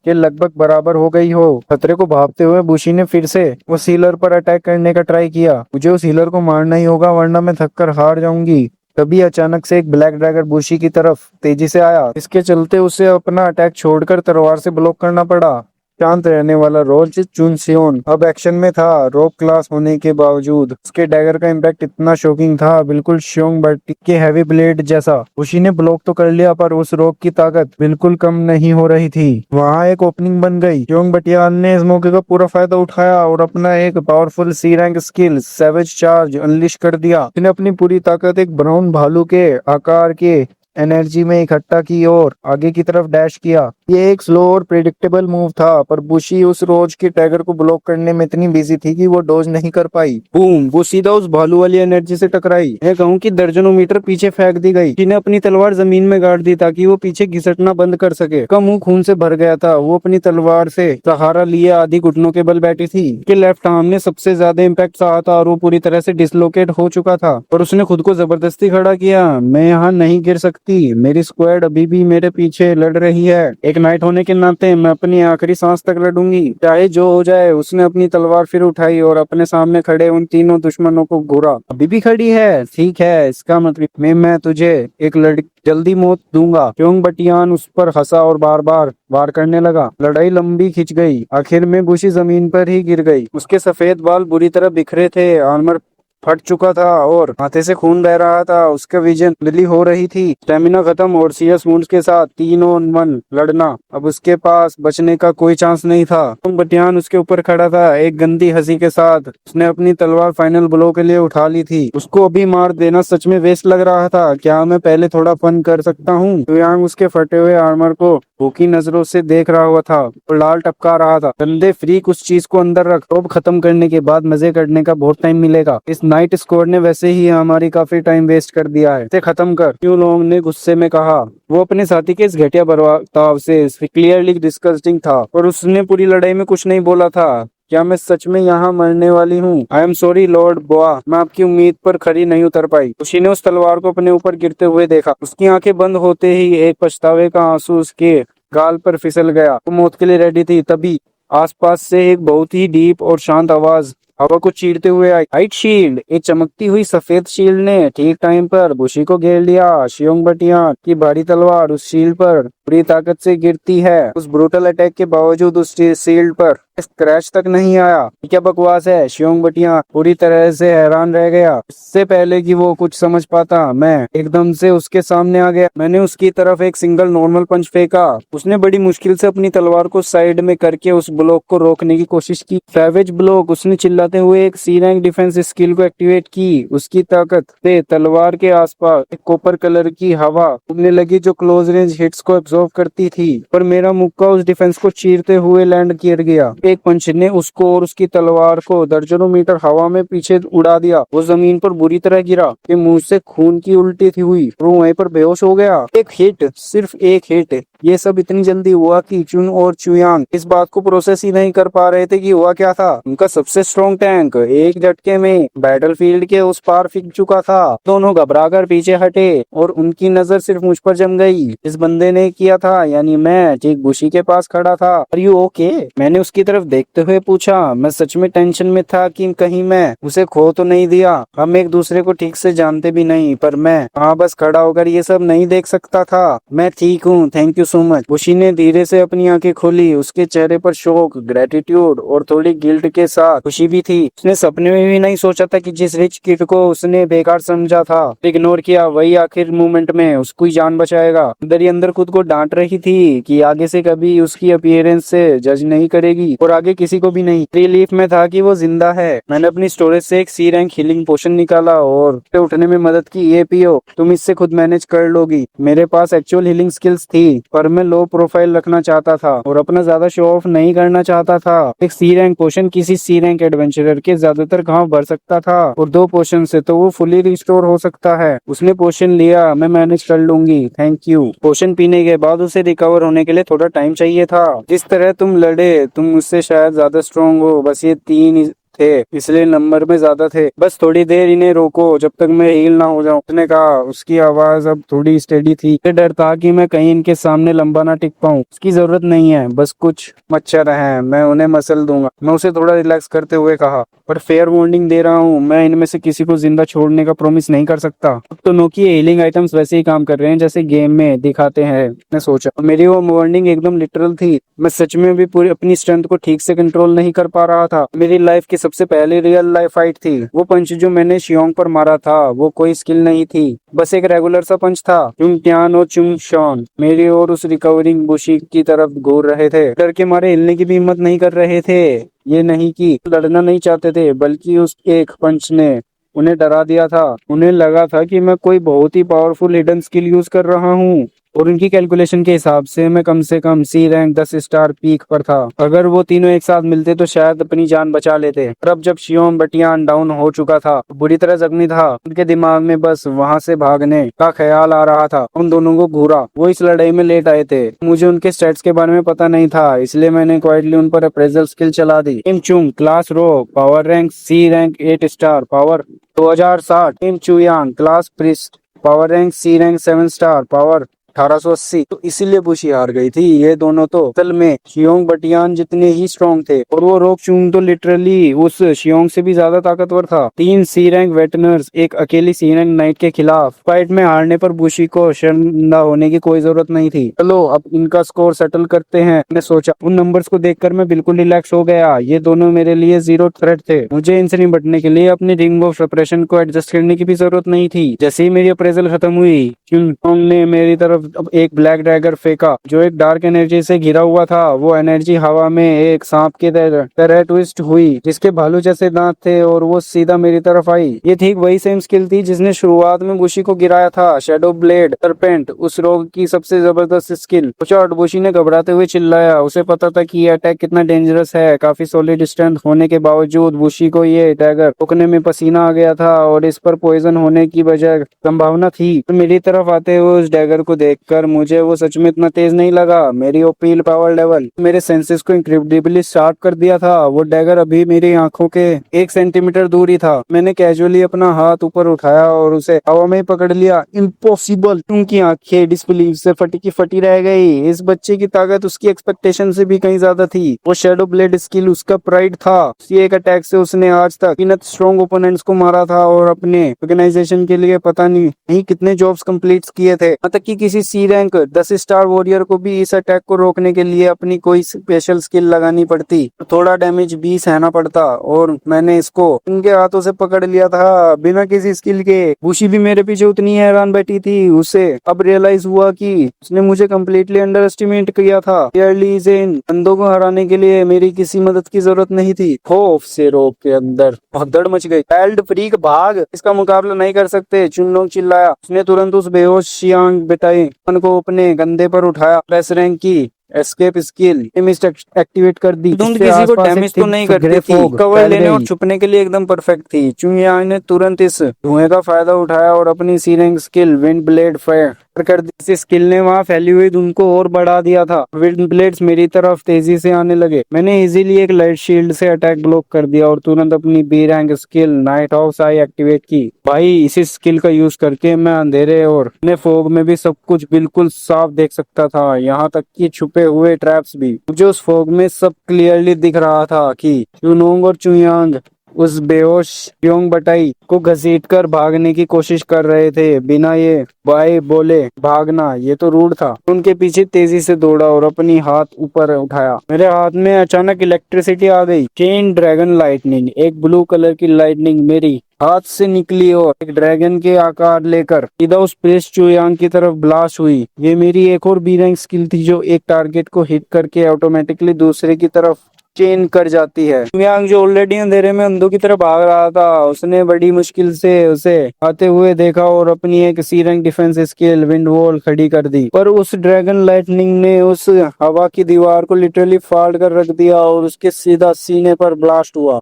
लगभग बराबर हो गई हो। खतरे को भांपते हुए बुशी ने फिर से उस हीलर पर अटैक करने का ट्राई किया। मुझे उस हीलर को मारना ही होगा, वरना मैं थक कर हार जाऊंगी। तभी अचानक से एक ब्लैक ड्रैगन बुशी की तरफ तेजी से आया। इसके चलते उसे अपना अटैक छोड़कर तलवार से ब्लॉक करना पड़ा। शांत रहने वाला रोल्स चुनसियोन अब एक्शन में था। रोप क्लास होने के बावजूद उसके डैगर का इम्पैक्ट इतना शॉकिंग था, बिल्कुल शियोंग बटी के हैवी ब्लेड जैसा। बुशी ने ब्लॉक तो कर लिया, पर उस रोप की ताकत बिल्कुल कम नहीं हो रही थी। वहाँ एक ओपनिंग बन गई। शियोंग बटियान ने इस मौके का पूरा फायदा उठाया और अपना एक powerful C rank skill savage charge unleash कर दिया। उसने अपनी पूरी ताकत एक ब्राउन भालू के आकार के एनर्जी में इकट्ठा की और आगे की तरफ डैश किया। ये एक स्लो और प्रेडिक्टेबल मूव था, पर बुशी उस रोज के टैगर को ब्लॉक करने में इतनी बिजी थी कि वो डॉज नहीं कर पाई। बूम! वो सीधा उस भालू वाली एनर्जी से टकराई। मैं कहूँ कि दर्जनों मीटर पीछे फेंक दी गई। ने अपनी तलवार जमीन में गाड़ दी ताकि वो पीछे घिसटना बंद कर सके। उसका मुंह खून से भर गया था। वो अपनी तलवार से सहारा लिए आधी घुटनों के बल बैठी थी। उसके लेफ्ट आर्म ने सबसे ज्यादा इम्पैक्ट सहा था और वो पूरी तरह से डिसलोकेट हो चुका था, और उसने खुद को जबरदस्ती खड़ा किया। मैं यहाँ नहीं गिर सकती, मेरी स्क्वाड अभी भी मेरे पीछे लड़ रही है। एक नाइट होने के नाते मैं अपनी आखिरी सांस तक लड़ूंगी, चाहे जो हो जाए। उसने अपनी तलवार फिर उठाई और अपने सामने खड़े उन तीनों दुश्मनों को घूरा। अभी भी खड़ी है? ठीक है, इसका मतलब मैं तुझे एक जल्दी मौत दूंगा। शियोंग बटियान उस पर हंसा और बार बार वार करने लगा। लड़ाई लंबी खिंच गई। आखिर में बुशी जमीन पर ही गिर गई। उसके सफेद बाल बुरी तरह बिखरे थे। आर्मर फट चुका था और हाथे से खून बह रहा था। उसका विजन धुंधली हो रही थी। स्टेमिना खत्म और सीरियस वुंड्स के साथ 3 on 1 लड़ना, अब उसके पास बचने का कोई चांस नहीं था। बटियान उसके ऊपर खड़ा था। एक गंदी हंसी के साथ उसने अपनी तलवार फाइनल ब्लो के लिए उठा ली थी। उसको अभी मार देना सच में वेस्ट लग रहा था। क्या मैं पहले थोड़ा फन कर सकता हूँ? तुयांग उसके फटे हुए आर्मर को भूखी नजरों से देख रहा हुआ था और लाल टपका रहा था। गंदे फ्रीक, उस चीज को अंदर रख। टॉप खत्म करने के बाद मजे करने का बहुत टाइम मिलेगा। इस नाइट स्क्वाड ने वैसे ही हमारी काफी टाइम वेस्ट कर दिया है, इसे खत्म कर, क्यू लोंग ने गुस्से में कहा। वो अपने साथी के इस घटिया बर्ताव से क्लियरली डिस्गस्टिंग था और उसने पूरी लड़ाई में कुछ नहीं बोला था। क्या मैं सच में यहाँ मरने वाली हूँ? आई एम सॉरी लॉर्ड बोआ, मैं आपकी उम्मीद पर खरी नहीं उतर पाई। उसी ने उस तलवार को अपने ऊपर गिरते हुए देखा। उसकी आंखें बंद होते ही एक पछतावे का आंसू उसके गाल पर फिसल गया। वो मौत के लिए रेडी थी। तभी आसपास से एक बहुत ही डीप और शांत आवाज हवा को चीरते हुए आई। Height shield! एक चमकती हुई सफेद शील्ड ने ठीक टाइम पर बुशी को घेर लिया। शियोंग बटियान की भारी तलवार उस शील्ड पर पूरी ताकत से गिरती है। उस ब्रूटल अटैक के बावजूद उस शील्ड पर स्क्रैच तक नहीं आया। क्या बकवास है? शियोंग बटियान पूरी तरह से हैरान रह गया। इससे पहले कि वो कुछ समझ पाता, मैं एकदम से उसके सामने आ गया। मैंने उसकी तरफ एक सिंगल नॉर्मल पंच फेंका। उसने बड़ी मुश्किल से अपनी तलवार को साइड में करके उस ब्लॉक को रोकने की कोशिश की। Savage block! उसने चिल्लाते हुए एक सी रैंक डिफेंस स्किल को एक्टिवेट की। उसकी ताकत से तलवार के आसपास एक कॉपर कलर की हवा उड़ने लगी जो क्लोज रेंज हिट्स को एब्जॉर्ब करती थी। पर मेरा मुक्का उस डिफेंस को चीरते हुए लैंड गिर गया। एक पंच ने उसको और उसकी तलवार को दर्जनों मीटर हवा में पीछे उड़ा दिया। वो जमीन पर बुरी तरह गिरा कि मुंह से खून की उल्टी थी हुई। वो वहीं पर बेहोश हो गया। एक हिट, सिर्फ एक हिट। ये सब इतनी जल्दी हुआ कि चुन और चुयांग इस बात को प्रोसेस ही नहीं कर पा रहे थे कि हुआ क्या था। उनका सबसे स्ट्रॉन्ग टैंक एक झटके में बैटलफील्ड के उस पार फिक चुका था। दोनों घबराकर पीछे हटे और उनकी नजर सिर्फ मुझ पर जम गई। इस बंदे ने किया था, यानी मैं ठीक बुशी के पास खड़ा था। Are you okay? मैंने उसकी तरफ देखते हुए पूछा। मैं सच में टेंशन में था कि कहीं मैं उसे खो तो नहीं दिया। हम एक दूसरे को ठीक से जानते भी नहीं, पर मैं वहाँ बस खड़ा होकर ये सब नहीं देख सकता था। मैं ठीक हूँ, थैंक यू सो मच। बुशी ने धीरे से अपनी आंखें खोली। उसके चेहरे पर शोक, ग्रेटिट्यूड और थोड़ी गिल्ट के साथ खुशी भी थी। उसने सपने में भी नहीं सोचा था कि जिस रिच किड को उसने बेकार समझा था, इग्नोर किया, वही आखिर मोमेंट में उसको ही जान बचाएगा। अंदर ही अंदर खुद को डांट रही थी कि आगे से कभी उसकी अपीयरेंस से जज नहीं करेगी और आगे किसी को भी नहीं। रिलीफ में था कि वो जिंदा है। मैंने अपनी स्टोरेज से एक सी रैंक हीलिंग पोशन निकाला और उसे उठने में मदद की। ये पियो, तुम इससे खुद मैनेज कर लोगी। मेरे पास एक्चुअल हीलिंग स्किल्स थी, पर मैं लो प्रोफाइल रखना चाहता था और अपना ज्यादा शो ऑफ नहीं करना चाहता था। एक सी रैंक पोशन किसी सी रैंक एडवेंचरर के ज्यादातर घाव भर सकता था और 2 पोशन से तो वो फुली रिस्टोर हो सकता है। उसने पोशन लिया। मैं मैनेज कर लूंगी, थैंक यू। पोशन पीने के बाद उसे रिकवर होने के लिए थोड़ा टाइम चाहिए था। जिस तरह तुम लड़े, तुम मुझसे शायद ज्यादा स्ट्रॉन्ग हो। बस ये 3 थे, इसलिए नंबर में ज्यादा थे। बस थोड़ी देर इन्हें रोको जब तक मैं हील ना हो जाऊं, उसने कहा। उसकी आवाज अब थोड़ी स्टेडी थी। मुझे डर था कि मैं कहीं इनके सामने लंबा ना टिक पाऊं। उसकी जरूरत नहीं है, बस कुछ मच्छर है, मैं उन्हें मसल दूंगा। मैं उसे थोड़ा रिलैक्स करते हुए कहा। पर फेयर वार्निंग दे रहा हूँ, मैं इनमें से किसी को जिंदा छोड़ने का प्रॉमिस नहीं कर सकता। अब तो नोकी हीलिंग आइटम्स वैसे ही काम कर रहे हैं जैसे गेम में दिखाते हैं, मैंने सोचा। मेरी वो वार्निंग एकदम लिटरल थी। मैं सच में भी पूरी अपनी स्ट्रेंथ को ठीक से कंट्रोल नहीं कर पा रहा था। मेरी लाइफ की सबसे पहली रियल लाइफ फाइट थी। वो पंच जो मैंने शियोंग पर मारा था, वो कोई स्किल नहीं थी, बस एक रेगुलर सा पंच था। चुंग ट्यान और चुंग शॉन मेरी और उस रिकवरिंग बुशी की तरफ घूर रहे थे। डर के मारे हिलने की भी हिम्मत नहीं कर रहे थे। ये नहीं कि लड़ना नहीं चाहते थे, बल्कि उस एक पंच ने उन्हें डरा दिया था। उन्हें लगा था कि मैं कोई बहुत ही पावरफुल हिडन स्किल यूज कर रहा हूँ और उनकी कैलकुलेशन के हिसाब से मैं से कम सी रैंक 10 स्टार पीक पर था। अगर वो तीनों एक साथ मिलते तो शायद अपनी जान बचा लेते। पर अब जब शियोंग बटियान डाउन हो चुका था, बुरी तरह जख्मी था, उनके दिमाग में बस वहां से भागने का ख्याल आ रहा था। उन दोनों को घूरा। वो इस लड़ाई में लेट आए थे। मुझे उनके स्टेट्स के बारे में पता नहीं था, इसलिए मैंने क्वाइटली उन पर अप्रेजल स्किल चला दी। Kim Chung class rogue power rank C rank 8 star power 2060। Kim चुयांग class priest power rank C rank 7 star power 1880, तो इसीलिए बुशी हार गई थी। ये दोनों तो असल में शियोंग बटियान जितने ही स्ट्रॉन्ग थे, और वो रोक चुंग तो लिटरली उस शियोंग से भी ज्यादा ताकतवर था। 3 सी रैंक वेटनर्स एक अकेली सी रैंक नाइट के खिलाफ फाइट में हारने पर बुशी को शर्मिंदा होने की कोई जरूरत नहीं थी। चलो अब इनका स्कोर सेटल करते हैं। मैंने सोचा, उन नंबर्स को देखकर मैं बिल्कुल रिलैक्स हो गया। ये दोनों मेरे लिए जीरो थ्रेट थे। मुझे इनसे निपटने के लिए अपनी रिंग ऑफ सेपरेशन को एडजस्ट करने की भी जरूरत नहीं थी। जैसे ही मेरी अप्रेजल खत्म हुई, क्यून ने मेरी तरफ अब एक ब्लैक ड्रैगर फेंका जो एक डार्क एनर्जी से घिरा हुआ था। वो एनर्जी हवा में एक सांप के तरह ट्विस्ट हुई जिसके भालू जैसे दांत थे, और वो सीधा मेरी तरफ आई। ये ठीक वही सेम स्किल थी जिसने शुरुआत में बुशी को गिराया था, शैडो ब्लेड सरपेंट, उस रोग की सबसे जबरदस्त स्किल। और बुशी ने घबराते हुए चिल्लाया। उसे पता था कि ये अटैक कितना डेंजरस है। काफी सॉलिड स्ट्रेंथ होने के बावजूद बुशी को ये डैगर रोकने में पसीना आ गया था, और इस पर पॉइजन होने की बजाय संभावना थी। तो मेरी तरफ आते हुए उस डैगर को देखकर मुझे वो सच में इतना तेज नहीं लगा। मेरी अपील पावर लेवल मेरे सेंसेस को इनक्रेडिबली शार्प कर दिया था। वो डैगर अभी मेरी आंखों के 1 सेंटीमीटर दूर ही था। मैंने कैजुअली अपना हाथ ऊपर उठाया और उसे हवा में पकड़ लिया। इम्पॉसिबल! उनकी आंखें डिसबिलीव से फटी की फटी रह गई। इस बच्चे की ताकत उसकी एक्सपेक्टेशन से भी कहीं ज्यादा थी। वो शैडो ब्लेड स्किल उसका प्राइड था। उसी एक अटैक से उसने आज तक 3 स्ट्रॉन्ग ओपोनेंट्स को मारा था, और अपने ऑर्गेनाइजेशन के लिए पता नहीं कितने जॉब्स कंप्लीट किए थे। मतलब कि किसी सी रैंक 10 स्टार वॉरियर को भी इस अटैक को रोकने के लिए अपनी कोई स्पेशल स्किल लगानी पड़ती, थोड़ा डैमेज भी सहना पड़ता, और मैंने इसको इनके हाथों से पकड़ लिया था बिना किसी स्किल के। बुशी भी मेरे पीछे उतनी हैरान बैठी थी। उसे अब रियलाइज हुआ कि उसने मुझे कम्प्लीटली अंडर एस्टिमेट किया था। क्लियरली इसे इन बंदों को हराने के लिए मेरी किसी मदद की जरूरत नहीं थी। खौफ से रोक के अंदर भगदड़ मच गई। चाइल्ड फ्रीक भाग, इसका मुकाबला नहीं कर सकते, चुनलोंग चिल्लाया। उसने तुरंत उस बेहोश शियांग बेटाई को अपने कंधे पर उठाया। प्रेस रैंक की एस्केप स्किल एक्टिवेट कर दी। धुंध किसी को डैमेज तो नहीं करती थी, कवर लेने और छुपने के लिए एकदम परफेक्ट थी। चुंगयांग ने तुरंत इस धुएं का फायदा उठाया और अपनी C rank skill wind blade fire कर दी। इस स्किल ने वहां फैली हुई धुंध को और बढ़ा दिया था। विंड ब्लेड्स मेरी तरफ तेजी से आने लगे। मैंने इजीली एक लाइट शील्ड से अटैक ब्लॉक कर दिया और तुरंत अपनी B rank skill night hawk's eye activate की। भाई, इसी स्किल का यूज करके मैं अंधेरे और फोग में भी सब कुछ बिल्कुल साफ देख सकता था, यहाँ तक कि छुपे हुए ट्रैप्स भी। मुझे उस फोग में सब क्लियरली दिख रहा था कि चुनोंग और चुयांग उस बेहोश योंग बटाई को घसीटकर भागने की कोशिश कर रहे थे। बिना ये भाई बोले भागना ये तो रूड था। उनके पीछे तेजी से दौड़ा और अपनी हाथ ऊपर उठाया। मेरे हाथ में अचानक इलेक्ट्रिसिटी आ गई। चेन ड्रैगन लाइटनिंग, एक ब्लू कलर की लाइटनिंग मेरी हाथ से निकली और एक ड्रैगन के आकार लेकर सीधा उस प्रेस चुयांग की तरफ ब्लास्ट हुई। ये मेरी एक और बी रैंक स्किल थी जो एक टारगेट को हिट करके ऑटोमेटिकली दूसरे की तरफ चेन कर जाती है। चुयांग जो ऑलरेडी अंधेरे में अंधों की तरफ भाग रहा था, उसने बड़ी मुश्किल से उसे आते हुए देखा और अपनी एक C rank defence skill wind wall खड़ी कर दी। पर उस ड्रैगन लाइटनिंग ने उस हवा की दीवार को लिटरली फाड़ कर रख दिया और उसके सीधा सीने पर ब्लास्ट हुआ।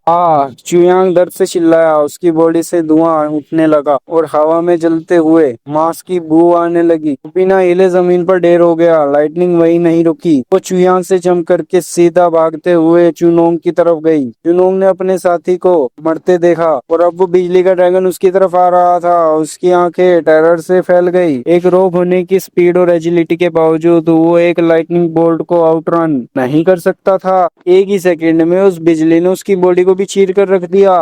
चुयांग दर्द से चिल्लाया। उसकी बॉडी से धुआं उठने लगा और हवा में जलते हुए मांस की बू आने लगी। बिना हिले जमीन पर ढेर हो गया। लाइटनिंग वही नहीं रुकी, वो चुयांग से जंप करके सीधा भागते हुए चुनोंग की तरफ गई। चुनोंग ने अपने साथी को मरते देखा और अब वो बिजली का ड्रैगन उसकी तरफ आ रहा था। उसकी आंखें टेरर से फैल गई। एक रोग होने की स्पीड और एजिलिटी के बावजूद वो एक लाइटनिंग बोल्ट को आउटरन नहीं कर सकता था। एक ही सेकंड में उस बिजली ने उसकी बॉडी को भी चीर कर रख दिया।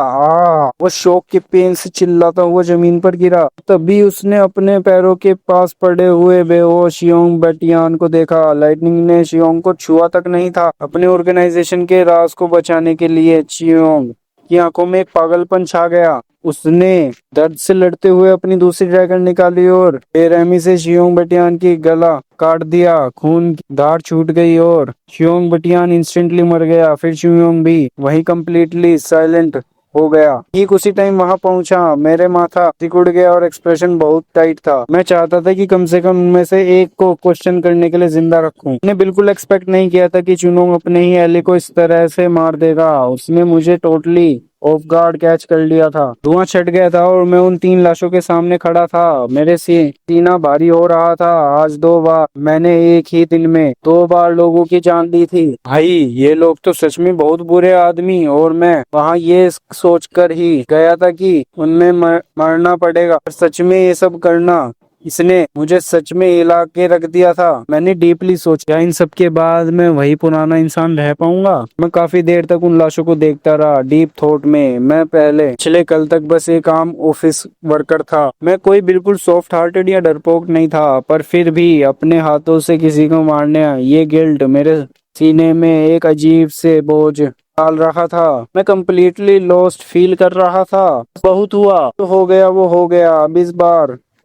वो शॉक के पेन से चिल्लाता हुआ जमीन पर गिरा। तभी उसने अपने पैरों के पास पड़े हुए बेहोश शियोंग बटियान को देखा। लाइटनिंग ने शियोंग को छुआ तक नहीं था। अपने ऑर्गेनाइजेशन के राज को बचाने के लिए चियोंग की आंखों में एक पागलपन छा गया। उसने दर्द से लड़ते हुए अपनी दूसरी ड्रैगन निकाली और बेरहमी से शियोंग बटियान की गला काट दिया। खून की धार छूट गई और शियोंग बटियान इंस्टेंटली मर गया। फिर शियोंग भी वही कंप्लीटली साइलेंट हो गया। ठीक उसी टाइम वहां पहुंचा। मेरे माथा सिकुड़ गया और एक्सप्रेशन बहुत टाइट था। मैं चाहता था कि कम से कम उनमें से एक को क्वेश्चन करने के लिए जिंदा रखूं। मैंने बिल्कुल एक्सपेक्ट नहीं किया था कि चुनोंग अपने ही एली को इस तरह से मार देगा। उसने मुझे टोटली ऑफ गार्ड कैच कर लिया था। धुआं छट गया था और मैं उन 3 लाशों के सामने खड़ा था। मेरे सीना भारी हो रहा था। आज 2 बार मैंने एक ही दिन में 2 बार लोगों की जान दी थी। भाई, ये लोग तो सच में बहुत बुरे आदमी। और मैं वहाँ ये सोचकर ही गया था कि उनमें मरना पड़ेगा। सच में ये सब करना इसने मुझे सच में हिला के रख दिया था। मैंने डीपली सोचा, इन सब के बाद मैं वही पुराना इंसान रह पाऊंगा? मैं काफी देर तक उन लाशों को देखता रहा, डीप थॉट में। मैं पिछले कल तक बस एक आम ऑफिस वर्कर था। मैं कोई बिल्कुल सॉफ्ट हार्टेड या डरपोक नहीं था, पर फिर भी अपने हाथों से किसी को मारने, ये गिल्ट मेरे सीने में एक अजीब से बोझ डाल रहा था। मैं कंप्लीटली लॉस्ट फील कर रहा था। बहुत हुआ तो हो गया, वो हो गया। अब इस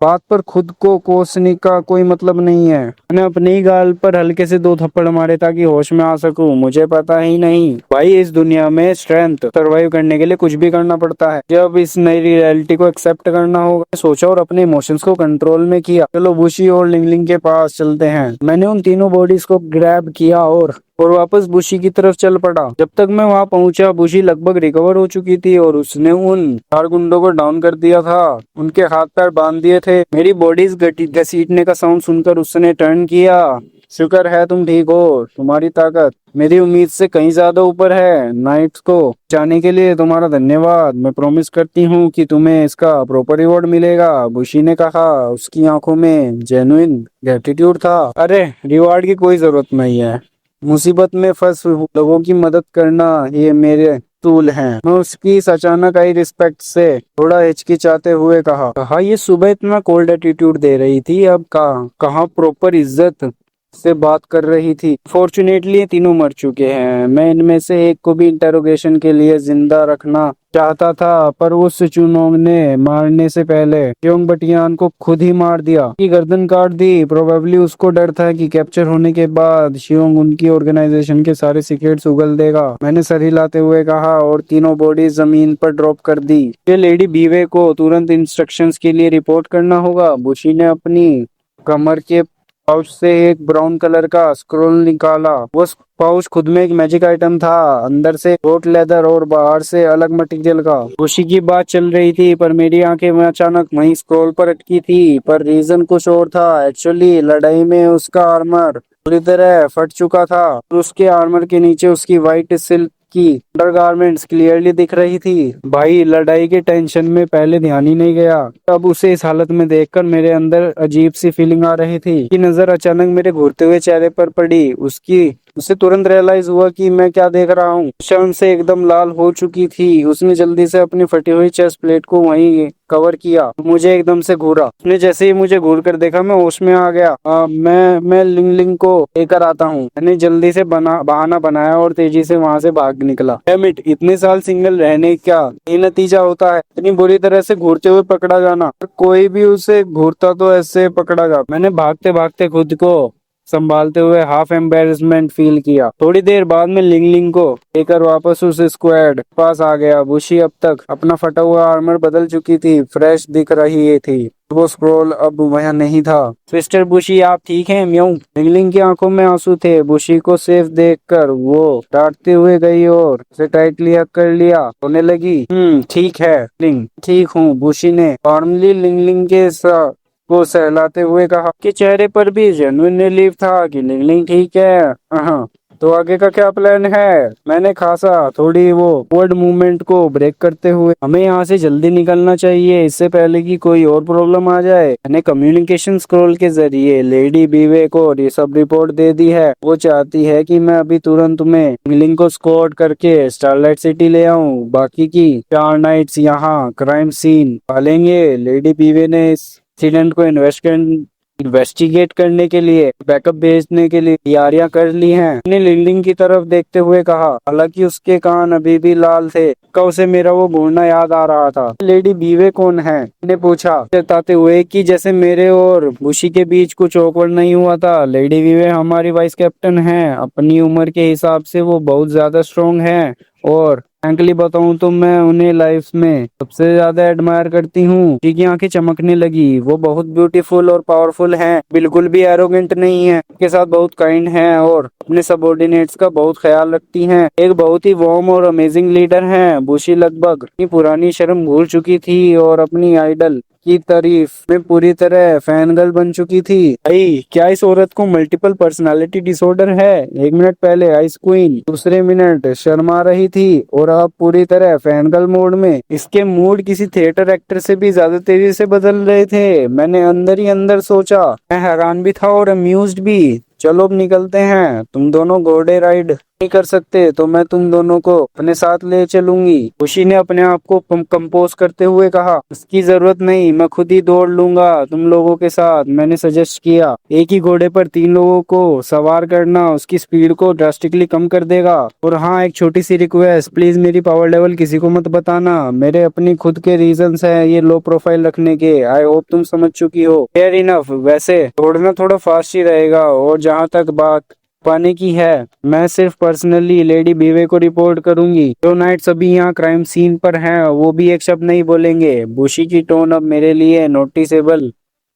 बात पर खुद को कोसने का कोई मतलब नहीं है। मैंने अपनी ही गाल पर हल्के से 2 थप्पड़ मारे ताकि होश में आ सकूं। मुझे पता ही नहीं भाई, इस दुनिया में स्ट्रेंथ सरवाइव करने के लिए कुछ भी करना पड़ता है। जब इस नई रियलिटी को एक्सेप्ट करना होगा, सोचा और अपने इमोशंस को कंट्रोल में किया। चलो बुशी और लिंगलिंग के पास चलते हैं। मैंने उन तीनों बॉडीज को ग्रैब किया और वापस बुशी की तरफ चल पड़ा। जब तक मैं वहां पहुंचा, बुशी लगभग रिकवर हो चुकी थी और उसने उन 4 गुंडों को डाउन कर दिया था। उनके हाथ पैर बांध दिए थे। मेरी बॉडीज घसीटने का साउंड सुनकर उसने टर्न किया। शुक्र है तुम ठीक हो। तुम्हारी ताकत मेरी उम्मीद से कहीं ज्यादा ऊपर है। नाइट्स को जाने के लिए तुम्हारा धन्यवाद। मैं प्रॉमिस करती हूँ कि तुम्हें इसका प्रॉपर रिवॉर्ड मिलेगा, बुशी ने कहा। उसकी आंखों में जेन्युइन ग्रेटिट्यूड था। अरे रिवॉर्ड की कोई जरूरत नहीं है। मुसीबत में फंस लोगों की मदद करना ये मेरे टूल हैं। मैं उसकी इस अचानक आई रिस्पेक्ट से थोड़ा हिचकिचाते हुए कहा ये सुबह इतना कोल्ड एटीट्यूड दे रही थी, अब कहाँ प्रॉपर इज्जत से बात कर रही थी। फॉर्चुनेटली ये तीनों मर चुके हैं। मैं इनमें से एक को भी इंटेरोगेशन के लिए जिंदा रखना चाहता था, पर वो सिचुनोंग ने मारने से पहले योंग बटियान को खुद ही मार दिया, की गर्दन काट दी। प्रोबेबली उसको डर था कि कैप्चर होने के बाद शियोंग उनकी ऑर्गेनाइजेशन के सारे सीक्रेट्स उगल देगा। मैंने सर हिलाते हुए कहा और तीनों बॉडी जमीन पर ड्रॉप कर दी। ये लेडी बीवे को तुरंत इंस्ट्रक्शंस के लिए रिपोर्ट करना होगा। बुशी ने अपनी कमर के पाउच से एक ब्राउन कलर का स्क्रोल निकाला। वो पाउच खुद में एक मैजिक आइटम था, अंदर से गोट लेदर और बाहर से अलग मटेरियल का। खुशी की बात चल रही थी, पर मेरी आंखें में अचानक वहीं स्क्रोल पर अटकी थी। पर रीजन कुछ और था। एक्चुअली लड़ाई में उसका आर्मर पूरी तरह फट चुका था। उसके आर्मर के नीचे उसकी व्हाइट सिल्क की अंडरगारमेंट्स क्लियरली दिख रही थी। भाई लड़ाई के टेंशन में पहले ध्यान ही नहीं गया। अब उसे इस हालत में देखकर मेरे अंदर अजीब सी फीलिंग आ रही थी। की नजर अचानक मेरे घूरते हुए चेहरे पर पड़ी। उसे तुरंत रियलाइज हुआ कि मैं क्या देख रहा हूँ। शर्म से एकदम लाल हो चुकी थी। उसने जल्दी से अपनी फटी हुई चेस्ट प्लेट को वहीं कवर किया। मुझे एकदम से घूरा। उसने जैसे ही मुझे घूर कर देखा, मैं होश में आ गया। मैं लिंगलिंग को लेकर आता हूँ। मैंने जल्दी से बहाना बनाया और तेजी से वहां से भाग निकला। डैम इट, इतने साल सिंगल रहने का ये नतीजा होता है, इतनी बुरी तरह से घूरते हुए पकड़ा जाना। कोई भी उसे घूरता तो ऐसे पकड़ा जा। मैंने भागते भागते खुद को संभालते हुए हाफ एम्बेरसमेंट फील किया। थोड़ी देर बाद में लिंगलिंग को लेकर वापस उस स्क्वाड पास आ गया। बुशी अब तक अपना फटा हुआ आर्मर बदल चुकी थी, फ्रेश दिख रही थी। वो स्क्रोल अब वहाँ नहीं था। सिस्टर बुशी, आप ठीक हैं? म्यूं। लिंगलिंग की आंखों में आंसू थे। बुशी को सेफ देखकर वो डांटते हुए गई और उसे टाइटली हक कर लिया। रोने लगी। ठीक है लिंग, ठीक हूँ, बुशी ने वार्मली लिंगलिंग के साथ को सहलाते हुए कहा। कि चेहरे पर भी जेन्युइन रिलीफ था कि लिंगलिंग ठीक है। हाँ, तो आगे का क्या प्लान है? मैंने खासा थोड़ी वो वर्ड मूवमेंट को ब्रेक करते हुए, हमें यहाँ से जल्दी निकलना चाहिए इससे पहले कि कोई और प्रॉब्लम आ जाए। मैंने कम्युनिकेशन स्क्रॉल के जरिए लेडी बीवे को ये सब रिपोर्ट दे दी है। वो चाहती है कि मैं अभी तुरंत में लिंगलिंग को स्कॉट करके स्टारलाइट सिटी ले आऊँ। बाकी की 4 नाइट्स यहाँ क्राइम सीन पालेंगे। लेडी बीवे ने इंसिडेंट को इन्वेस्टिगेट करने के लिए बैकअप भेजने के लिए तैयारियां कर ली हैं। मैंने लिंगलिंग की तरफ देखते हुए कहा, हालांकि उसके कान अभी भी लाल थे। का उसे मेरा वो घूरना याद आ रहा था। लेडी बीवे कौन है? मैंने पूछा, बताते हुए कि जैसे मेरे और बुशी के बीच कुछ ऑकवर्ड नहीं हुआ था। लेडी बीवे हमारी वाइस कैप्टन है। अपनी उम्र के हिसाब से वो बहुत ज्यादा स्ट्रॉन्ग है और फ्रैंकली बताऊं तो मैं उन्हें लाइफ में सबसे ज्यादा एडमायर करती हूँ। उनकी की आंखें चमकने लगी। वो बहुत ब्यूटीफुल और पावरफुल हैं, बिल्कुल भी एरोगेंट नहीं है, के साथ बहुत काइंड हैं और अपने सबऑर्डिनेट्स का बहुत ख्याल रखती हैं। एक बहुत ही वार्म और अमेजिंग लीडर हैं। बुशी लगभग अपनी पुरानी शर्म भूल चुकी थी और अपनी आइडल की तारीफ में पूरी तरह फैन गर्ल बन चुकी थी। भाई क्या इस औरत को मल्टीपल पर्सनालिटी डिसऑर्डर है? 1 मिनट पहले आइस क्वीन, दूसरे मिनट शर्मा रही थी और अब पूरी तरह फैन गर्ल मोड में। इसके मूड किसी थिएटर एक्टर से भी ज्यादा तेजी से बदल रहे थे। मैंने अंदर ही अंदर सोचा। मैं हैरान भी था और अम्यूज्ड भी। चलो अब निकलते हैं। तुम दोनों घोड़े राइड नहीं कर सकते तो मैं तुम दोनों को अपने साथ ले चलूंगी। खुशी ने अपने आप को कंपोज करते हुए कहा। इसकी जरूरत नहीं, मैं खुद ही दौड़ लूंगा तुम लोगों के साथ। मैंने सजेस्ट किया। एक ही घोड़े पर 3 लोगों को सवार करना उसकी स्पीड को ड्रास्टिकली कम कर देगा। और हाँ, एक छोटी सी रिक्वेस्ट, प्लीज मेरी पावर लेवल किसी को मत बताना। मेरे अपनी खुद के रीजंस हैं ये लो प्रोफाइल रखने के। आई होप तुम समझ चुकी हो। Fair enough. वैसे दौड़ना थोड़ा फास्ट ही रहेगा। और जहाँ तक बात पाने की है, मैं सिर्फ पर्सनली लेडी बीवे को रिपोर्ट करूंगी। जो नाइट्स अभी यहाँ क्राइम सीन पर हैं वो भी एक शब्द नहीं बोलेंगे। बुशी की टोन अब मेरे लिए नोटिसेबल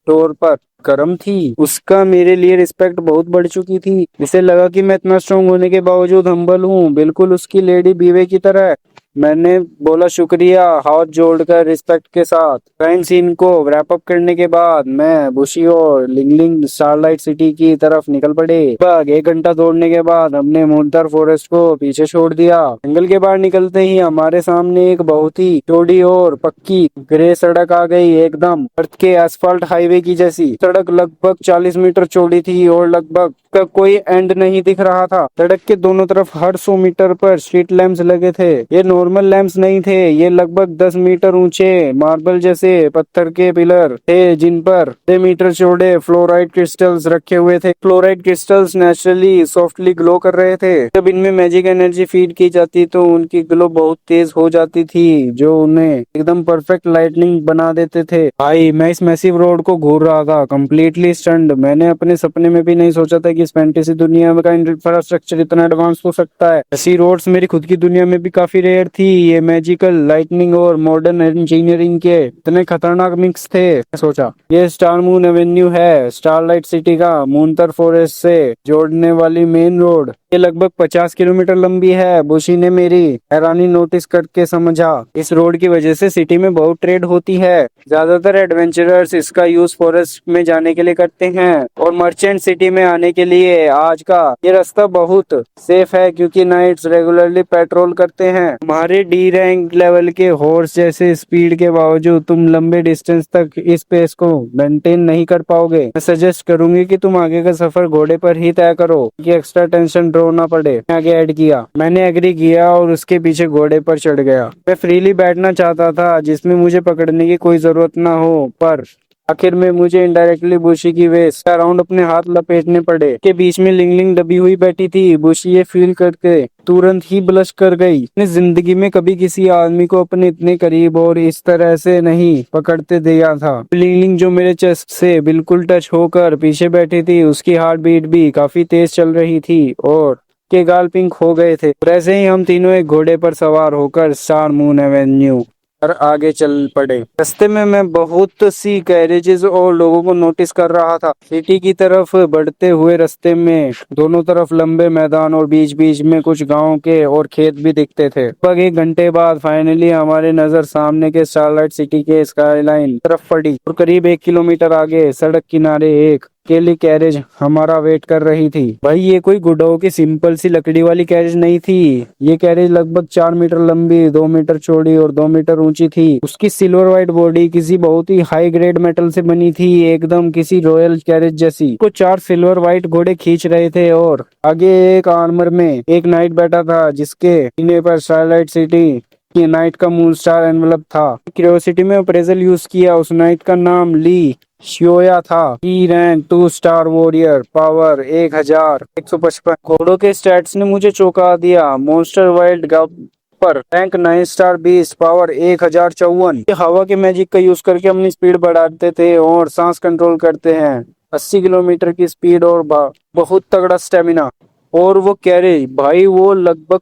तौर पर गर्म थी। उसका मेरे लिए रिस्पेक्ट बहुत बढ़ चुकी थी। इसे लगा कि मैं इतना स्ट्रांग होने के बावजूद हम्बल हूँ, बिल्कुल उसकी लेडी बीवे की तरह। मैंने बोला शुक्रिया, हाथ जोड़कर रिस्पेक्ट के साथ। क्राइम सीन को रैप अप करने के बाद मैं बुशी और लिंगलिंग स्टारलाइट सिटी की तरफ निकल पड़े। लगभग 1 घंटा दौड़ने के बाद हमने मूनतर फॉरेस्ट को पीछे छोड़ दिया। जंगल के बाहर निकलते ही हमारे सामने एक बहुत ही चौड़ी और पक्की ग्रे सड़क आ गई, एकदम अर्थ के एसफाल्ट हाईवे की जैसी। सड़क लगभग 40 मीटर चौड़ी थी और लगभग का कोई एंड नहीं दिख रहा था। सड़क के दोनों तरफ हर 100 मीटर पर स्ट्रीट लैंप्स लगे थे। ये नॉर्मल लैंप्स नहीं थे, ये लगभग 10 मीटर ऊंचे मार्बल जैसे पत्थर के पिलर थे जिन पर 6 मीटर चौड़े फ्लोराइड क्रिस्टल्स रखे हुए थे। Fluoride crystals naturally softly glow कर रहे थे। जब इनमें मैजिक एनर्जी फीड की जाती तो उनकी ग्लो बहुत तेज हो जाती थी, जो उन्हें एकदम परफेक्ट लाइटनिंग बना देते थे। भाई मैं इस मैसिव रोड को घूर रहा था, कंप्लीटली स्टन्ड। मैंने अपने सपने में भी नहीं सोचा था कि इस फैंटेसी दुनिया का इंफ्रास्ट्रक्चर इतना एडवांस हो सकता है। ऐसी रोड्स मेरी खुद की दुनिया में भी काफी रेयर थी। ये मैजिकल लाइटनिंग और मॉडर्न इंजीनियरिंग के इतने खतरनाक मिक्स थे। मैं सोचा ये स्टार मून एवेन्यू है, स्टारलाइट सिटी का मूनतर फॉरेस्ट से जोड़ने वाली मेन रोड। ये लगभग 50 किलोमीटर लंबी है। बुशी ने मेरी हैरानी नोटिस करके समझा। इस रोड की वजह से सिटी में बहुत ट्रेड होती है। ज्यादातर एडवेंचरर्स इसका यूज फॉरेस्ट में जाने के लिए करते हैं और मर्चेंट सिटी में आने के लिए। आज का ये रास्ता बहुत सेफ है क्योंकि नाइट्स रेगुलरली पेट्रोल करते हैं। हमारे डी रैंक लेवल के हॉर्स जैसे स्पीड के बावजूद तुम लंबे डिस्टेंस तक इस पेस को मेंटेन नहीं कर पाओगे। मैं सजेस्ट करूंगी कि तुम आगे का सफर घोड़े पर ही तय करो कि एक्स्ट्रा टेंशन ड्रॉ ना पड़े। आगे ऐड किया। मैंने एग्री किया और उसके पीछे घोड़े पर चढ़ गया। मैं फ्रीली बैठना चाहता था जिसमें मुझे पकड़ने की कोई जरूरत ना हो, पर आखिर में मुझे इनडायरेक्टली बुशी की वेस्ट अराउंड अपने हाथ लपेटने पड़े। के बीच में लिंगलिंग दबी हुई बैठी थी। बुशी ये फील करके तुरंत ही ब्लश कर गई। अपनी जिंदगी में कभी किसी आदमी को अपने इतने करीब और इस तरह से नहीं पकड़ते दिया था। लिंगलिंग जो मेरे चेस्ट से बिल्कुल टच होकर पीछे बैठी थी, उसकी हार्ट बीट भी काफी तेज चल रही थी और के गाल पिंक हो गए थे। और ऐसे ही हम तीनों एक घोड़े पर सवार होकर स्टार मून एवेन्यू पर आगे चल पड़े। रास्ते में मैं बहुत सी गैरेजेस और लोगों को नोटिस कर रहा था। सिटी की तरफ बढ़ते हुए रास्ते में दोनों तरफ लंबे मैदान और बीच बीच में कुछ गांव के और खेत भी दिखते थे। लगभग 1 घंटे बाद फाइनली हमारी नजर सामने के स्टारलाइट सिटी के स्काईलाइन तरफ पड़ी और करीब 1 किलोमीटर आगे सड़क किनारे एक अकेली कैरेज हमारा वेट कर रही थी। भाई ये कोई गुड्डों की सिंपल सी लकड़ी वाली कैरेज नहीं थी। ये कैरेज लगभग 4 मीटर लंबी, 2 मीटर चौड़ी और 2 मीटर ऊंची थी। उसकी सिल्वर व्हाइट बॉडी किसी बहुत ही हाई ग्रेड मेटल से बनी थी, एकदम किसी रॉयल कैरेज जैसी। को 4 सिल्वर व्हाइट घोड़े खींच रहे थे और आगे एक आर्मर में एक नाइट बैठा था जिसके सीने पर स्टारलाइट सिटी की नाइट का मून स्टार एनवलप था। क्यूरियोसिटी में अप्रेजल यूज किया। उस नाइट का नाम ली शियोया था। E rank 2 star warrior, power 1155। घोड़ों के स्टैट्स ने मुझे चौंका दिया। मॉन्स्टर वाइल्ड पर रैंक 9 स्टार बीस्ट, पावर 1054। ये हवा के मैजिक का यूज करके अपनी स्पीड बढ़ाते थे और सांस कंट्रोल करते हैं। 80 किलोमीटर की स्पीड और बहुत तगड़ा स्टेमिना। और वो कैरेज भाई, वो लगभग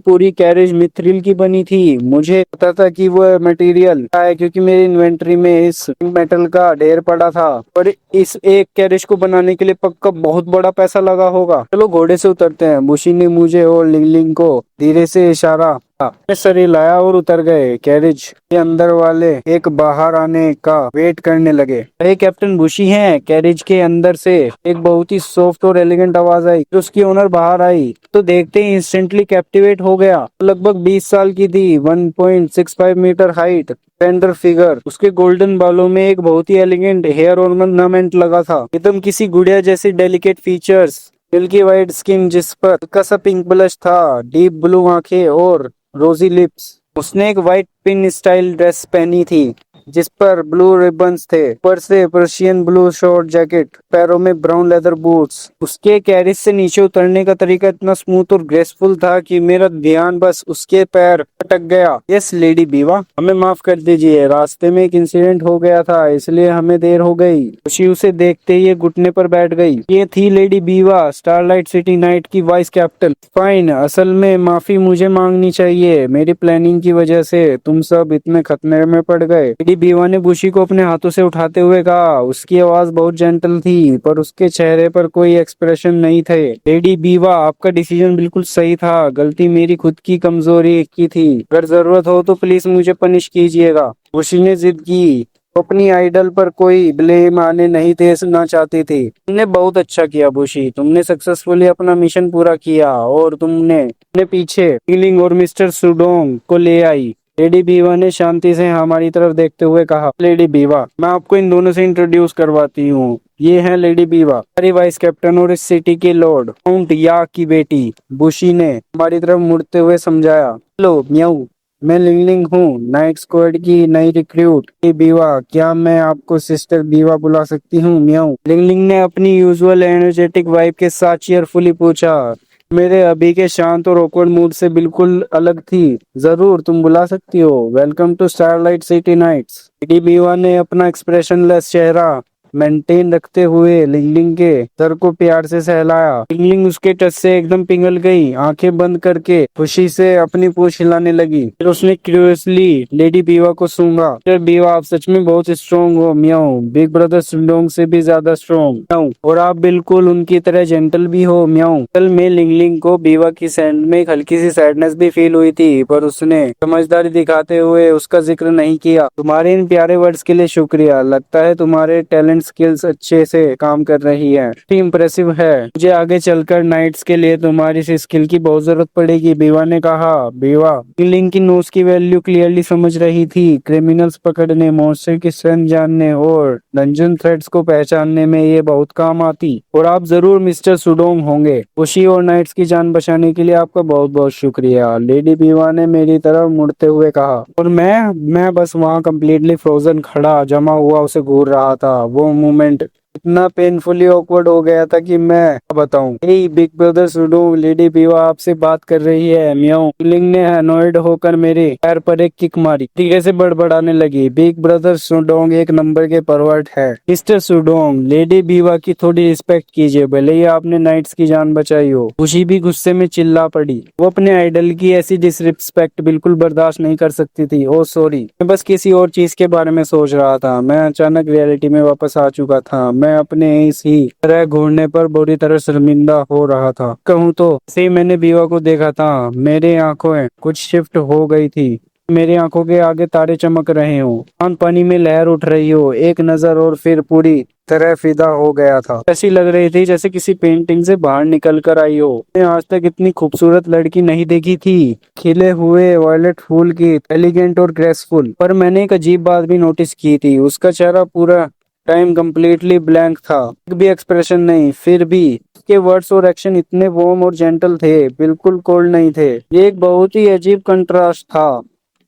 पूरी कैरेज मिथ्रिल की बनी थी। मुझे पता था कि वो मटेरियल है क्योंकि मेरी इन्वेंटरी में इस मेटल का ढेर पड़ा था। पर इस एक कैरेज को बनाने के लिए पक्का बहुत बड़ा पैसा लगा होगा। चलो घोड़े से उतरते हैं। बुशी ने मुझे और लिंगलिंग को धीरे से इशारा मैं सर हिलाया और उतर गए। कैरेज के अंदर वाले एक बाहर आने का वेट करने लगे। ये कैप्टन बुशी हैं। कैरेज के अंदर से एक बहुत ही सॉफ्ट और एलिगेंट आवाज आई। तो उसकी ओनर बाहर आई तो देखते ही इंस्टेंटली कैप्टिवेट हो गया। लगभग 20 साल की थी, 1.65 मीटर हाइट, टेंडर फिगर, उसके गोल्डन बालों में एक बहुत ही एलिगेंट हेयर ऑर्नामेंट लगा था, एकदम किसी गुड़िया जैसी delicate features, milky white skin जिस पर हल्का सा पिंक ब्लश था, डीप ब्लू आंखें और रोजी लिप्स। उसने एक वाइट पिन स्टाइल ड्रेस पहनी थी जिस पर ब्लू रिबन्स थे, ऊपर से पर्शियन ब्लू शॉर्ट जैकेट, पैरों में ब्राउन लेदर बूट्स। उसके कैरिज से नीचे उतरने का तरीका इतना स्मूथ और ग्रेसफुल था कि मेरा ध्यान बस उसके पैर अटक गया। यस लेडी बीवा, हमें माफ कर दीजिए, रास्ते में एक इंसिडेंट हो गया था इसलिए हमें देर हो गई। खुशी उसे देखते ही घुटने पर बैठ गई। ये थी लेडी बीवा, स्टारलाइट सिटी नाइट की वाइस कैप्टन। फाइन, असल में माफी मुझे मांगनी चाहिए, मेरी प्लानिंग की वजह से तुम सब इतने खतरे में पड़ गए। लेडी बीवा ने बुशी को अपने हाथों से उठाते हुए कहा। उसकी आवाज बहुत जेंटल थी पर उसके चेहरे पर कोई एक्सप्रेशन नहीं थे। लेडी बीवा, आपका डिसीजन बिल्कुल सही था, गलती मेरी खुद की कमजोरी की थी। अगर जरूरत हो तो प्लीज मुझे पनिश कीजिएगा। बुशी ने जिद की। वो अपनी आइडल पर कोई ब्लेम आने नहीं देना चाहती थी। तुमने बहुत अच्छा किया बुशी, तुमने सक्सेसफुली अपना मिशन पूरा किया और तुमने अपने पीछे हीलिंग और मिस्टर सुडोंग को ले आई। लेडी बीवा ने शांति से हमारी तरफ देखते हुए कहा। लेडी बीवा, मैं आपको इन दोनों से इंट्रोड्यूस करवाती हूँ। ये है लेडी बीवा, हमारी वाइस कैप्टन और इस सिटी के लॉर्ड, काउंट या की बेटी। बुशी ने हमारी तरफ मुड़ते हुए समझाया। हेलो म्याऊ, मैं लिंगलिंग हूँ, नाइट स्क्वाड की नई रिक्रूट। बीवा, क्या मैं आपको सिस्टर बीवा बुला सकती हूँ? म्याऊ। लिंगलिंग ने अपनी यूजुअल एनर्जेटिक वाइब के साथ चीयरफुली पूछा। मेरे अभी के शांत और ऑकवर्ड मूड से बिल्कुल अलग थी। जरूर, तुम बुला सकती हो। Welcome to starlight City Knights. Lady बीवा ने अपना एक्सप्रेशनलेस चेहरा मेंटेन रखते हुए लिंगलिंग के सर को प्यार से सहलाया। लिंगलिंग उसके टच से एकदम पिघल गई, आंखें बंद करके खुशी से अपनी पूंछ हिलाने लगी। फिर उसने क्यूरियसली लेडी बीवा को सूंघा। फिर बीवा, आप सच में बहुत स्ट्रॉन्ग हो। म्याऊ। बिग ब्रदर सुडोंग से भी ज्यादा स्ट्रॉन्ग। म्याऊ। और आप बिल्कुल उनकी तरह जेंटल भी हो। म्याऊ। कल में लिंगलिंग को बीवा की सैंड में एक हल्की सी सैडनेस भी फील हुई थी पर उसने समझदारी दिखाते हुए उसका जिक्र नहीं किया। तुम्हारे इन प्यारे वर्ड्स के लिए शुक्रिया, लगता है तुम्हारे टैलेंट स्किल्स अच्छे से काम कर रही है, इम्प्रेसिव है। मुझे आगे चलकर नाइट्स के लिए तुम्हारी इस स्किल की बहुत जरूरत पड़ेगी। बीवा ने कहा। बीवा लिंग की नोज की वैल्यू क्लियरली समझ रही थी। क्रिमिनल्स पकड़ने, मॉन्स्टर की स्ट्रेंथ जानने और डंजन थ्रेड्स को पहचानने में ये बहुत काम आती। और आप जरूर मिस्टर सुडोंग होंगे। खुशी और नाइट्स की जान बचाने के लिए आपका बहुत बहुत शुक्रिया, लेडी बीवा ने मेरी तरफ मुड़ते हुए कहा। और मैं बस वहाँ कम्प्लीटली फ्रोजन खड़ा जमा हुआ उसे घूर रहा था। वो मोमेंट इतना पेनफुली ऑकवर्ड हो गया था कि मैं क्या बताऊं। हे बिग ब्रदर सुडोंग, लेडी बीवा आपसे बात कर रही है। म्याऊ। लिंग ने अनॉयड होकर मेरे पैर पर एक किक मारी, धीरे से बड़बड़ाने लगी। बिग ब्रदर सुडोंग एक नंबर के परवर्ट है। मिस्टर सुडोंग, लेडी बीवा की थोड़ी रिस्पेक्ट कीजिए, भले ही आपने नाइट्स की जान बचाई हो। खुशी भी गुस्से में चिल्ला पड़ी। वो अपने आइडल की ऐसी डिसरिस्पेक्ट बिल्कुल बर्दाश्त नहीं कर सकती थी। ओ सॉरी, मैं बस किसी और चीज के बारे में सोच रहा था। मैं अचानक रियलिटी में वापस आ चुका था। मैं अपने इसी तरह घूरने पर बुरी तरह शर्मिंदा हो रहा था। कहूँ तो ऐसे ही मैंने बीवा को देखा था। मेरे आंखों कुछ शिफ्ट हो गई थी। मेरी आंखों के आगे तारे चमक रहे हो, शांत पानी में लहर उठ रही हो। एक नजर और फिर पूरी तरह फिदा हो गया था। ऐसी लग रही थी जैसे किसी पेंटिंग से बाहर निकल कर आई हो। मैंने आज तक इतनी खूबसूरत लड़की नहीं देखी थी। खिले हुए वायलेट फूल की, एलिगेंट और ग्रेसफुल। पर मैंने एक अजीब बात भी नोटिस की थी। उसका चेहरा पूरा टाइम कम्प्लीटली ब्लैंक था, एक भी एक्सप्रेशन नहीं। फिर भी उसके वर्ड्स और एक्शन इतने वार्म और जेंटल थे, बिल्कुल कोल्ड नहीं थे। ये एक बहुत ही अजीब कंट्रास्ट था।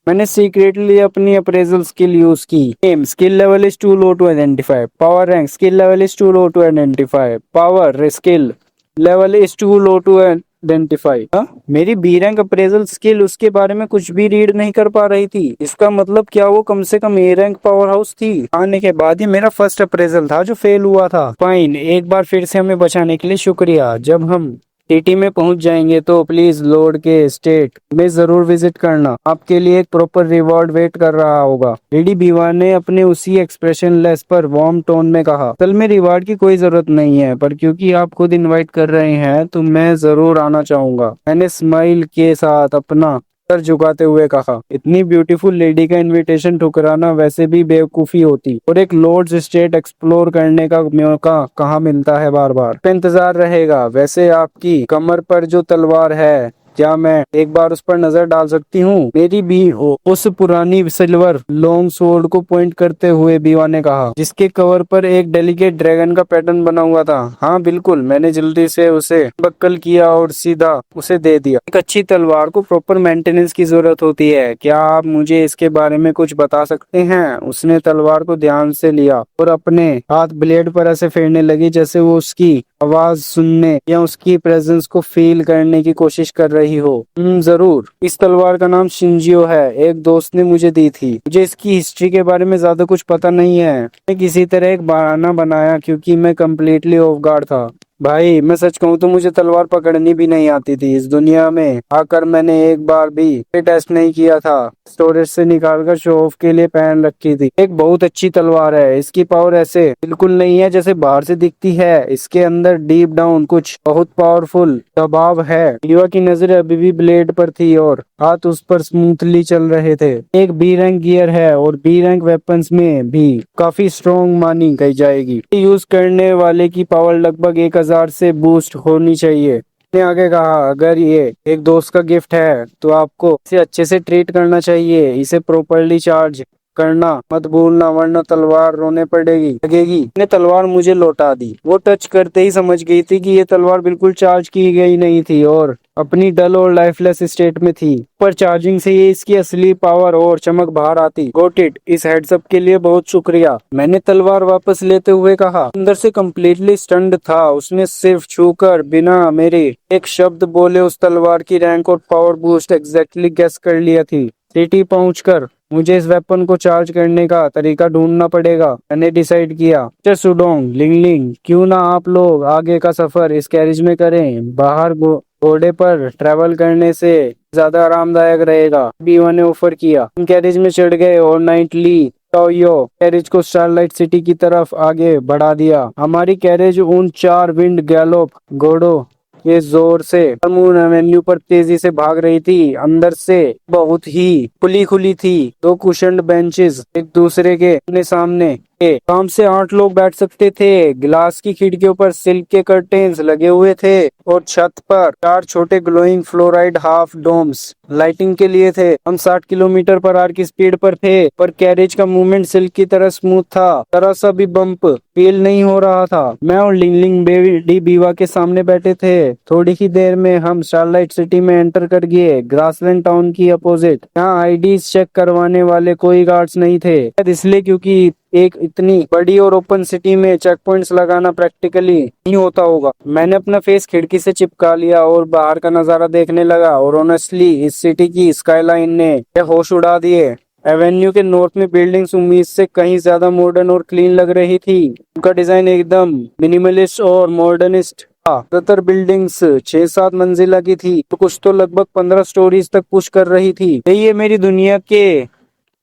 मैंने सीक्रेटली अपनी अप्रेजल स्किल यूज की। M skill level is too low to identify. Power rank skill level is too low to identify. Power skill level is too low to identify. मेरी बी रैंक अप्रेजल स्किल उसके बारे में कुछ भी read नहीं कर पा रही थी। इसका मतलब क्या वो कम से कम ए रैंक पावर हाउस थी? आने के बाद ये मेरा फर्स्ट अप्रेजल था जो फेल हुआ था। फाइन, एक बार फिर से हमें बचाने के लिए शुक्रिया। जब हम सिटी में पहुंच जाएंगे तो प्लीज लॉर्ड के स्टेट में जरूर विजिट करना। आपके लिए एक प्रॉपर रिवॉर्ड वेट कर रहा होगा। लेडी बीवा ने अपने उसी एक्सप्रेशनलेस पर वार्म टोन में कहा। कल में रिवॉर्ड की कोई जरूरत नहीं है, पर क्योंकि आप खुद इनवाइट कर रहे हैं तो मैं जरूर आना चाहूंगा। मैंने स्माइल के साथ अपना सर झुकाते हुए कहा, इतनी ब्यूटीफुल लेडी का इनविटेशन ठुकराना वैसे भी बेवकूफी होती, और एक लॉर्ड्स स्टेट एक्सप्लोर करने का मौका कहाँ मिलता है बार बार। पे इंतजार रहेगा। वैसे आपकी कमर पर जो तलवार है, क्या मैं एक बार उस पर नजर डाल सकती हूँ? मेरी भी हो। उस पुरानी सिल्वर लॉन्ग स्वॉर्ड को पॉइंट करते हुए बीवा ने कहा, जिसके कवर पर एक डेलिकेट ड्रैगन का पैटर्न बना हुआ था। हाँ बिल्कुल, मैंने जल्दी से उसे बक्कल किया और सीधा उसे दे दिया। एक अच्छी तलवार को प्रॉपर मेंटेनेंस की जरूरत होती है, क्या आप मुझे इसके बारे में कुछ बता सकते हैं? उसने तलवार को ध्यान से लिया और अपने हाथ ब्लेड पर ऐसे फेरने लगी जैसे वो उसकी आवाज सुनने या उसकी प्रेजेंस को फील करने की कोशिश कर रही हो। जरूर। इस तलवार का नाम शिंजियो है, एक दोस्त ने मुझे दी थी। मुझे इसकी हिस्ट्री के बारे में ज्यादा कुछ पता नहीं है। मैं किसी तरह एक बहाना बनाया क्योंकि मैं कम्प्लीटली ऑफ गार्ड था। भाई मैं सच कहूँ तो मुझे तलवार पकड़नी भी नहीं आती थी। इस दुनिया में आकर मैंने एक बार भी टेस्ट नहीं किया था। स्टोरेज से निकालकर शो ऑफ के लिए पहन रखी थी। एक बहुत अच्छी तलवार है। इसकी पावर ऐसे बिल्कुल नहीं है जैसे बाहर से दिखती है। इसके अंदर डीप डाउन कुछ बहुत पावरफुल दबाव है। युवा की नजर अभी भी ब्लेड पर थी और हाथ उस पर स्मूथली चल रहे थे। एक बी रैंक गियर है और बी रैंक वेपन्स में भी काफी स्ट्रॉन्ग मानी गई जाएगी। यूज करने वाले की पावर लगभग 1000 से बूस्ट होनी चाहिए। ने आगे कहा, अगर ये एक दोस्त का गिफ्ट है तो आपको इसे अच्छे से ट्रीट करना चाहिए। इसे प्रॉपरली चार्ज करना मत भूलना, वरना तलवार रोने पड़ेगी लगेगी। ने तलवार मुझे लौटा दी। वो टच करते ही समझ गई थी कि ये तलवार बिल्कुल चार्ज की गई नहीं थी और अपनी डल और लाइफलेस स्टेट में थी। पर चार्जिंग से ये इसकी असली पावर और चमक बाहर आती। Got it. इस हेड्सअप के लिए बहुत शुक्रिया। मैंने तलवार वापस लेते हुए कहा। अंदर से कम्प्लीटली स्टन्ड था। उसने सिर्फ छूकर बिना मेरे एक शब्द बोले उस तलवार की रैंक और पावर बूस्ट एग्जैक्टली गेस कर लिया थी। सिटी पहुंचकर मुझे इस वेपन को चार्ज करने का तरीका ढूंढना पड़ेगा। मैंने डिसाइड किया। मिस्टर सुडोंग, लिंगलिंग, क्यों ना आप लोग आगे का सफर इस कैरिज में करें? बाहर घोड़े पर ट्रैवल करने से ज्यादा आरामदायक रहेगा, बीवा ने ऑफर किया। हम कैरिज में चढ़ गए और नाइटली टोयो कैरिज को स्टारलाइट सिटी की तरफ आगे बढ़ा दिया। हमारी कैरिज उन 4 विंड गैलोप घोड़ों ये जोर से मून एवेन्यू पर तेजी से भाग रही थी। अंदर से बहुत ही खुली खुली थी। 2 कुशन्ड बेंचेस एक दूसरे के सामने काम से 8 लोग बैठ सकते थे। गिलास की खिड़कियों पर सिल्क के कर्टेन्स लगे हुए थे और छत पर 4 छोटे glowing fluoride half domes lighting के लिए थे। हम 60 किलोमीटर पर आवर की स्पीड पर थे, पर कैरेज का मूवमेंट सिल्क की तरह स्मूथ था। जरा सा भी बम्प फील नहीं हो रहा था। मैं और लिंगलिंग बेडी बीवा के सामने बैठे थे। थोड़ी ही देर में हम स्टारलाइट सिटी में एंटर कर गए, ग्रासलैंड टाउन की अपोजिट। यहाँ आईडीज चेक करवाने वाले कोई गार्ड्स नहीं थे, इसलिए क्योंकि एक इतनी बड़ी और ओपन सिटी में चेक पॉइंट्स लगाना प्रैक्टिकली नहीं होता होगा। मैंने अपना फेस खिड़की से चिपका लिया और बाहर का नजारा देखने लगा, और ऑनेस्टली इस सिटी की स्काईलाइन ने होश उड़ा दिए। एवेन्यू के नॉर्थ में बिल्डिंग्स उम्मीद से कहीं ज्यादा मॉडर्न और क्लीन लग रही थी। उनका डिजाइन एकदम मिनिमलिस्ट और मॉडर्निस्ट। ज्यादातर बिल्डिंग्स 6-7 मंजिला की थी, तो कुछ तो लगभग 15 स्टोरीज तक पुश कर रही थी। ये मेरी दुनिया के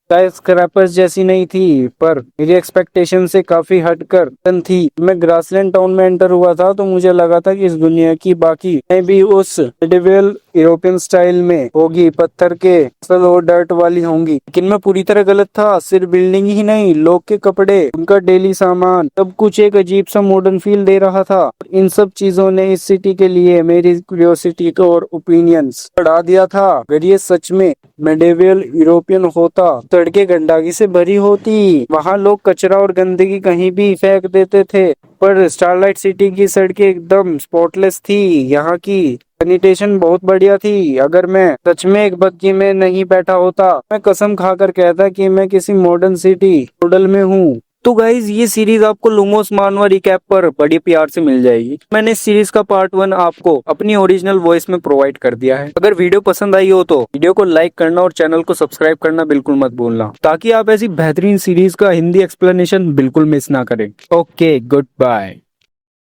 स्क्रैपर्स जैसी नहीं थी, पर मेरी एक्सपेक्टेशन से काफी हटकर थी। मैं ग्रासलैंड टाउन में एंटर हुआ था तो मुझे लगा था कि इस दुनिया की बाकी भी उस मेडिवल यूरोपियन स्टाइल में होगी, पत्थर के और डर्ट वाली होंगी। लेकिन मैं पूरी तरह गलत था। सिर्फ बिल्डिंग ही नहीं, लोग के कपड़े, उनका डेली सामान, सब कुछ एक अजीब सा मॉडर्न फील दे रहा था। इन सब चीजों ने इस सिटी के लिए मेरी क्यूरियोसिटी और ओपिनियंस बढ़ा दिया था। अगर ये सच में मेडिवल यूरोपियन होता, सड़कें गंदगी से भरी होती, वहाँ लोग कचरा और गंदगी कहीं भी फेंक देते थे, पर स्टारलाइट सिटी की सड़कें एकदम स्पॉटलेस थी। यहाँ की सैनिटेशन बहुत बढ़िया थी। अगर मैं सच में एक बग्गी में नहीं बैठा होता, मैं कसम खाकर कहता कि मैं किसी मॉडर्न सिटी मॉडल में हूँ। तो गाइज ये सीरीज आपको लुमोस मानवा रिकैप पर बड़ी प्यार से मिल जाएगी। मैंने इस सीरीज का पार्ट 1 आपको अपनी ओरिजिनल वॉइस में प्रोवाइड कर दिया है। अगर वीडियो पसंद आई हो तो वीडियो को लाइक करना और चैनल को सब्सक्राइब करना बिल्कुल मत भूलना, ताकि आप ऐसी बेहतरीन सीरीज का हिंदी एक्सप्लेनेशन बिल्कुल मिस ना करें। Okay, good bye.